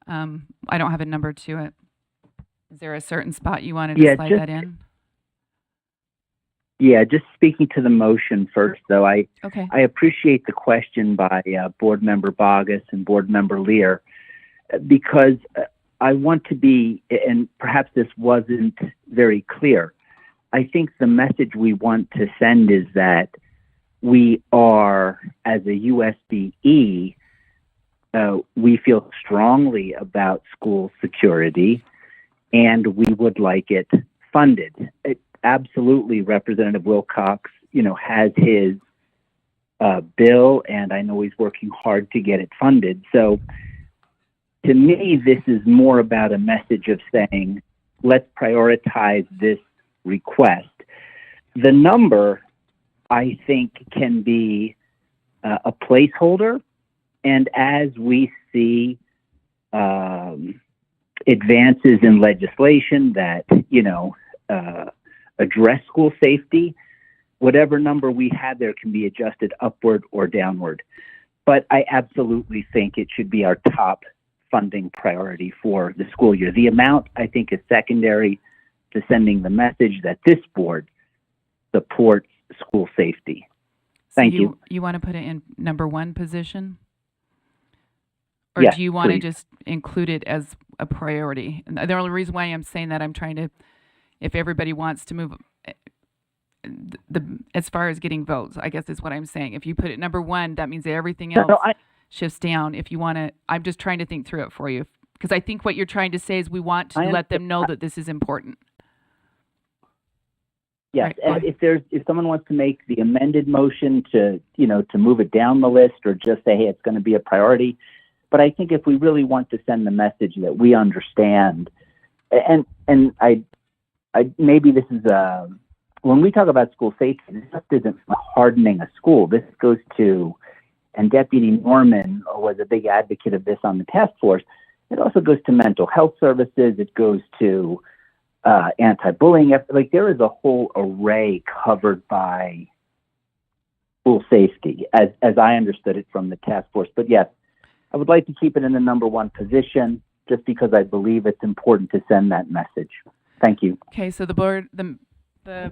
I don't have a number to it. Is there a certain spot you wanted to slide that in? Yeah, just speaking to the motion first, though, I appreciate the question by Board Member Bogus and Board Member Lear, because I want to be, and perhaps this wasn't very clear, I think the message we want to send is that we are, as a USDE, we feel strongly about school security, and we would like it funded. Absolutely, Representative Wilcox, has his bill, and I know he's working hard to get it funded. So to me, this is more about a message of saying, let's prioritize this request. The number, I think, can be a placeholder, and as we see advances in legislation that, address school safety, whatever number we have there can be adjusted upward or downward. But I absolutely think it should be our top funding priority for the school year. The amount, I think, is secondary to sending the message that this board supports school safety. Thank you. You want to put it in number one position? Or Yes, do you want to please. just include it as a priority? And the only reason why I'm saying that, I'm trying to, if everybody wants to move as far as getting votes, I guess is what I'm saying. If you put it number one, that means that everything else shifts down. If you want to, I'm just trying to think through it for you. Because I think what you're trying to say is we want to let them know that this is important. Yes, Right, and if someone wants to make the amended motion to move it down the list, or just say, hey, it's going to be a priority. But I think if we really want to send the message that we understand, and I maybe this is when we talk about school safety, this just isn't hardening a school. This goes to, and Deputy Norman was a big advocate of this on the task force. It also goes to mental health services. It goes to anti-bullying. Like, there is a whole array covered by school safety, as I understood it from the task force. But yes, I would like to keep it in the number one position, just because I believe it's important to send that message. Thank you. Okay, so the board, the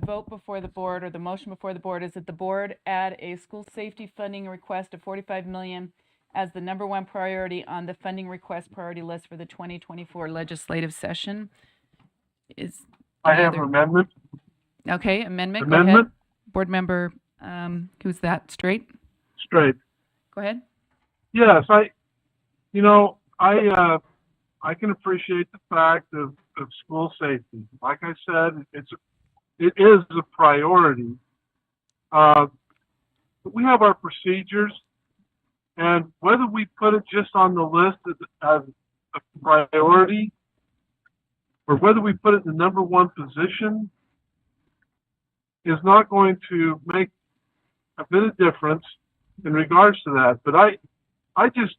vote before the board, or the motion before the board, is that the board add a school safety funding request of $45 million as the number one priority on the funding request priority list for the 2024 legislative session. I have an amendment. Okay, amendment. Go ahead. Amendment? Board member, who's that? Straight? Straight. Go ahead. Yes, I can appreciate the fact of school safety. Like I said, it is a priority. But we have our procedures, and whether we put it just on the list as a priority, or whether we put it in the number one position, is not going to make a bit of difference in regards to that. But I just,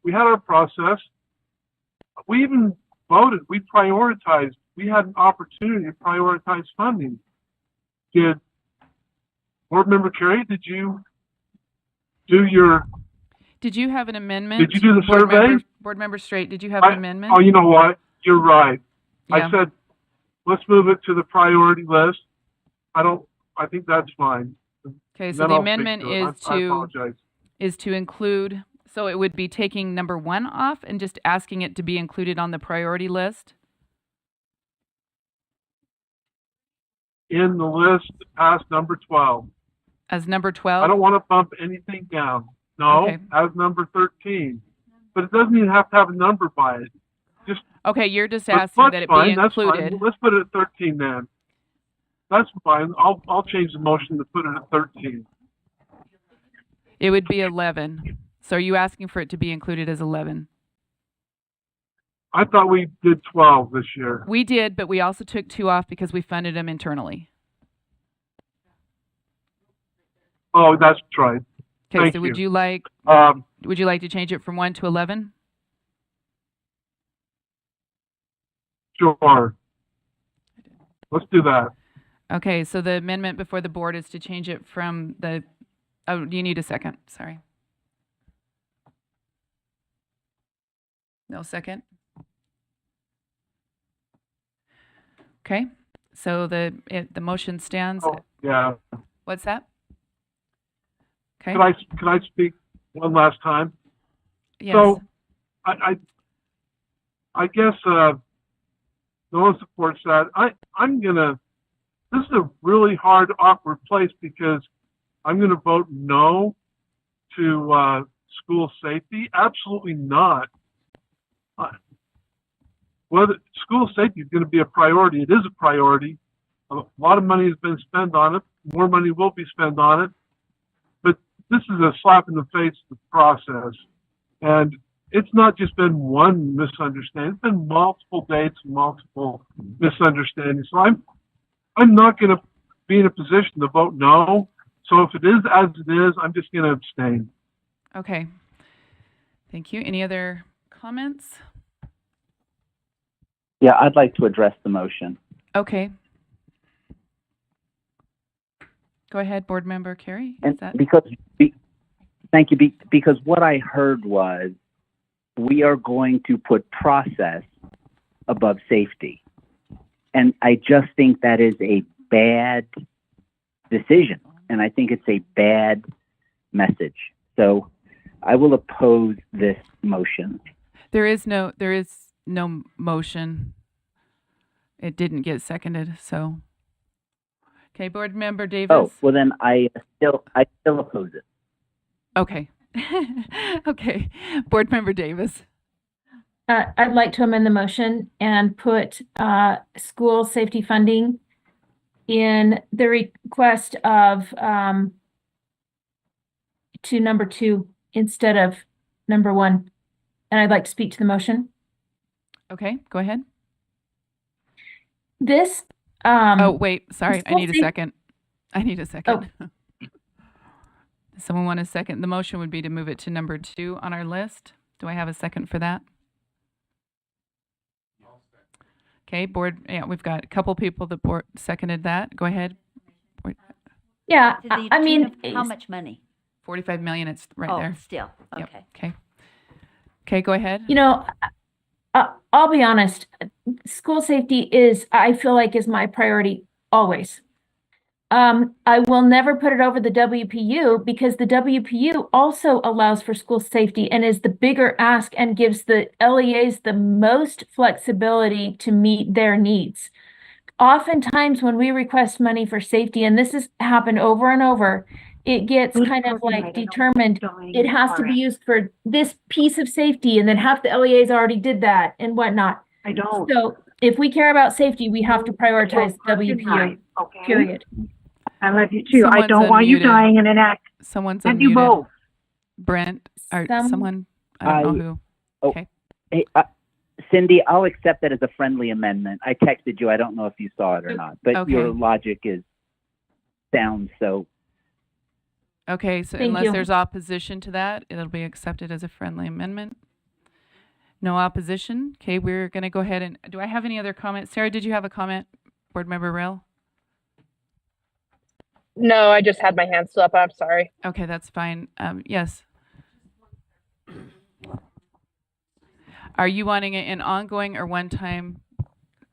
we had our process. We even voted. We prioritized. We had an opportunity to prioritize funding. Did Board Member Carey, did you have an amendment? Did you do the survey? Board member Straight, did you have an amendment? Oh, you know what? You're right. Yeah. I said, let's move it to the priority list. I think that's fine. Okay, so Then the I'll amendment speak to it. I apologize. is to include, so it would be taking number one off and just asking it to be included on the priority list? In the list past number 12. As number I 12? don't want to bump anything down. No, Okay. as number 13. But it doesn't even have to have a number by it. Just Okay, you're just that's asking that it be fine. That's fine. included. Let's put it at 13 then. That's fine. I'll change the motion to put it at 13. It would be 11. So are you asking for it to be included as 11? I thought we did 12 this year. We did, but we also took 2 off because we funded them internally. Oh, that's right. Okay, Thank so you. would you like to change it from 1 to 11? Sure. Let's do that. Okay, so the amendment before the board is to change it from the, oh, do you need a second? Sorry. No second? Okay, so the motion stands. Oh, yeah. What's that? Okay. Can I speak one last time? Yes. So, I guess no one supports that. I'm gonna. This is a really hard, awkward place because I'm gonna vote no to school safety. Absolutely not. Whether school safety is going to be a priority, it is a priority. A lot of money has been spent on it. More money will be spent on it. But this is a slap in the face of the process. And it's not just been one misunderstanding. It's been multiple dates, multiple misunderstandings. So I'm not going to be in a position to vote no. So if it is as it is, I'm just going to abstain. Okay. Thank you. Any other comments? Yeah, I'd like to address the motion. Okay. Go ahead, Board Member Carey. And thank you, because what I heard was we are going to put process above safety. And I just think that is a bad decision. And I think it's a bad message. So I will oppose this motion. There is no motion. It didn't get seconded, so. Okay, Board Member Davis. Oh, well then I still oppose it. Okay. Okay. Board Member Davis. I'd like to amend the motion and put school safety funding in the request of to number 2 instead of number 1. And I'd like to speak to the motion. Okay, go ahead. This oh, wait, sorry. I school need a safe- second. I need a second. Does someone want a second? The motion would be to move it to number 2 on our list. Do I have a second for that? Okay, board, yeah, we've got a couple people that seconded that. Go ahead. Yeah, To the I tune mean, of how much money? 45 million, it's right Oh, there. still, Yep, okay. okay. Okay, go ahead. you know, I'll be honest, school safety is, I feel like, is my priority always. I will never put it over the WPU because the WPU also allows for school safety and is the bigger ask and gives the LEAs the most flexibility to meet their needs. Oftentimes when we request money for safety, and this has happened over and over, it gets kind of like determined, it has to be used for this piece of safety, and then half the LEAs already did that and whatnot. I don't. So if we care about safety, we have to prioritize WPU, Okay. period. I love you too. I Someone's don't want you unmuted. dying in an accident. Someone's And you unmuted. both. Brent, or Some- someone, I don't know who. Oh, Okay. hey, Cindy, I'll accept that as a friendly amendment. I texted you. I don't know if you saw it or not, but Okay. your logic is sound. So Okay, so Thank unless you. there's opposition to that, it'll be accepted as a friendly amendment. No opposition. Okay, we're going to go ahead and, do I have any other comments? Sarah, did you have a comment? Board Member Rill? No, I just had my hand still up. I'm sorry. Okay, that's fine. Yes. Are you wanting it an ongoing or one-time,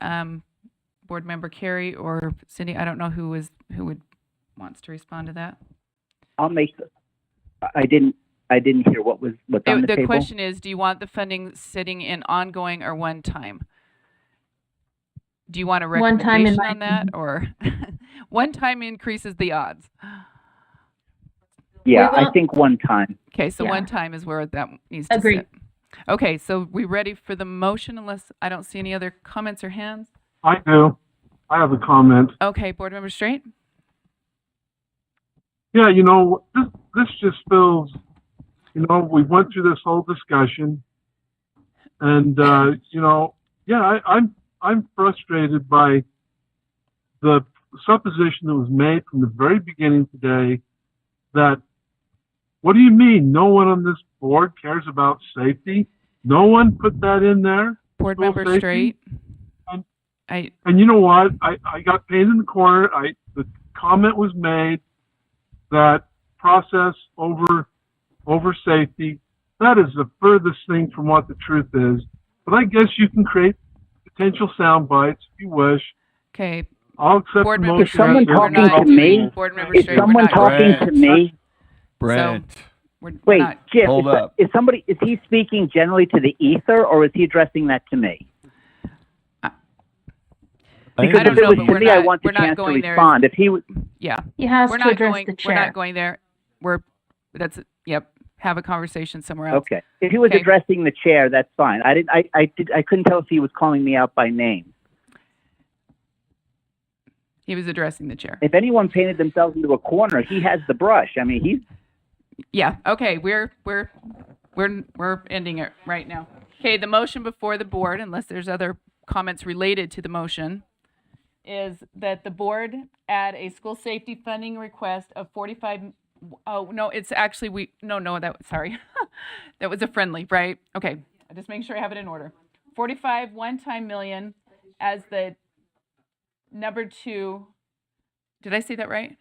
Board Member Carey or Cindy? I don't know who wants to respond to that. I'll make. I didn't hear what's on the The table. question is, do you want the funding sitting in ongoing or one time? Do you want a One time in recommendation my on that, or one time increases the odds? Yeah, We I won't- think one time. Okay, so Yeah. one time is where that needs to Agreed. sit. Okay, so we ready for the motion unless I don't see any other comments or hands? I do. I have a comment. Okay, Board Member Straight? Yeah, this just feels, we went through this whole discussion, and I'm frustrated by the supposition that was made from the very beginning today that, what do you mean no one on this board cares about safety? No one put that in there? Board School Member safety? Straight? And you know what? I got painted in the corner. The comment was made that process over safety. That is the furthest thing from what the truth is. But I guess you can create potential sound bites if you wish. Okay. I'll accept Board the Member motion. Is someone Straight, we're talking not to doing- me? Board Member Is Straight, we're someone not talking to me? Brent. We're Wait, not. Jim, Hold up. is he speaking generally to the ether, or is he addressing that to me? Because I don't if it know, was but to we're me, I not- want the we're not chance to going there. respond. If he was, Yeah. He has We're to not address going, the we're chair. not going there. Yep. Have a conversation somewhere else. okay, if he was Okay. addressing the chair, that's fine. I couldn't tell if he was calling me out by name. He was addressing the chair. If anyone painted themselves into a corner, he has the brush. I mean, he's Yeah, okay, we're ending it right now. Okay, the motion before the board, unless there's other comments related to the motion, is that the board add a school safety funding request of 45, oh, no, it's actually, sorry. That was a friendly, right? Okay, I just make sure I have it in order. 45 one-time million as the number 2, did I say that right?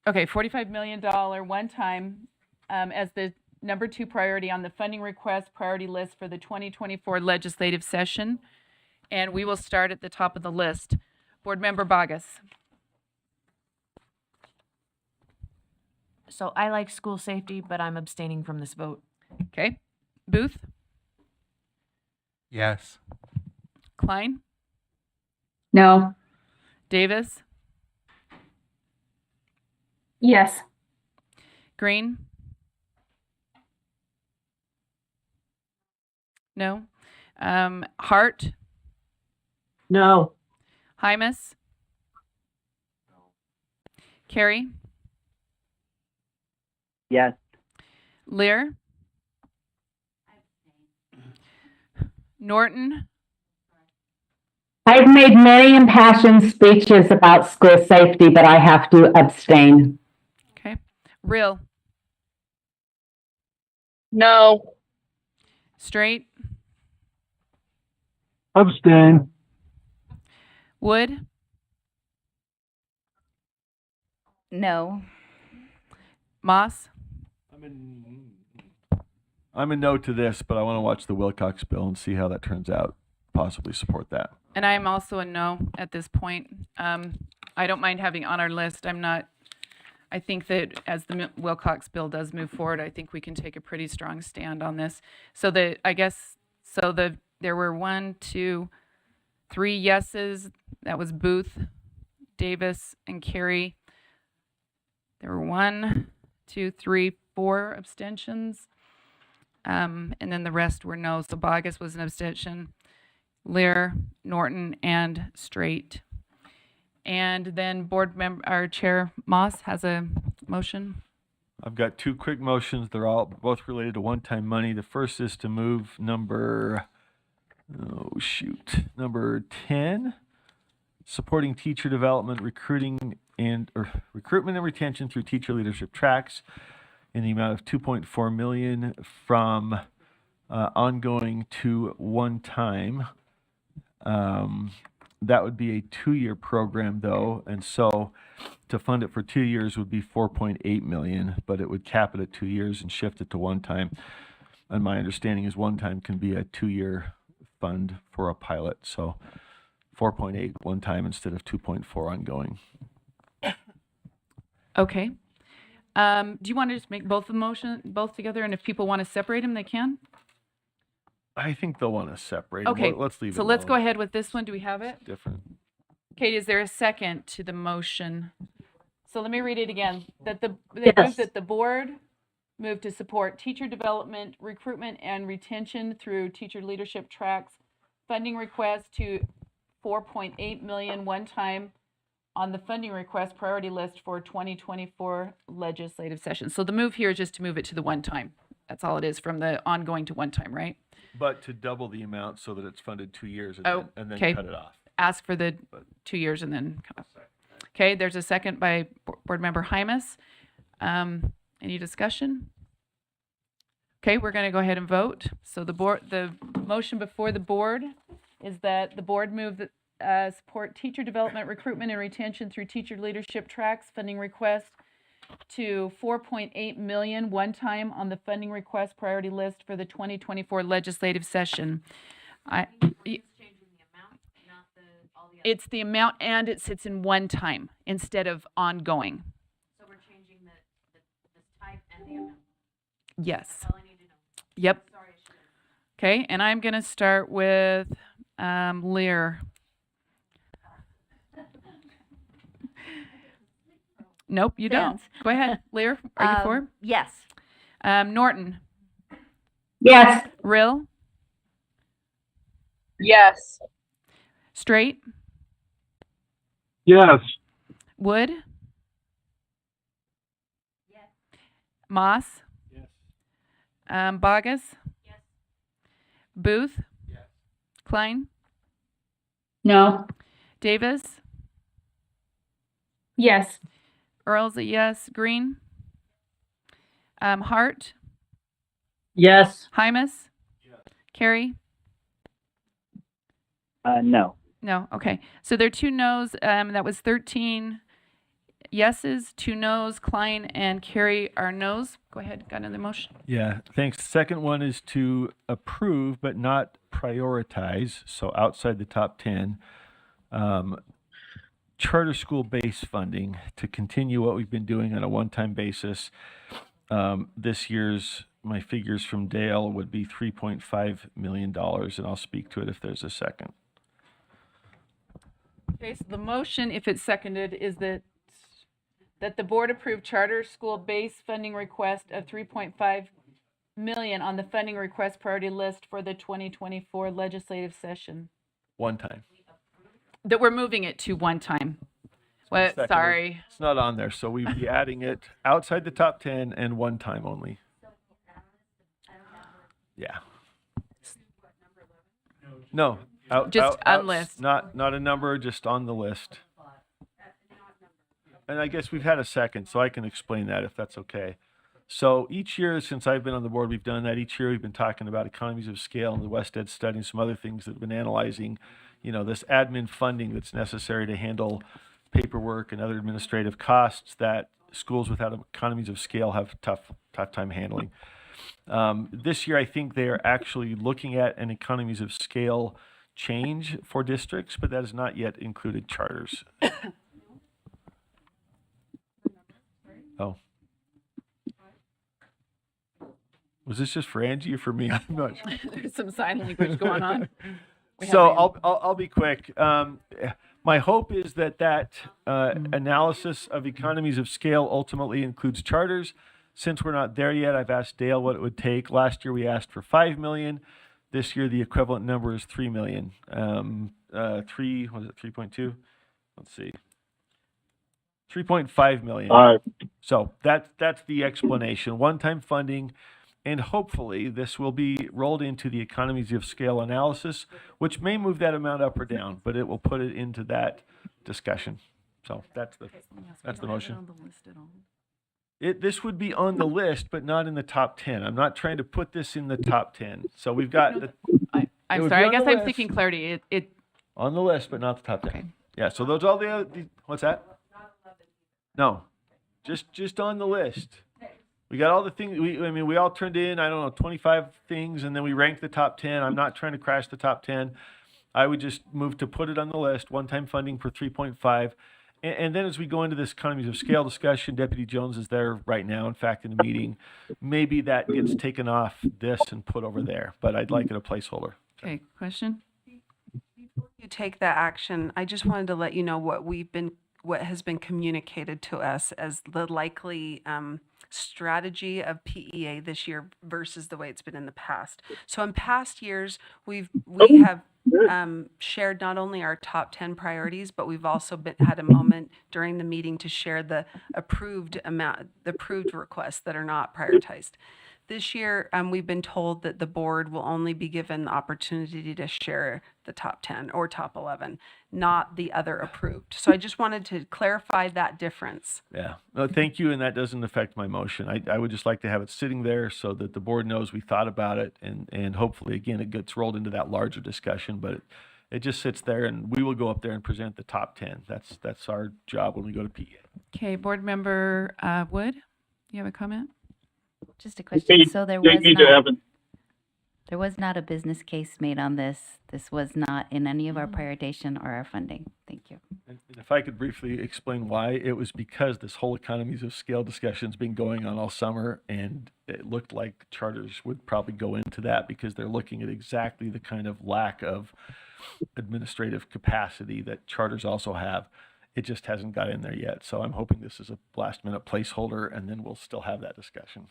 Okay, $45 million one-time as the number 2 priority on the funding request priority list for the 2024 legislative session. And we will start at the top of the list. Board Member Bogus. So I like school safety, but I'm abstaining from this vote. Okay. Booth? Yes. Klein? No. Davis? Yes. Green? No. Hart? No. Hymas? Carey? yes. Lear? Norton? I've made many impassioned speeches about school safety, but I have to abstain. Okay. Real? No. Straight? Abstain. Wood? No. Moss? I'm a no to this, but I want to watch the Wilcox bill and see how that turns out. Possibly support that. And I am also a no at this point. I don't mind having on our list. I think that as the Wilcox bill does move forward, I think we can take a pretty strong stand on this. There were 1, 2, 3 yeses. That was Booth, Davis, and Carey. There were 1, 2, 3, 4 abstentions. And then the rest were no. So Bogus was an abstention. Lear, Norton, and Straight. And then our Chair Moss has a motion. I've got 2 quick motions. They're all both related to one-time money. The first is to move number 10, supporting teacher development, recruitment and retention through teacher leadership tracks in the amount of $2.4 million from ongoing to one-time. That would be a 2-year program though, and so to fund it for 2 years would be $4.8 million, but it would cap it at 2 years and shift it to one-time. And my understanding is one-time can be a 2-year fund for a pilot, so 4.8 one-time instead of 2.4 ongoing. Okay. Do you want to just make both together, and if people want to separate them, they can? I think they'll want to separate them. Okay. Let's leave it So let's go alone. ahead with this one. Do we have it? Different. Okay, is there a second to the motion So let me read it again. They Yes. move that the board move to support teacher development, recruitment, and retention through teacher leadership tracks. Funding request to 4.8 million one time on the funding request priority list for 2024 legislative session. So the move here is just to move it to the one time. That's all it is, from the ongoing to one time, right? But to double the amount so that it's funded 2 years and, then okay. cut it off. Ask for the 2 years and then cut off. Okay, there's a second by Board Member Hymas. Any discussion? Okay, we're going to go ahead and vote. So the motion before the board is that the board move that support teacher development, recruitment, and retention through teacher leadership tracks funding request to 4.8 million one time on the funding request priority list for the 2024 legislative session. It's the amount, and it sits in one time instead of ongoing. So we're changing the type and the amount. Yes. That's all I need to know. Yep. Sorry, I should have. Okay, and I'm going to start with Lear. Nope, you don't. Go ahead, Lear. Are you for? Yes. Norton. Yes. Rill. Yes. Straight. Yes. Wood. Yes. Moss. Yes. Bogus. Yes. Booth. Yes. Klein. No. Davis. Yes. Earl's a yes. Green. Hart. Yes. Hymas. Yes. Carey. No. No. Okay. So there are 2 noes. That was 13 yeses, 2 noes. Klein and Carey are noes. Go ahead. Got another motion? Yeah, thanks. The second one is to approve but not prioritize, so outside the top 10, charter school base funding to continue what we've been doing on a one-time basis. This year's, my figures from Dale would be $3.5 million, and I'll speak to it if there's a second. Okay. So the motion, if it's seconded, is that the board approve charter school base funding request of 3.5 million on the funding request priority list for the 2024 legislative session. One time. That we're moving it to one time. What? Seconded. Sorry. It's not on there, so we'd be adding it outside the top 10 and one time only. Yeah. No. Just on list. Not a number, just on the list. And I guess we've had a second, so I can explain that if that's okay. So each year since I've been on the board, we've done that. Each year we've been talking about economies of scale and the West Ed study and some other things that have been analyzing, this admin funding that's necessary to handle paperwork and other administrative costs that schools without economies of scale have tough time handling. This year, I think they are actually looking at an economies of scale change for districts, but that has not yet included charters. Oh. Was this just for Angie or for me? I'm not sure. There's some sign language going on. So I'll be quick. My hope is that analysis of economies of scale ultimately includes charters. Since we're not there yet, I've asked Dale what it would take. Last year we asked for 5 million. This year the equivalent number is 3 million. 3.2? Let's see. 3.5 million. So that's the explanation. One-time funding, and hopefully this will be rolled into the economies of scale analysis, which may move that amount up or down, but it will put it into that discussion. So that's the motion. This would be on the list, but not in the top 10. I'm not trying to put this in the top 10. So we've got I'm sorry. I guess I'm seeking clarity. It on the list, but not the top 10. Okay. Yeah. So those all what's that? No, just on the list. We got all the things. We all turned in, 25 things, and then we ranked the top 10. I'm not trying to crash the top 10. I would just move to put it on the list. One-time funding for 3.5. And then as we go into this economies of scale discussion, Deputy Jones is there right now, in fact, in the meeting. Maybe that gets taken off this and put over there, but I'd like it a placeholder. Okay, question? Before you take that action, I just wanted to let you know what we've been what has been communicated to us as the likely strategy of PEA this year versus the way it's been in the past. So in past years, we have shared not only our top 10 priorities, but we've also had a moment during the meeting to share the approved requests that are not prioritized. This year, we've been told that the board will only be given the opportunity to share the top 10 or top 11, not the other approved. So I just wanted to clarify that difference. Yeah, no, thank you, and that doesn't affect my motion. I would just like to have it sitting there so that the board knows we thought about it, and hopefully, again, it gets rolled into that larger discussion, but it just sits there, and we will go up there and present the top 10. That's our job when we go to PEA. Okay, Board Member Wood, you have a comment? Just a question. So there was not a business case made on this. This was not in any of our prioritization or our funding. Thank you. And if I could briefly explain why, it was because this whole economies of scale discussion's been going on all summer, and it looked like charters would probably go into that because they're looking at exactly the kind of lack of administrative capacity that charters also have. It just hasn't got in there yet. So I'm hoping this is a last minute placeholder, and then we'll still have that discussion.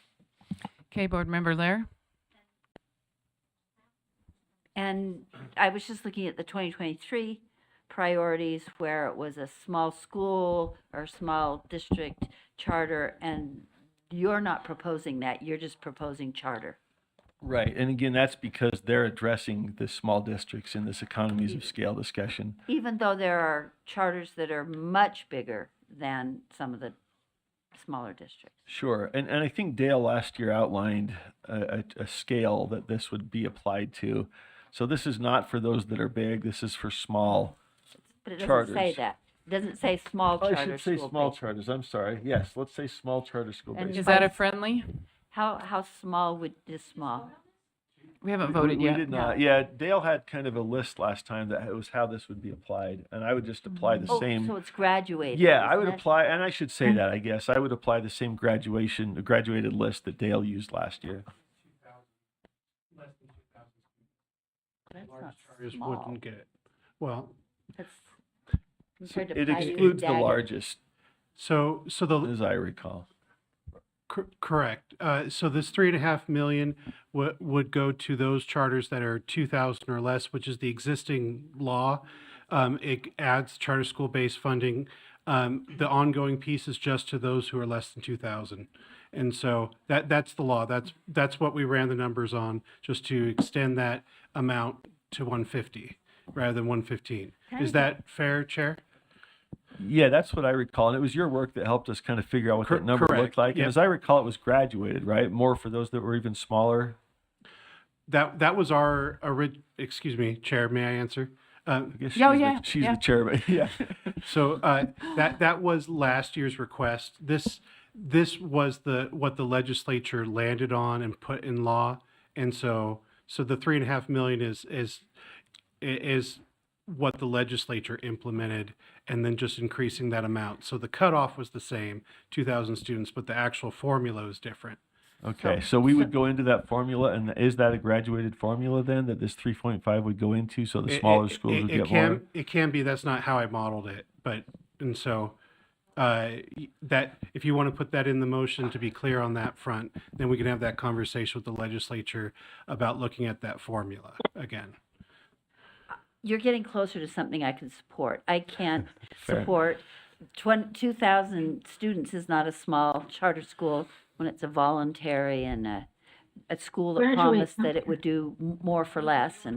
Okay, Board Member Lair. And I was just looking at the 2023 priorities where it was a small school or small district charter, and you're not proposing that. You're just proposing charter. Right. And again, that's because they're addressing the small districts in this economies of scale discussion. Even though there are charters that are much bigger than some of the smaller districts. Sure. And I think Dale last year outlined a scale that this would be applied to. So this is not for those that are big. This is for small But it doesn't charters. say that. It doesn't say small Oh, I charter should say school small based. charters. I'm sorry. Yes, let's say small charter school And based. Is that a friendly? How small is small? We haven't voted yet. We did not. Yeah, Dale had kind of a list last time that it was how this would be applied, and I would just apply the same. So it's graduated. Yeah, I would isn't it? apply, and I should say that, I guess. I would apply the same graduated list that Dale used last year. That's not Charters small. wouldn't get it. Well, That's compared to It Pioneer excludes the Dagger. largest, so the as I recall. Correct. So this 3.5 million would go to those charters that are 2,000 or less, which is the existing law. It adds charter school-based funding. The ongoing piece is just to those who are less than 2,000. And so that's the law. That's what we ran the numbers on, just to extend that amount to 150 rather than 115. Is that fair, Chair? Yeah, that's what I recall, and it was your work that helped us kind of figure out what that number correct, looked like. yep. And as I recall, it was graduated, right? More for those that were even smaller. That was our excuse me, Chair, may I answer? I guess she's yeah. the chair, but yeah. So that was last year's request. This was what the legislature landed on and put in law, and so the 3.5 million is what the legislature implemented, and then just increasing that amount. So the cutoff was the same, 2,000 students, but the actual formula is different. Okay, so we would go into that formula, and is that a graduated formula then that this 3.5 would go into, so the smaller schools would get more? It can be. That's not how I modeled it, and so that if you want to put that in the motion to be clear on that front, then we can have that conversation with the legislature about looking at that formula again. You're getting closer to something I can support. I can't Fair. support 2,000 students is not a small charter school when it's a voluntary and a school that Graduate. promised that it would do more for less.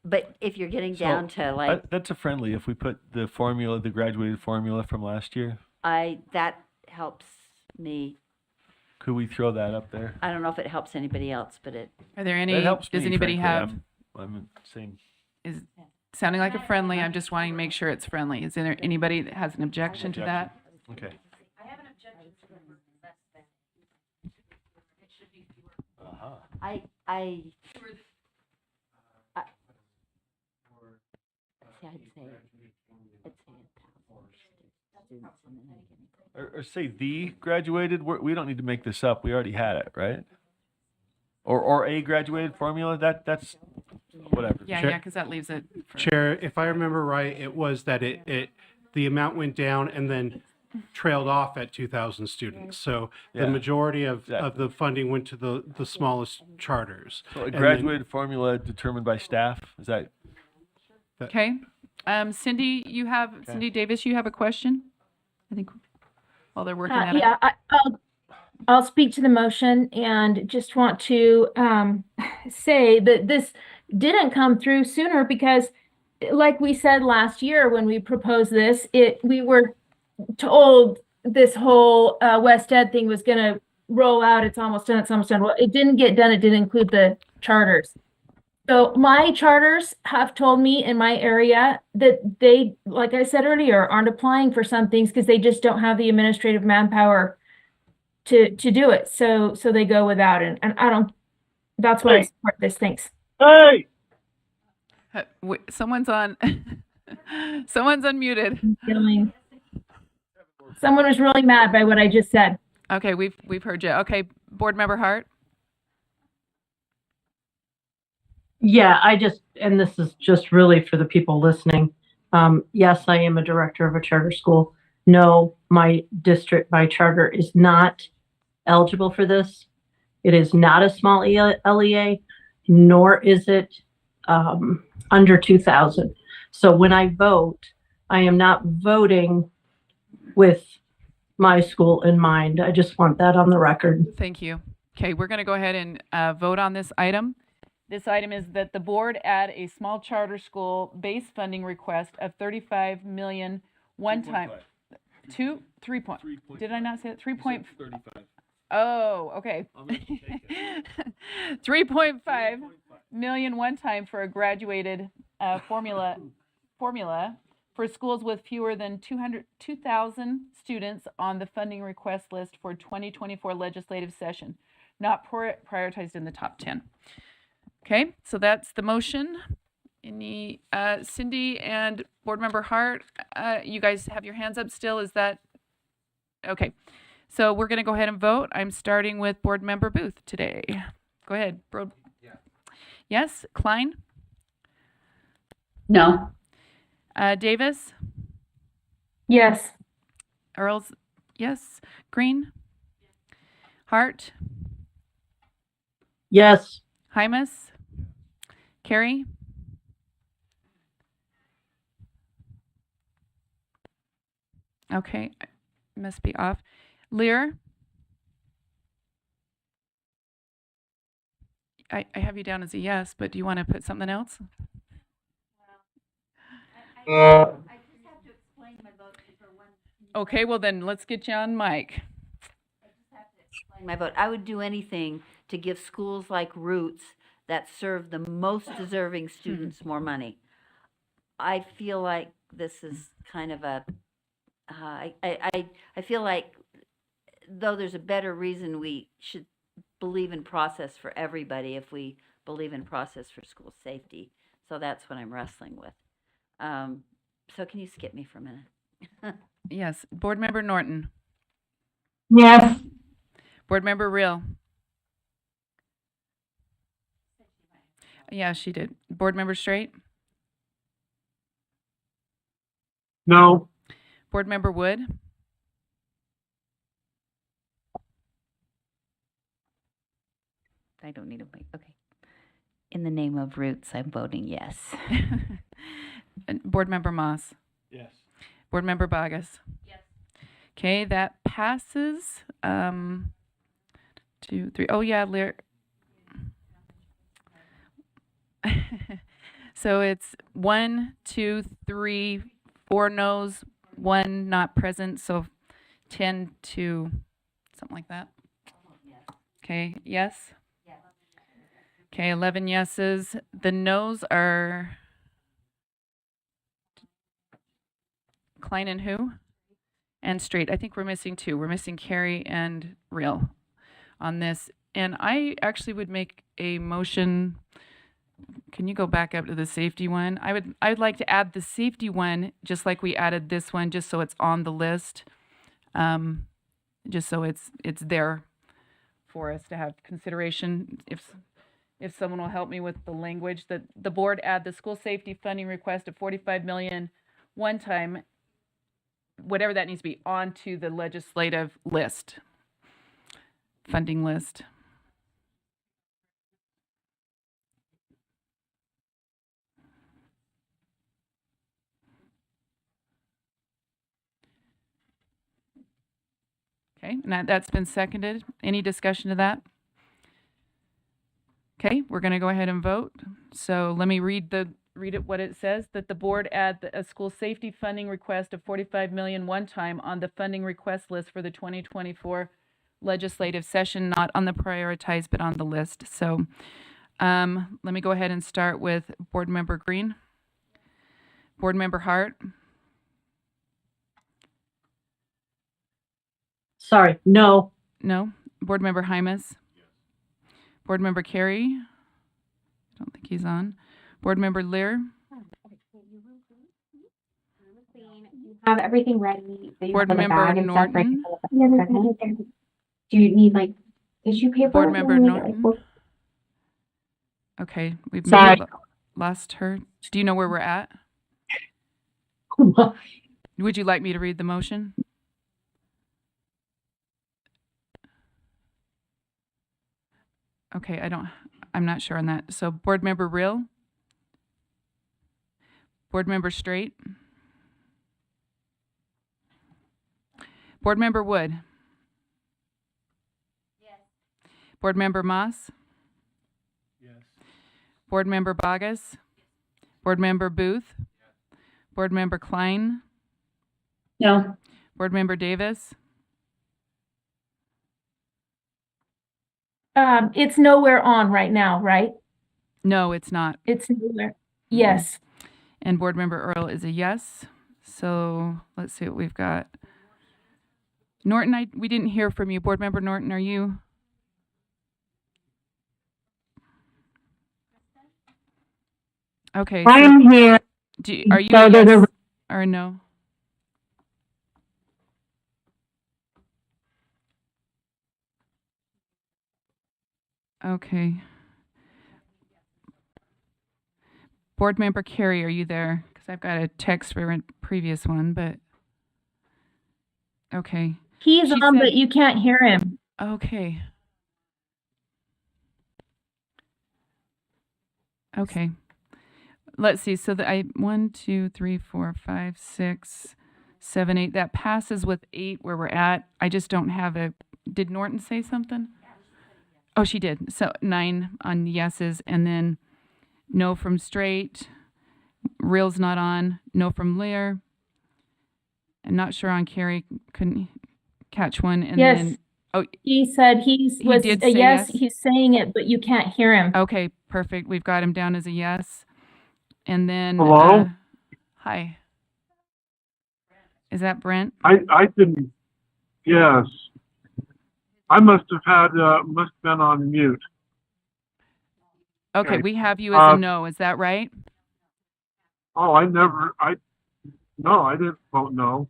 But if you're getting down to like, That's a friendly, if we put the formula, the graduated formula from last year, that helps me. could we throw that up there? I don't know if it helps anybody else, but it. Are there any? That helps Does me, anybody frankly. have? I'm saying. Is sounding like a friendly. I'm just wanting to make sure it's friendly. Is there anybody that has an objection to that? Okay. I see, I'd say 1,000 students and then I'm getting Or say the graduated, we don't need to make this up, we already had it, right? Or a graduated formula, that's whatever. Yeah, because that leaves it. For, Chair, if I remember right, it was that the amount went down and then trailed off at 2,000 students. So the Yeah, majority of exactly. the funding went to the smallest charters. So a And then- graduated formula determined by staff, is that? Okay. Cindy Davis, you have a question? I think while they're working that Yeah, I'll speak to the motion and just want to say that this didn't come through sooner because, like we said last year when we proposed this, we were told this whole West Ed thing was going to roll out. It's almost done. It's almost done. Well, it didn't get done. It didn't include the charters. So my charters have told me in my area that they, like I said earlier, aren't applying for some things because they just don't have the administrative manpower to do it. So they go without it. And I don't, that's why I support this. Thanks. Hey, Someone's on. Someone's unmuted. Someone was really mad by what I just said. Okay, we've heard you. Okay, Board Member Hart. Yeah, and this is just really for the people listening. Yes, I am a director of a charter school. No, my district, my charter is not eligible for this. It is not a small LEA, nor is it under 2,000. So when I vote, I am not voting with my school in mind. I just want that on the record. Thank you. Okay, we're going to go ahead and vote on this item. This item is that the board add a small charter school base funding request of 35 million one time. 3 point. Did I not say it? 3.35. Oh, okay. 3.5 million one time for a graduated formula for schools with fewer than 2,000 students on the funding request list for 2024 legislative session, not prioritized in the top 10. Okay, so that's the motion. Any Cindy and Board Member Hart, you guys have your hands up still? Is that okay? So we're going to go ahead and vote. I'm starting with Board Member Booth today. Go ahead, bro. Yes, Klein. No. Davis. Yes. Earls. Yes. Green. Hart. Yes. Hymas. Carrie. Okay, must be off. Lear. I have you down as a yes, but do you want to put something else? Okay, well then let's get you on mic. My vote. I would do anything to give schools like Roots that serve the most deserving students more money. I feel like this is kind of a, I feel like though there's a better reason we should believe in process for everybody if we believe in process for school safety. So that's what I'm wrestling with. So can you skip me for a minute? Yes. Board Member Norton. Yes. Board Member Real. Yeah, she did. Board Member Straight. no, Board Member Wood. I don't need a mic. Okay. In the name of Roots, I'm voting yes. And Board Member Moss. Yes. Board Member Bogus. Yes. Okay, that passes. 2, 3. Oh yeah, so it's 1, 2, 3, 4 no's, 1 not present. So 10 to something like that. Okay, yes. Okay, 11 yeses. The no's are Klein and who? And Straight. I think we're missing 2. We're missing Carrie and Real on this. And I actually would make a motion. Can you go back up to the safety one? I would like to add the safety one just like we added this one, just so it's on the list. Just so it's there for us to have consideration. If someone will help me with the language, that the board add the school safety funding request of 45 million one time whatever that needs to be, onto the legislative list, funding list. Okay, and that's been seconded. Any discussion of that? Okay, we're going to go ahead and vote. So let me read it what it says, that the board add a school safety funding request of 45 million one time on the funding request list for the 2024 legislative session, not on the prioritized, but on the list. So let me go ahead and start with Board Member Green. Board Member Hart. Sorry, no. No. Board Member Hymas. Board Member Carey. I don't think he's on. Board Member Lear. Have everything ready. That you Board have in the Member bag and stuff ready Norton. for the president. Do you need like tissue paper? Board Member Like, Norton. Okay, we've Sorry. maybe lost her. Do you know where we're at? Would you like me to read the motion? Okay, I'm not sure on that. So Board Member Real. Board Member Straight. Board Member Wood. Yes. Board Member Moss. Yes. Board Member Bogus. Board Member Booth. Board Member Klein. No. Board Member Davis. It's nowhere on right now, right? No, it's not. It's nowhere. Yes. And Board Member Earl is a yes. So let's see what we've got. Norton, we didn't hear from you. Board Member Norton, are you? Okay. I am here. Are you So a there's yes a- or no? Okay. Board Member Carey, are you there? Because I've got a text for a previous one, but okay. He's She on, said- but you can't hear him. Okay. Okay. Let's see. So 1, 2, 3, 4, 5, 6, 7, 8. That passes with 8 where we're at. I just don't have a. Did Norton say something? Oh, she did. So 9 on yeses, and then no from Straight. Real's not on. No from Lear. I'm not sure on Carey. Couldn't catch one. And Yes. then oh, He said he was did a say yes. yes? He's saying it, but you can't hear him. okay, perfect. We've got him down as a yes. And then Hello? hi. Is that Brent? I didn't, yes. I must have been on mute. Okay, Okay. we have you as a Uh, no. Is that right? Oh, no, I didn't vote no.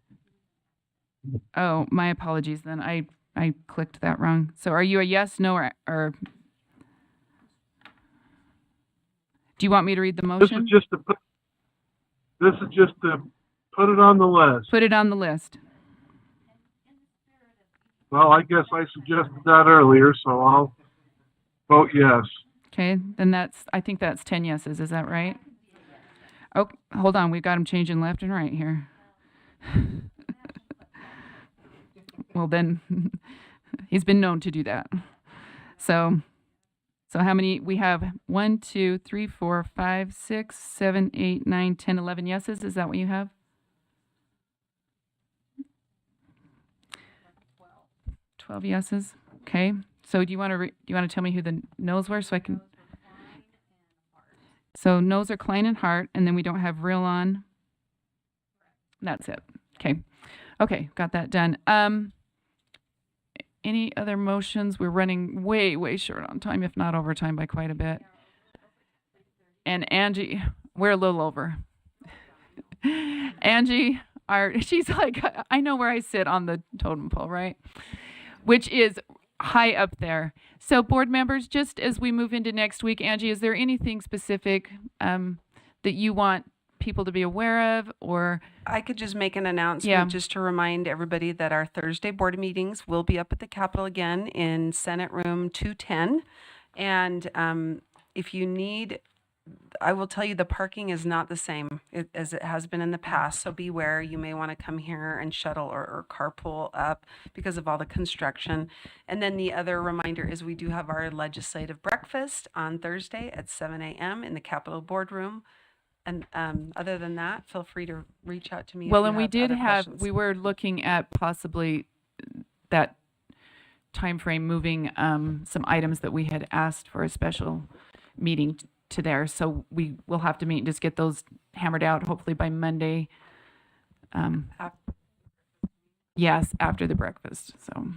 Oh, my apologies then. I clicked that wrong. So are you a yes, no, or do you want me to read the This is motion? just to put it on the list. Put it on the list. Well, I guess I suggested that earlier, so I'll vote yes. Okay, then I think that's 10 yeses. Is that right? Oh, hold on. We've got them changing left and right here. Well, then he's been known to do that. So how many? We have 1, 2, 3, 4, 5, 6, 7, 8, 9, 10, 11 yeses. Is that what you have? 12 yeses. Okay. So do you want to tell me who the no's were so I can? So no's are Klein and Hart, and then we don't have Real on. That's it. Okay. Okay, got that done. Any other motions? We're running way, way short on time, if not over time by quite a bit. And Angie, we're a little over. Angie, she's like, I know where I sit on the totem pole, right? Which is high up there. So board members, just as we move into next week, Angie, is there anything specific that you want people to be aware of, or? I could just make an announcement Yeah. just to remind everybody that our Thursday board meetings will be up at the Capitol again in Senate Room 210. And if you need, I will tell you the parking is not the same as it has been in the past. So beware, you may want to come here and shuttle or carpool up because of all the construction. And then the other reminder is we do have our legislative breakfast on Thursday at 7 a.m. in the Capitol boardroom. And other than that, feel free to reach out to me. Well, if you and we have did other have, questions. we were looking at possibly that time frame moving some items that we had asked for a special meeting to there. So we will have to meet and just get those hammered out, hopefully by Monday. Yes, after the breakfast. So,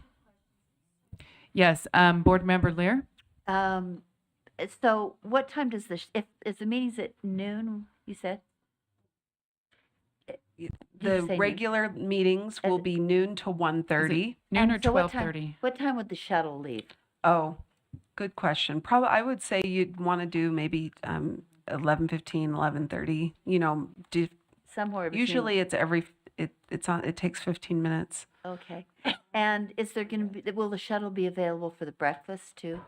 yes, Board Member Lear? So what time does if the meeting's at noon, you said? Did you The say noon? regular meetings will be noon to 1:30. Noon or And so what 12:30? time, what time would the shuttle leave? Oh, good question. Probably, I would say you'd want to do maybe 11:15, 11:30. Somewhere between. Usually it's it takes 15 minutes. Okay. And is there going to be, will the shuttle be available for the breakfast too?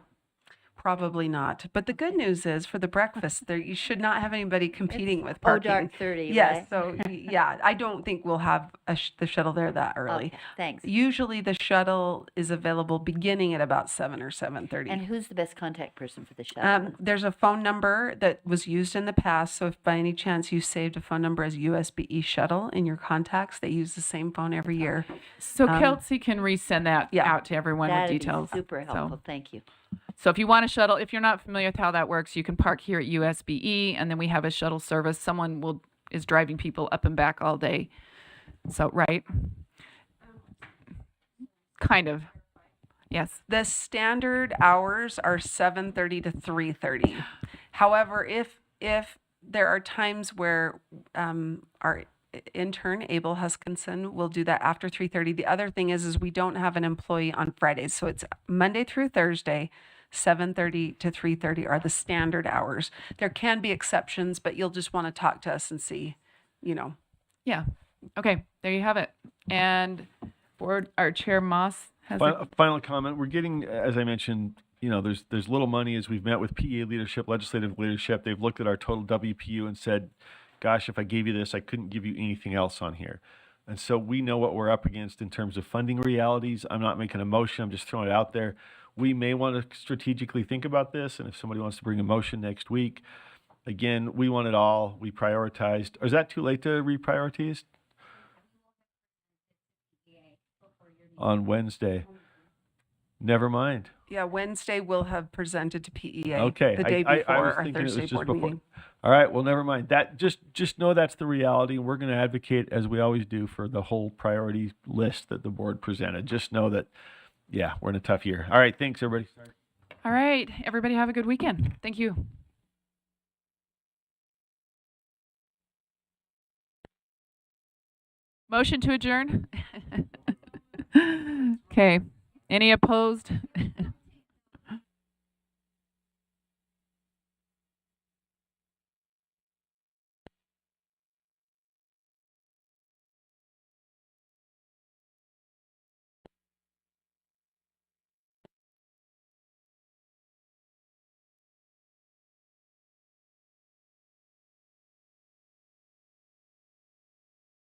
Probably not. But the good news is for the breakfast, there you should not have anybody competing with parking. dark 30, Yes. right? So yeah, I don't think we'll have the shuttle there that early. Okay, thanks. Usually the shuttle is available beginning at about 7 or 7:30. And who's the best contact person for the shuttle? There's a phone number that was used in the past. So if by any chance you saved a phone number as USBE shuttle in your contacts, they use the same phone every year. So Kelsey can resend that out to everyone with That'd be details. super helpful. So, Thank you. so if you want a shuttle, if you're not familiar with how that works, you can park here at USBE, and then we have a shuttle service. Someone is driving people up and back all day. So, right? Kind of. Yes. The standard hours are 7:30 to 3:30. However, if there are times where our intern Abel Huskinson will do that after 3:30. The other thing is we don't have an employee on Fridays, so it's Monday through Thursday. 7:30 to 3:30 are the standard hours. There can be exceptions, but you'll just want to talk to us and see, Yeah. Okay. There you have it. And our Chair Moss has a Final comment. We're getting, as I mentioned, there's little money as we've met with PEA leadership, legislative leadership. They've looked at our total WPU and said, gosh, if I gave you this, I couldn't give you anything else on here. And so we know what we're up against in terms of funding realities. I'm not making a motion. I'm just throwing it out there. We may want to strategically think about this. And if somebody wants to bring a motion next week, again, we want it all. We prioritized. Or is that too late to reprioritize? On Wednesday. Never mind. Yeah, Wednesday we'll have presented to PEA. Okay. The day I before was our thinking it was Thursday just board before. meeting. All right. Well, never mind. That just know that's the reality. We're going to advocate, as we always do, for the whole priority list that the board presented. Just know that, yeah, we're in a tough year. All right. Thanks, everybody. All right. Everybody have a good weekend. Thank you. Motion to adjourn? Okay. Any opposed?